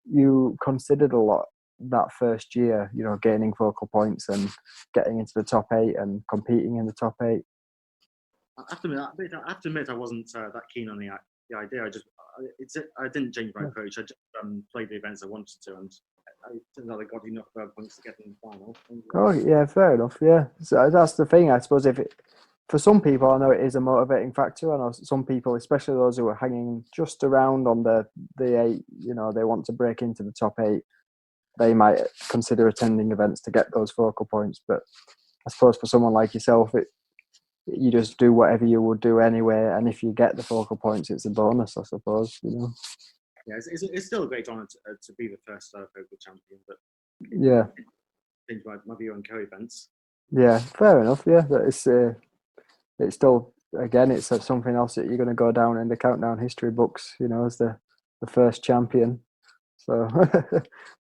you considered a lot that first year, gaining focal points and getting into the top 8 and competing in the top 8? I have to admit, I wasn't that keen on the idea. I didn't change my approach. I just played the events I wanted to, and I didn't know I got enough points to get in the final. Oh yeah, fair enough. Yeah, so that's the thing. I suppose for some people, I know it is a motivating factor. I know some people, especially those who are hanging just around on the 8, they want to break into the top 8. They might consider attending events to get those focal points. But I suppose for someone like yourself, you just do whatever you would do anyway, and if you get the focal points, it's a bonus, I suppose. Yeah, it's still a great honour to be the first focal champion, but yeah, change my view on co-events. Yeah, fair enough. Yeah, but it's still, again, it's something else that you're going to go down in the Countdown history books, as the first champion. So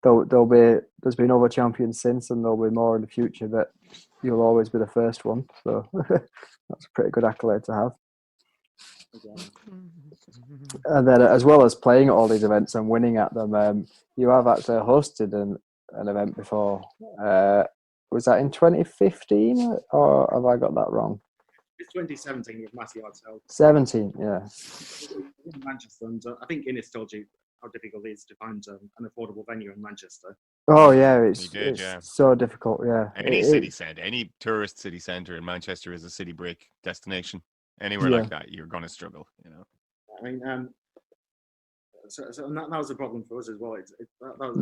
there's been other champions since, and there'll be more in the future, but you'll always be the first one. So that's a pretty good accolade to have. And then, as well as playing at all these events and winning at them, you have actually hosted an event before. Was that in 2015, or have I got that wrong? It's 2017 with Matty Artell. 17, yeah. In Manchester, and I think Innes told you how difficult it is to find an affordable venue in Manchester. Oh yeah, it's so difficult. Yeah, Any tourist city centre in Manchester is a city break destination. Anywhere like that, you're going to struggle. I mean, so that was a problem for us as well. That was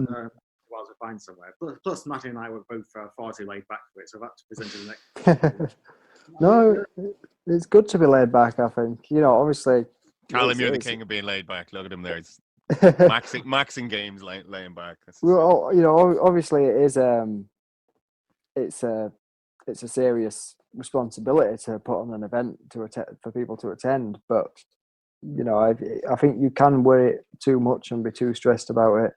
while to find somewhere. Plus, Matty and I were both far too laid back for it, so that's presented the next. No, it's good to be laid back, I think. Obviously, Callum, you're the king of being laid back. Look at him there. It's maxing games, laying back. Well, obviously it is. It's a serious responsibility to put on an event for people to attend, but I think you can worry it too much and be too stressed about it.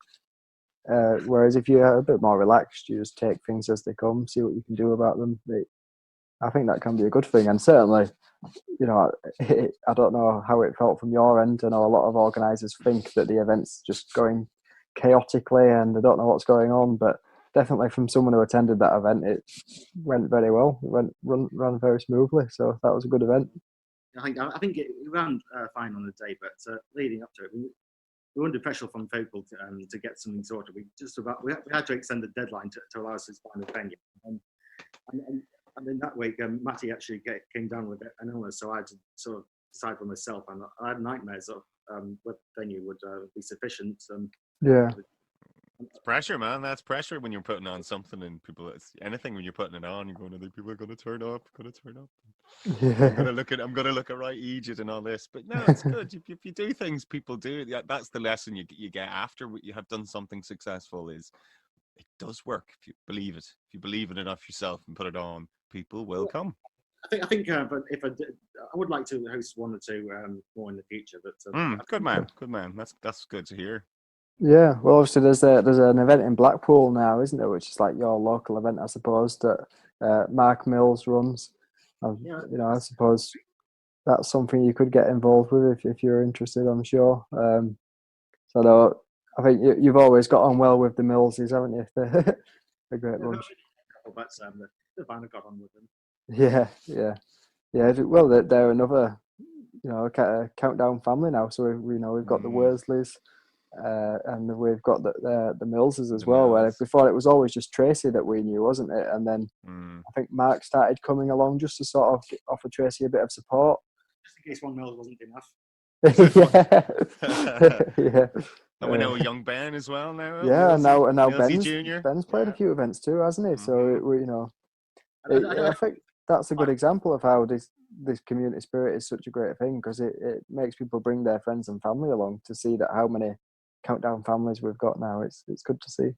Whereas if you're a bit more relaxed, you just take things as they come, see what you can do about them. I think that can be a good thing, and certainly, I don't know how it felt from your end. I know a lot of organisers think that the event's just going chaotically and they don't know what's going on, but definitely from someone who attended that event, it went very well. It ran very smoothly, so that was a good event. I think it ran fine on the day, but leading up to it, we were under pressure from Focal to get something sorted. We had to extend the deadline to allow us to find a venue. And in that week, Matty actually came down with an illness, so I had to sort of decide for myself. And I had nightmares of what venue would be sufficient. It's pressure, man. That's pressure when you're putting on something and people. It's anything when you're putting it on. You're going, other people are going to turn up. Going to turn up. I'm gonna look at. I'm gonna look at right Egypt and all this. But no, it's good. If you do things, people do. Yeah, that's the lesson you get after you have done something successful. Is it does work if you believe it. If you believe in it enough yourself and put it on, people will come. I think but if I did, I would like to host one or two more in the future. But Good man. That's good to hear. Yeah, well, obviously there's an event in Blackpool now, isn't there? Which is like your local event, I suppose, that Mark Mills runs. Yeah. You know, I suppose that's something you could get involved with if you're interested. I'm sure. So I think you've always got on well with the Millses, haven't you? They're a great bunch. But the band have got on with them. Yeah. Well, they're another, Countdown family now. So we've got the Worsleys. And we've got the Millses as well. Where before it was always just Tracy that we knew, wasn't it? And then I think Mark started coming along just to sort of offer Tracy a bit of support. Just in case one Mills wasn't enough. Yeah. And we know young Ben as well now. Yeah, and now Jr. Ben's played a few events too, hasn't he? So I think that's a good example of how this community spirit is such a great thing, because it makes people bring their friends and family along to see that how many Countdown families we've got now. It's good to see.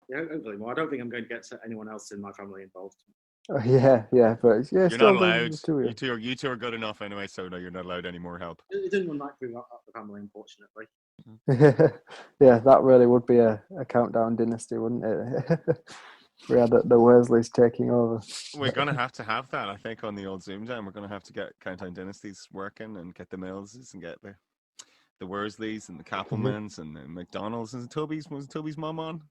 Yeah, hopefully more. I don't think I'm going to get anyone else in my family involved. Oh, yeah, but yeah, you're not allowed. You two are good enough anyway, so no, you're not allowed any more help. It didn't run like through the family, unfortunately. Yeah, that really would be a Countdown dynasty, wouldn't it? We had the Worsleys taking over. We're going to have that, I think, on the old Zoom Jam. We're going to have to get Countdown Dynasties working and get the Millses and get the Worsleys and the Kappelmans and the McDonald's. And was Toby's mum on?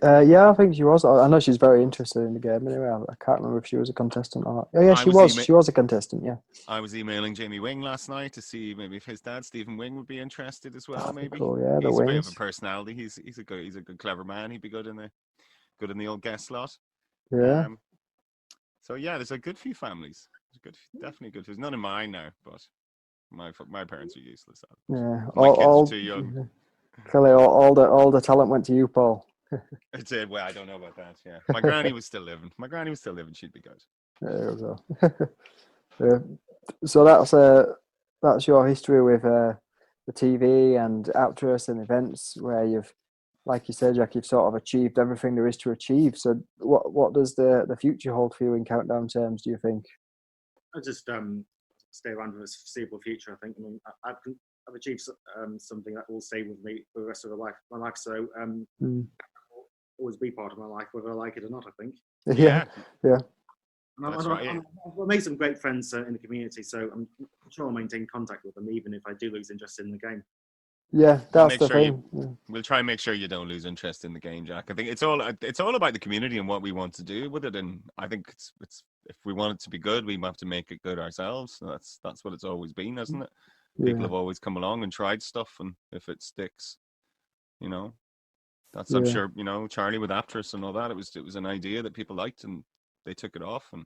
Yeah, I think she was. I know she's very interested in the game anyway. I can't remember if she was a contestant or not. Oh, yeah, she was. She was a contestant, yeah. I was emailing Jamie Wing last night to see maybe if his dad, Stephen Wing, would be interested as well. Maybe. Cool, yeah, he's a bit of a personality. He's a good, clever man. He'd be good in the old guest slot. Yeah. So yeah, there's a good few families. Definitely good. There's none of mine now, but my parents are useless. Yeah, my kids are too young. Clearly, all the talent went to you, Paul. It did. Well, I don't know about that. Yeah, my granny was still living. She'd be good. There we go. So that's your history with the TV and actress and events, where you've, like you said, Jack, you've sort of achieved everything there is to achieve. So what does the future hold for you in Countdown terms, do you think? I just stay around for the foreseeable future. I think. I mean, I've achieved something that will stay with me for the rest of my life. So always be part of my life, whether I like it or not. I think. Yeah. And I've made some great friends in the community, so I'm sure I'll maintain contact with them, even if I do lose interest in the game. Yeah, that's the thing. We'll try and make sure you don't lose interest in the game, Jack. I think it's all about the community and what we want to do with it. And I think it's if we want it to be good, we have to make it good ourselves. That's what it's always been, isn't it? People have always come along and tried stuff, and if it sticks, that's I'm sure Charlie with Actress and all that. It was an idea that people liked, and they took it off, and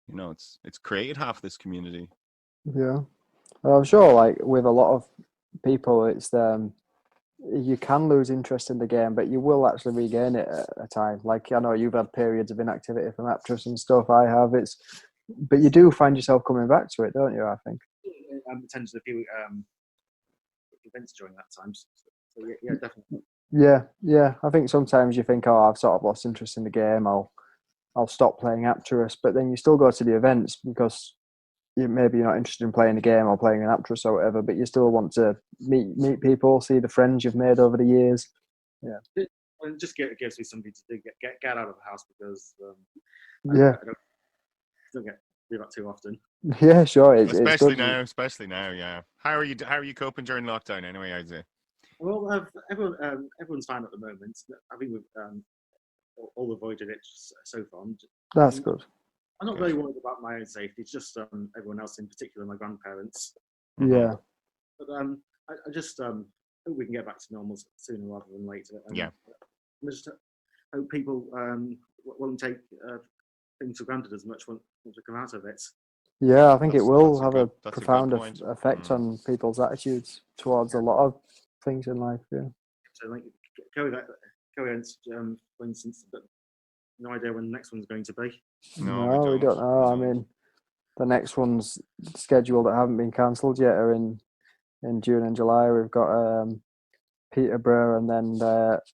it's created half this community. Yeah, well, I'm sure. Like with a lot of people, it's you can lose interest in the game, but you will actually regain it at a time. Like I know you've had periods of inactivity from Actress and stuff. I have. But you do find yourself coming back to it, don't you? I think. Attended a few events during that time. So yeah, definitely. Yeah. I think sometimes you think, I've sort of lost interest in the game. I'll stop playing Actress, but then you still go to the events because maybe you're not interested in playing the game or playing an Actress or whatever, but you still want to meet people, see the friends you've made over the years. Yeah. It just gives me something to do, get out of the house, because I don't get to do that too often. Yeah, sure. Especially now. Yeah. How are you coping during lockdown anyway, I'd say? Well, everyone's fine at the moment. I think we've all avoided it so far. That's good. I'm not really worried about my own safety. It's just everyone else, in particular my grandparents. Yeah. But I just hope we can get back to normal sooner rather than later. Yeah. I just hope people won't take things for granted as much once we come out of it. Yeah, I think it will have a profound effect on people's attitudes towards a lot of things in life. Yeah. So like Coed, for instance, but no idea when the next one's going to be. No, we don't know. I mean, the next one's scheduled that haven't been cancelled yet are in June and July. We've got Peterborough and then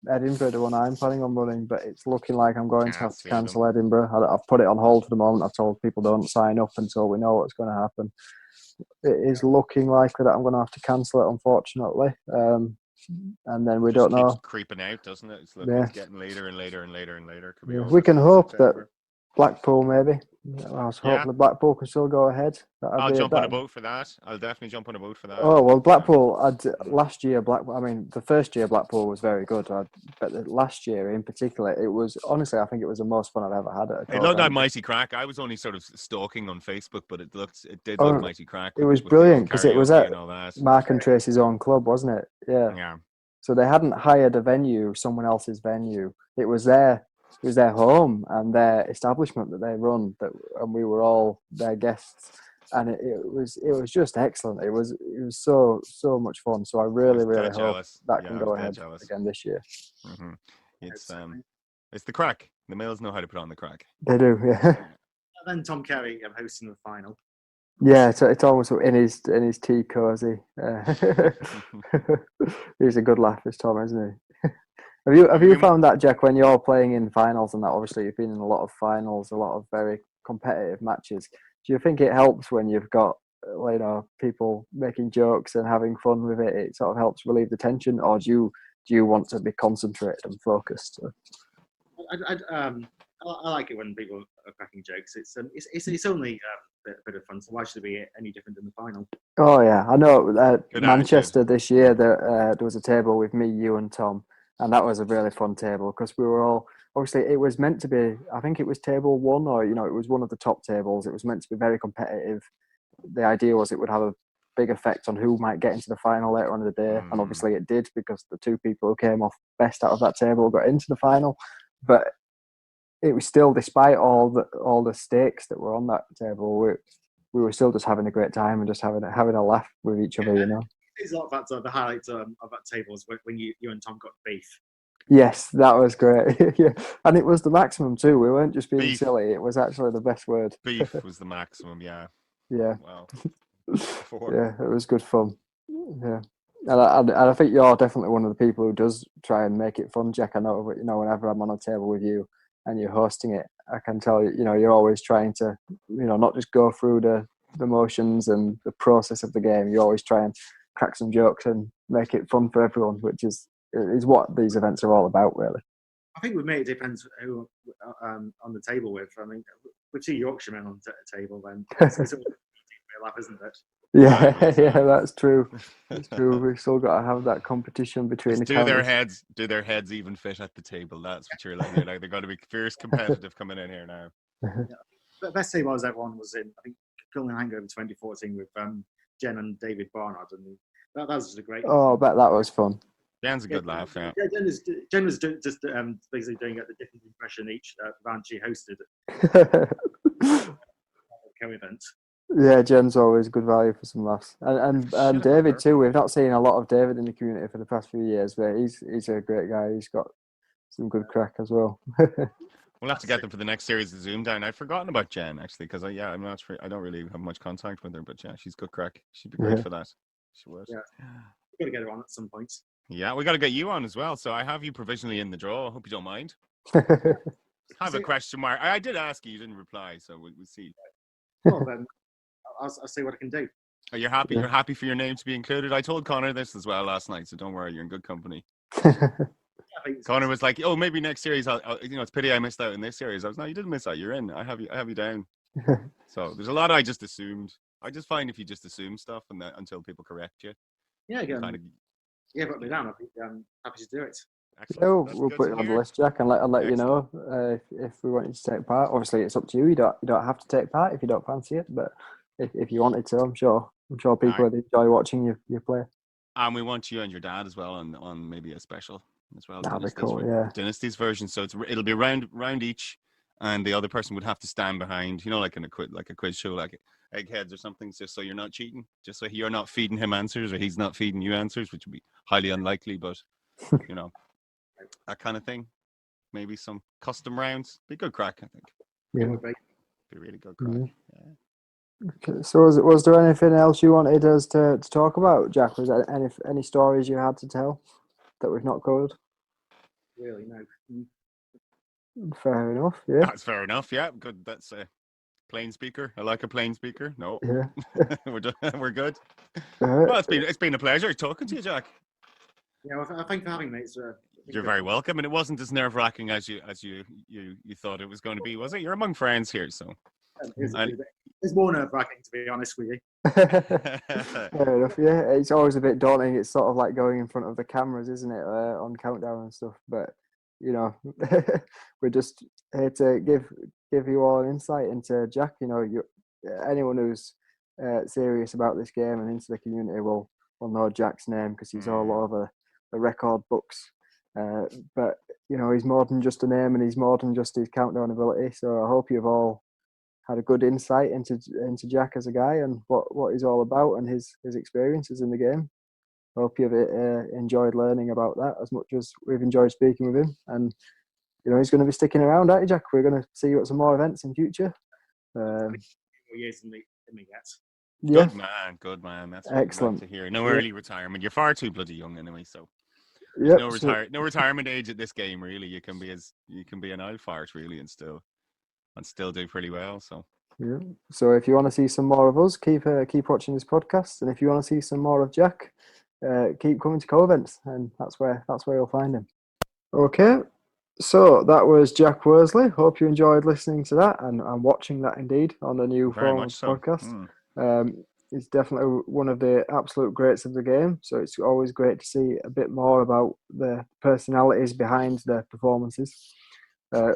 Edinburgh, the one I'm planning on running, but it's looking like I'm going to have to cancel Edinburgh. I've put it on hold for the moment. I've told people don't sign up until we know what's going to happen. It is looking likely that I'm going to have to cancel it, unfortunately. And then we don't know. Keeps creeping out, doesn't it? It's getting later and later and later and later. Could be we can hope that Blackpool, maybe. I was hoping the Blackpool can still go ahead. I'll jump on a boat for that. I'll definitely jump on a boat for that. Oh, well, Blackpool, last year, the first year Blackpool was very good. But the last year in particular, it was, honestly, I think it was the most fun I've ever had at a It looked like mighty crack. I was only sort of stalking on Facebook, but it did look mighty crack. It was brilliant because it was at Mark and Tracy's own club, wasn't it? Yeah. Yeah. So they hadn't hired a venue, someone else's venue. It was their home and their establishment that they run, and we were all their guests, and it was just excellent. It was so much fun. So I really hope that can go ahead again this year. Mm-hmm. It's the crack. The males know how to put on the crack. They do, yeah. And then Tom Kerry hosting the final. Yeah, so it's almost in his tea cozy. He's a good laugh, this Tom, isn't he? Have you found that, Jack, when you're playing in finals and that? Obviously, you've been in a lot of finals, a lot of very competitive matches. Do you think it helps when you've got people making jokes and having fun with it? It sort of helps relieve the tension, or do you want to be concentrated and focused? I like it when people are cracking jokes. It's only a bit of fun, so why should it be any different than the final? Oh yeah, I know. Manchester this year, there was a table with me, you, and Tom, and that was a really fun table because we were all, obviously it was meant to be. I think it was table one, or it was one of the top tables. It was meant to be very competitive. The idea was it would have a big effect on who might get into the final later on in the day, and obviously it did because the two people who came off best out of that table got into the final, but it was still, despite all the stakes that were on that table, we were still just having a great time and just having a laugh with each other, It's a lot about the highlights of that table was when you and Tom got beef. Yes, that was great. Yeah, and it was the maximum too. We weren't just being silly. It was actually the best word. Beef was the maximum. Yeah. Yeah. Wow. Yeah, it was good fun. Yeah. And I think you're definitely one of the people who does try and make it fun, Jack. I know, whenever I'm on a table with you and you're hosting it, I can tell you're always trying to, not just go through the motions and the process of the game. You always try and crack some jokes and make it fun for everyone, which is what these events are all about, really. I think with me, it depends who on the table with. I mean, with two Yorkshiremen on the table, then it's a laugh, isn't it? Yeah, that's true. It's true. We've still got to have that competition between the counters. Do their heads even fit at the table? That's what you're like. They're going to be fierce competitive coming in here now. Yeah. The best table as everyone was in, I think, Cullen Hangover 2014 with Jen and David Barnard, and that was just a great. Oh, I bet that was fun. Jen's a good laugh. Yeah. Jen was just basically doing a different impression each round she hosted. Co-event. Yeah, Jen's always good value for some laughs, and David too. We've not seen a lot of David in the community for the past few years, but he's a great guy. He's got some good crack as well. We'll have to get them for the next series of Zoom Down. I'd forgotten about Jen actually, because I'm not sure. I don't really have much contact with her, but yeah, she's good crack. She'd be great for that. She would. Yeah, we got to get her on at some point. Yeah, we got to get you on as well. So I have you provisionally in the draw. I hope you don't mind. Have a question mark. I did ask you didn't reply, so we'll see. Well, then I'll see what I can do. Are you happy? Yeah. You're happy for your name to be included? I told Connor this as well last night, so don't worry. You're in good company. Connor was like, "Oh, maybe next series. It's pity I missed out in this series." I was, "No, you didn't miss out. You're in. I have you down." So there's a lot I just assumed. I just find if you just assume stuff and until people correct you. Yeah, again. Yeah, put me down. I think I'm happy to do it. Excellent. We'll put it on the list, Jack, and let you know if we want you to take part. Obviously, it's up to you. You don't have to take part if you don't fancy it, but if you wanted to, I'm sure people would enjoy watching you play. And we want you and your dad as well on maybe a special as well. That'd be cool, yeah. Dynasty's version, so it'll be round each, and the other person would have to stand behind. Like in a quiz show, like eggheads or something, just so you're not cheating, just so you're not feeding him answers or he's not feeding you answers, which would be highly unlikely, but you know, that kind of thing. Maybe some custom rounds. Be good crack, I think. Yeah. Be really good crack. Yeah. Okay. So was there anything else you wanted us to talk about, Jack? Was there any stories you had to tell that we've not covered? Really, no. Fair enough. Yeah. That's fair enough. Yeah, good. That's a plain speaker. I like a plain speaker. No, Yeah. we're good. Uh, Well, it's been a pleasure talking to you, Jack. Yeah, well, thanks for having me. You're very welcome, and it wasn't as nerve wracking as you thought it was going to be, was it? You're among friends here, so it's more nerve wracking, to be honest with you. Fair enough. Yeah, it's always a bit daunting. It's sort of like going in front of the cameras, isn't it, on Countdown and stuff. But you know, we're just here to give you all an insight into Jack. You know, anyone who's serious about this game and into the community will know Jack's name because he's all over the record books. But you know, he's more than just a name, and he's more than just his countdown ability. So I hope you've all had a good insight into Jack as a guy and what he's all about and his experiences in the game. I hope you've enjoyed learning about that as much as we've enjoyed speaking with him. And you know, he's going to be sticking around, aren't you, Jack? We're going to see you at some more events in future. Years in the gets. Yeah. Good man. That's excellent to hear. No early retirement. You're far too bloody young anyway. So yep. no retirement age at this game. Really, you can be an old fart really and still do pretty well. So yeah. So if you want to see some more of us, keep watching this podcast, and if you want to see some more of Jack, keep coming to co-events, and that's where you'll find him. Okay. So that was Jack Worsley. Hope you enjoyed listening to that and watching that indeed on the new Forums podcast. He's definitely one of the absolute greats of the game. So it's always great to see a bit more about the personalities behind the performances.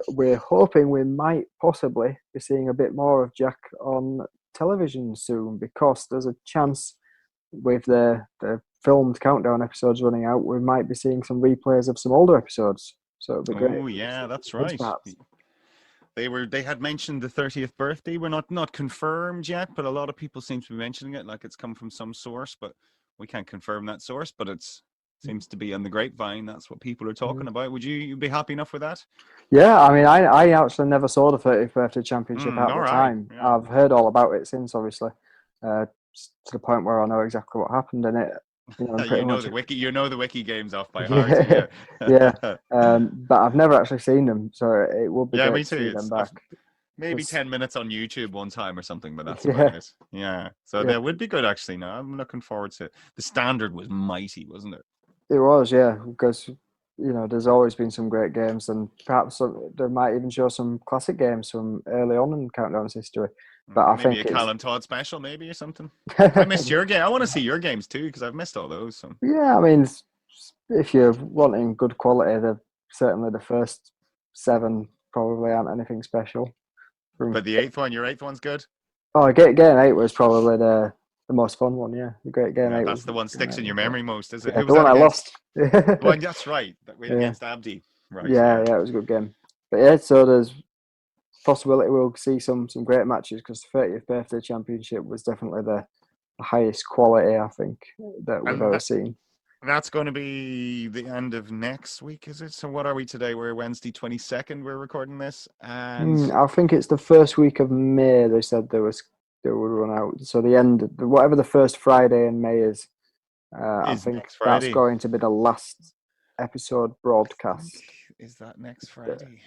We're hoping we might possibly be seeing a bit more of Jack on television soon because there's a chance with the filmed Countdown episodes running out, we might be seeing some replays of some older episodes. So it'd be great. Oh yeah, that's right. They had mentioned the 30th birthday. We're not confirmed yet, but a lot of people seem to be mentioning it like it's come from some source, but we can't confirm that source, but it seems to be on the grapevine. That's what people are talking about. Would you be happy enough with that? Yeah, I mean, I actually never saw the 30th birthday championship at the time. Yeah. I've heard all about it since, obviously, to the point where I know exactly what happened in it. You know, the wiki games off by heart. Yeah. But I've never actually seen them, so it would be great to see them back. Maybe 10 minutes on YouTube one time or something, but that's about it. Yeah. So that would be good, actually. No, I'm looking forward to it. The standard was mighty, wasn't it? It was, yeah, because you know there's always been some great games, and perhaps they might even show some classic games from early on in Countdown's history. But I think a Callum Todd special, maybe, or something. I missed your game. I want to see your games too because I've missed all those. So. Yeah, I mean, if you're wanting good quality, certainly the first 7 probably aren't anything special. But the 8th one, your 8th one's good. Oh, Game 8 was probably the most fun one. Yeah, the great Game 8. That's the one sticks in your memory most, is it? Yeah, the one I lost. Well, that's right. Against Abdi. Right. Yeah, it was a good game. But yeah, so there's possibility we'll see some great matches because the 30th birthday championship was definitely the highest quality I think that we've ever seen. That's going to be the end of next week, is it? So what are we today? We're Wednesday 22nd. We're recording this, and I think it's the first week of May. They said they would run out. So the end, whatever the first Friday in May is, I think that's going to be the last episode broadcast. Is that next Friday?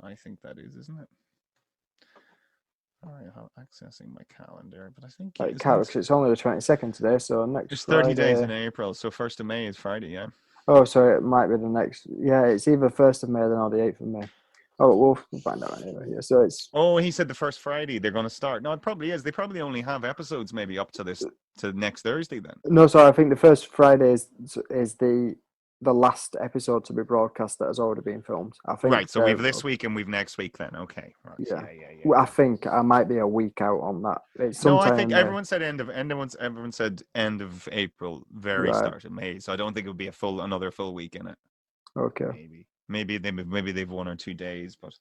I think that is, isn't it? All right, I'm accessing my calendar, but I think it's only the 22nd today, so next. It's 30 days in April, so 1st of May is Friday, yeah. Oh, so it might be the next. Yeah, it's either 1st of May then or the 8th of May. Oh, we'll find out anyway. Yeah, so it's. Oh, he said the first Friday they're going to start. No, it probably is. They probably only have episodes maybe up to next Thursday then. No, sorry. I think the first Friday is the last episode to be broadcast that has already been filmed. I think. Right. So we've this week and we've next week then. Okay. Right. Yeah. I think I might be a week out on that. No, I think everyone said everyone said end of April, start of May. So I don't think it would be another full week in it. Okay. Maybe they've 1 or 2 days, but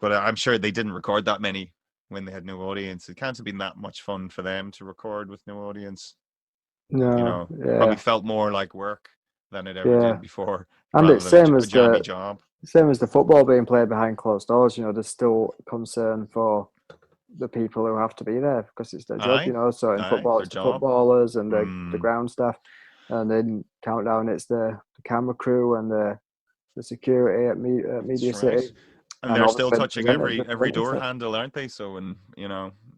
but I'm sure they didn't record that many when they had no audience. It can't have been that much fun for them to record with no audience. No, It probably felt more like work than it ever did before, and rather it's than a jammy job. Same as the football being played behind closed doors. There's still concern for the people who have to be there because it's their job. So in football, it's the footballers and the ground staff, and in Countdown, it's the camera crew and the security at Media City. And they're still touching every door handle, aren't they? So, and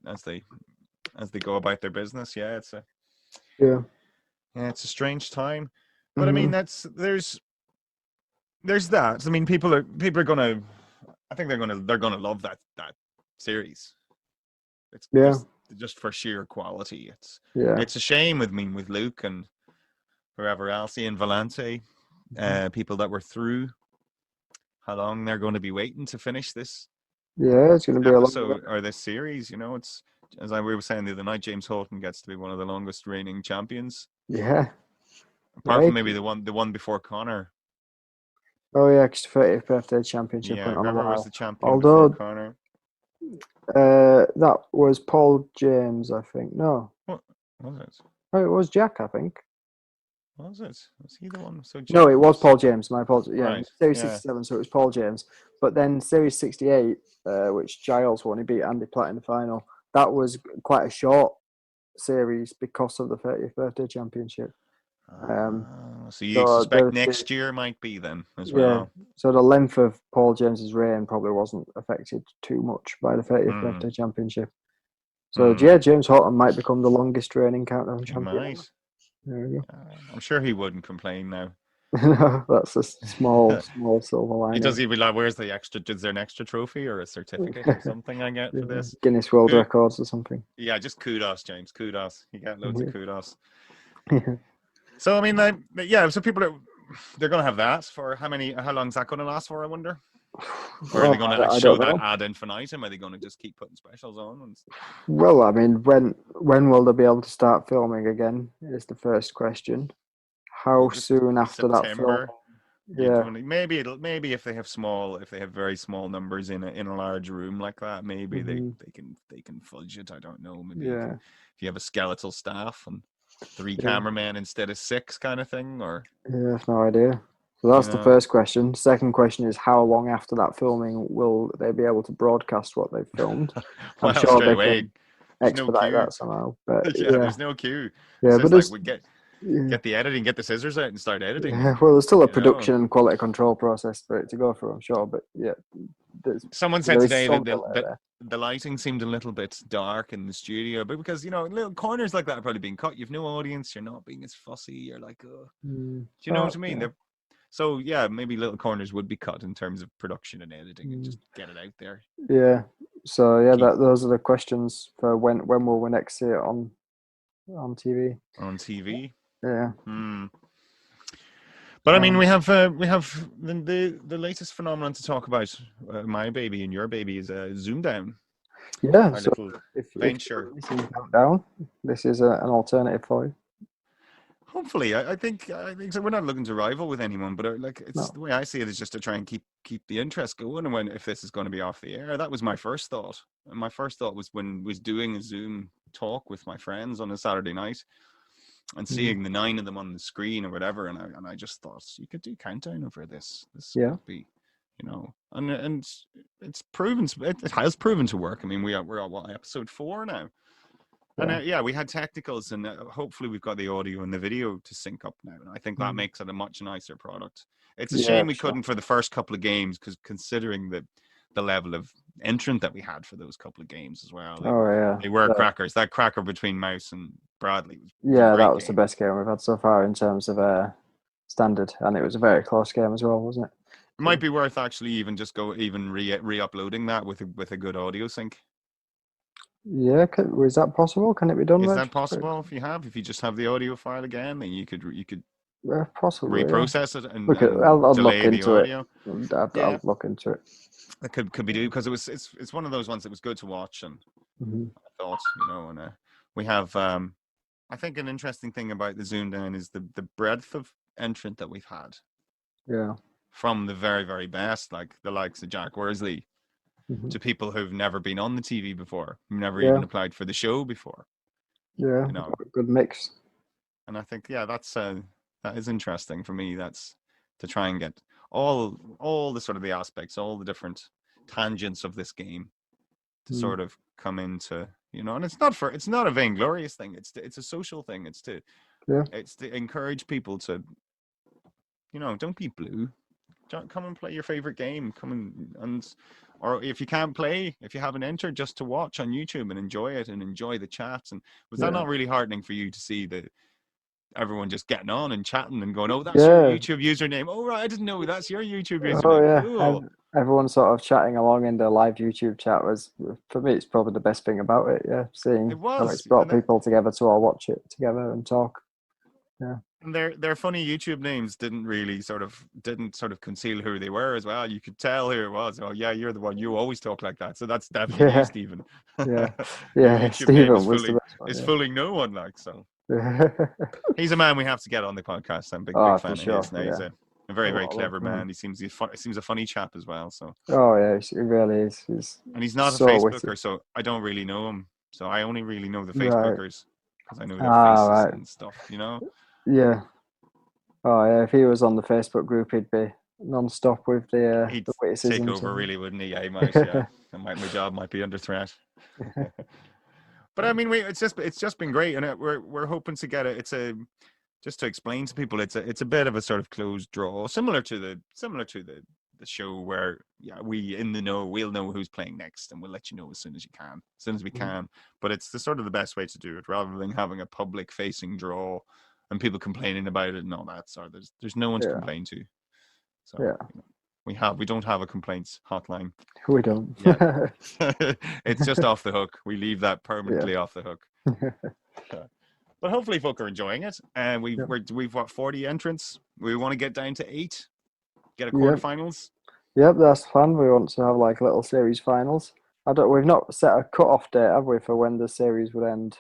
as they go about their business, it's a strange time. But I mean, there's that. I mean, people are gonna. I think they're gonna love that series. It's just for sheer quality. It's a shame with Luke and whoever else, Ian Valente, people that were through. How long they're going to be waiting to finish this? Yeah, it's going to be a long or this series. It's as we were saying the other night. James Houghton gets to be one of the longest reigning champions. Yeah. Apart from maybe the one before Connor. Oh yeah, because 30th birthday championship. Yeah, whoever was the champion before Connor. That was Paul James, I think. No. What was it? Oh, it was Jack, I think. Was it? Was he the one? So no, it was Paul James. My apologies. Yeah, right. Series 67, so it was Paul James. But then Series 68, which Giles won, he beat Andy Platt in the final. That was quite a short series because of the 30th birthday championship. So you suspect next year might be then as well. So the length of Paul James's reign probably wasn't affected too much by the 30th birthday championship. So James Houghton might become the longest reigning Countdown champion. Might. There we go. I'm sure he wouldn't complain now. No, that's a small silver lining. He does even like, where's the extra? Is there an extra trophy or a certificate or something I get for this? Guinness World Records or something. Yeah, just kudos, James. Kudos. You got loads of kudos. So I mean, so people they're going to have that for how long is that going to last for? I wonder. Or are they going to show that ad infinitum? Are they going to just keep putting specials on? Well, I mean, when will they be able to start filming again? Is the first question. How soon after September, that film? Yeah, maybe if they have very small numbers in a large room like that, maybe they can fudge it. I don't know. Maybe if you have a skeletal staff and 3 cameramen instead of 6, kind of thing, or I have no idea. So that's the first question. Second question is how long after that filming will they be able to broadcast what they've filmed? I'm sure they can expedite that somehow. But there's no queue. Yeah, but like we get the editing, get the scissors out and start editing. Yeah, well, there's still a production and quality control process for it to go through, I'm sure. But someone said today that the lighting seemed a little bit dark in the studio, but because little corners like that are probably being cut. You've no audience, you're not being as fussy. You're like, do you know what I mean? So maybe little corners would be cut in terms of production and editing, and just get it out there. Yeah. So those are the questions for when will we next see it on TV? On TV. Yeah. But I mean, we have the latest phenomenon to talk about. My baby and your baby is Zoom Down. Yeah. Our so little venture. If Countdown, this is an alternative for you. Hopefully, I think so. We're not looking to rival with anyone, but the way I see it is just to try and keep the interest going. And if this is going to be off the air, that was my first thought. And my first thought was was doing a Zoom talk with my friends on a Saturday night and seeing the 9 of them on the screen or whatever. And I just thought you could do Countdown over this. This could be, and it's proven. It has proven to work. I mean, we're on episode 4 now. And we had technicals, and hopefully we've got the audio and the video to sync up now. And I think that makes it a much nicer product. It's a shame we couldn't for the first couple of games, because considering the level of entrant that we had for those couple of games as well. They were crackers. That cracker between Mouse and Bradley was that was the best game we've had so far in terms of standard, and it was a very close game as well, wasn't it? It might be worth actually even just re-uploading that with a good audio sync. Yeah, is that possible? Can it be done? Is that possible? If you just have the audio file again, then you could possibly reprocess it and I'll delay look into the audio. I'll look into it. It could be done, because it's one of those ones that was good to watch, and I thought and we have I think an interesting thing about the Zoom Down is the breadth of entrant that we've had. Yeah. From the very, very best, like the likes of Jack Worsley, to people who've never been on the TV before, who've never Yeah. even applied for the show before. Yeah, You know, good mix. and I think that is interesting for me. That's to try and get all the sort of the aspects, all the different tangents of this game to sort of come into, you know, and it's not a vainglorious thing. It's a social thing. It's to encourage people to, you know, don't be blue. Come and play your favorite game. Or if you can't play, if you haven't entered, just to watch on YouTube and enjoy it and enjoy the chats. And was that not really heartening for you to see everyone just getting on and chatting and going, "Oh, that's your YouTube username. Oh, right, I didn't know that's your YouTube username." Oh yeah, Cool. everyone sort of chatting along in the live YouTube chat was, for me, it's probably the best thing about it. Yeah, seeing how it's brought people together to all watch it together and talk. Yeah. And their funny YouTube names didn't sort of conceal who they were as well. You could tell who it was. Oh yeah, you're the one. You always talk like that. So that's definitely you, Stephen. Yeah, Your yeah. YouTube Stephen name is was the best one. is fooling no one. Like so. Yeah. He's a man we have to get on the podcast. I'm a big Oh, fan for of sure. his. Now, he's a very very clever man. He seems a funny chap as well. So. Oh yeah, he really is. And he's not so a Facebooker, so I don't really know him. So I only really know the Facebookers because I know their faces and stuff. You know. Yeah. Oh yeah, if he was on the Facebook group, he'd be non-stop with the witticisms. Take over, really, wouldn't he? I might, yeah. My job might be under threat. But I mean, it's just been great, and we're hoping to get it. Just to explain to people, it's a bit of a sort of closed draw, similar to the show where we in the know, we'll know who's playing next, and we'll let you know as soon as we can. But it's the best way to do it, rather than having a public facing draw and people complaining about it and all that. So there's no one to complain to. So you know, we don't have a complaints hotline. We don't. It's just off the hook. We leave that permanently off the hook. But hopefully folk are enjoying it. And we've what, 40 entrants. We want to get down to 8. Get a quarterfinals. Yep, that's the plan. We want to have like little series finals. We've not set a cut-off date, have we, for when the series would end?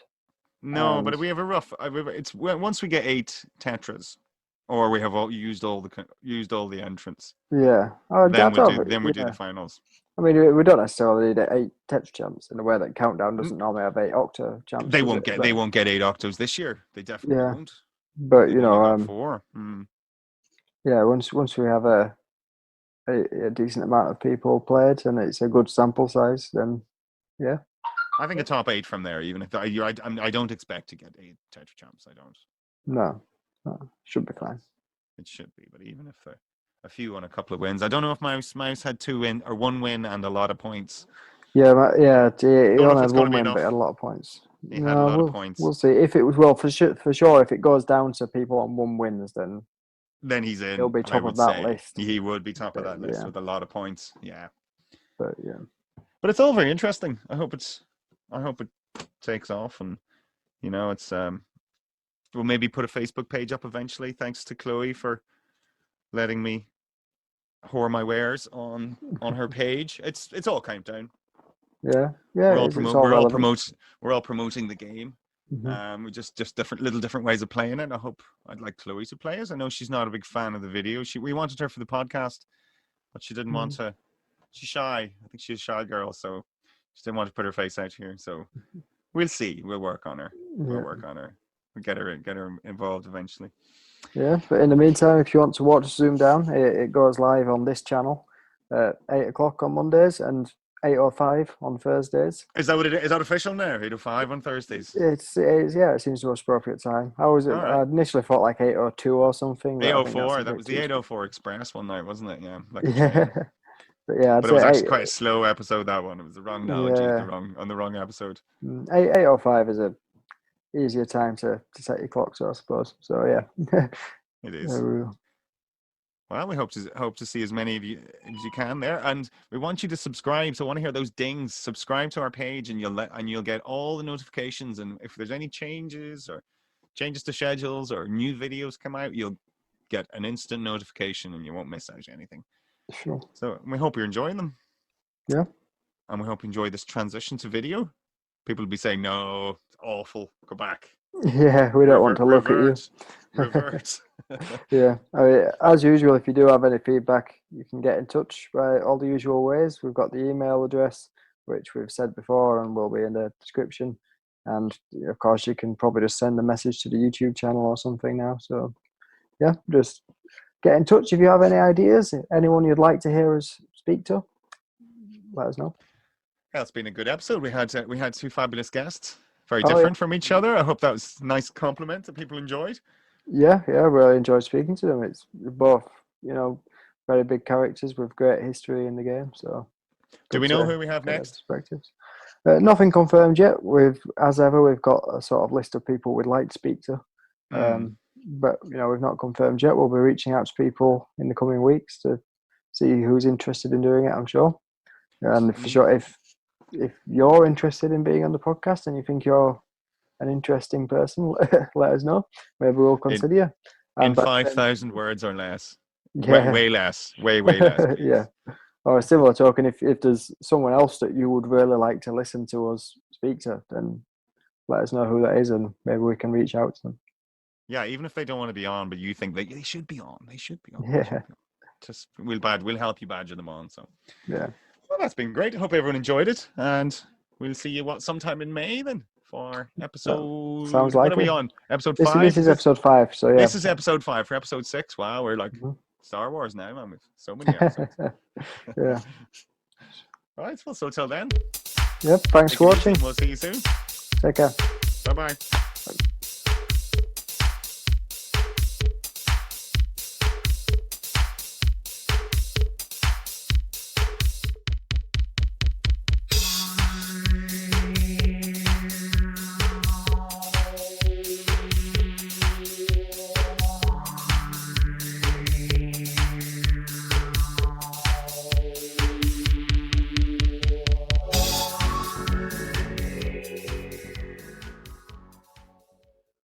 No, but we have a rough. It's once we get 8 tetras, or we have used all the entrants. Yeah. Then we do the finals. I mean, we don't necessarily need 8 Tetra champs in a way that Countdown doesn't normally have 8 Octo champs. They won't get 8 Octos this year. They definitely won't. But They've you know, 4. Yeah. Once we have a decent amount of people played and it's a good sample size, then yeah. I think a top 8 from there. Even if I don't expect to get 8 Tetra champs. I don't. No, should be fine. It should be, but even if a few on a couple of wins, I don't know if Mouse had 2 win or 1 win and a lot of points. Yeah. He only had 1 win, but he had a lot of points. He had a lot of points. We'll see if it was for sure. If it goes down to people on 1 wins, then he's in. He'll be top of that list. He would be top of that list with a lot of points. Yeah. But it's all very interesting. I hope it takes off, and you know, it's we'll maybe put a Facebook page up eventually. Thanks to Chloe for letting me whore my wares on her page. It's all Countdown. Yeah. We're all promoting the game. Mm-hmm. We just different ways of playing it. I'd like Chloe to play us. I know she's not a big fan of the video. We wanted her for the podcast, but she didn't want to. She's shy. I think she's a shy girl, so she didn't want to put her face out here. So we'll see. We'll work on her. We'll get her involved eventually. Yeah, but in the meantime, if you want to watch Zoom Down, it goes live on this channel at 8 o'clock on Mondays and 8:05 on Thursdays. Is that what it is? Is that official now? 8:05 on Thursdays. It seems the most appropriate time. How was it? Right. I initially thought like 8:02 or something. 8:04. That was the 8:04 Express one night, wasn't it? Yeah. But it was actually quite a slow episode. That one. It was the wrong analogy. On the wrong episode. 8:05 is a easier time to set your clocks, I suppose. So yeah. It is. Well, we hope to see as many of you as you can there, and we want you to subscribe. So I want to hear those dings. Subscribe to our page, and you'll get all the notifications. And if there's any changes to schedules or new videos come out, you'll get an instant notification, and you won't miss out anything. Sure. So we hope you're enjoying them. Yeah. And we hope you enjoy this transition to video. People will be saying, "No, it's awful. Go back." Yeah, we don't want to look at you. Revert. Yeah, I mean, as usual, if you do have any feedback, you can get in touch by all the usual ways. We've got the email address, which we've said before and will be in the description. And of course, you can probably just send a message to the YouTube channel or something now. So, yeah, just get in touch if you have any ideas. Anyone you'd like to hear us speak to, let us know. Yeah, it's been a good episode. We had two fabulous guests, very Oh, yeah. different from each other. I hope that was a nice compliment that people enjoyed. Yeah, really enjoyed speaking to them. It's both, very big characters with great history in the game. So, Do we know who we have get their next? perspectives. Nothing confirmed yet. As ever, we've got a sort of list of people we'd like to speak to, but we've not confirmed yet. We'll be reaching out to people in the coming weeks to see who's interested in doing it. I'm sure, and for sure, if you're interested in being on the podcast and you think you're an interesting person, let us know. Maybe we'll consider you. In 5,000 words or less. Yeah. Way less. Way less. Please. Yeah. Or a similar token, if there's someone else that you would really like to listen to us speak to, then let us know who that is and maybe we can reach out to them. Yeah, even if they don't want to be on, but you think they should be on. They should be on. Yeah. Just we'll help you badger them on. So yeah. Well, that's been great. I hope everyone enjoyed it. And we'll see you sometime in May then for episode. Sounds like what are we on? Episode 5? This is episode 5. So yeah. This is episode 5. For episode 6. Wow, we're like Star Wars now, man. With so many episodes. Yeah. All right. Well, so till then. Yep. Thanks for watching. We'll see you soon. Take care. Bye-bye. Bye.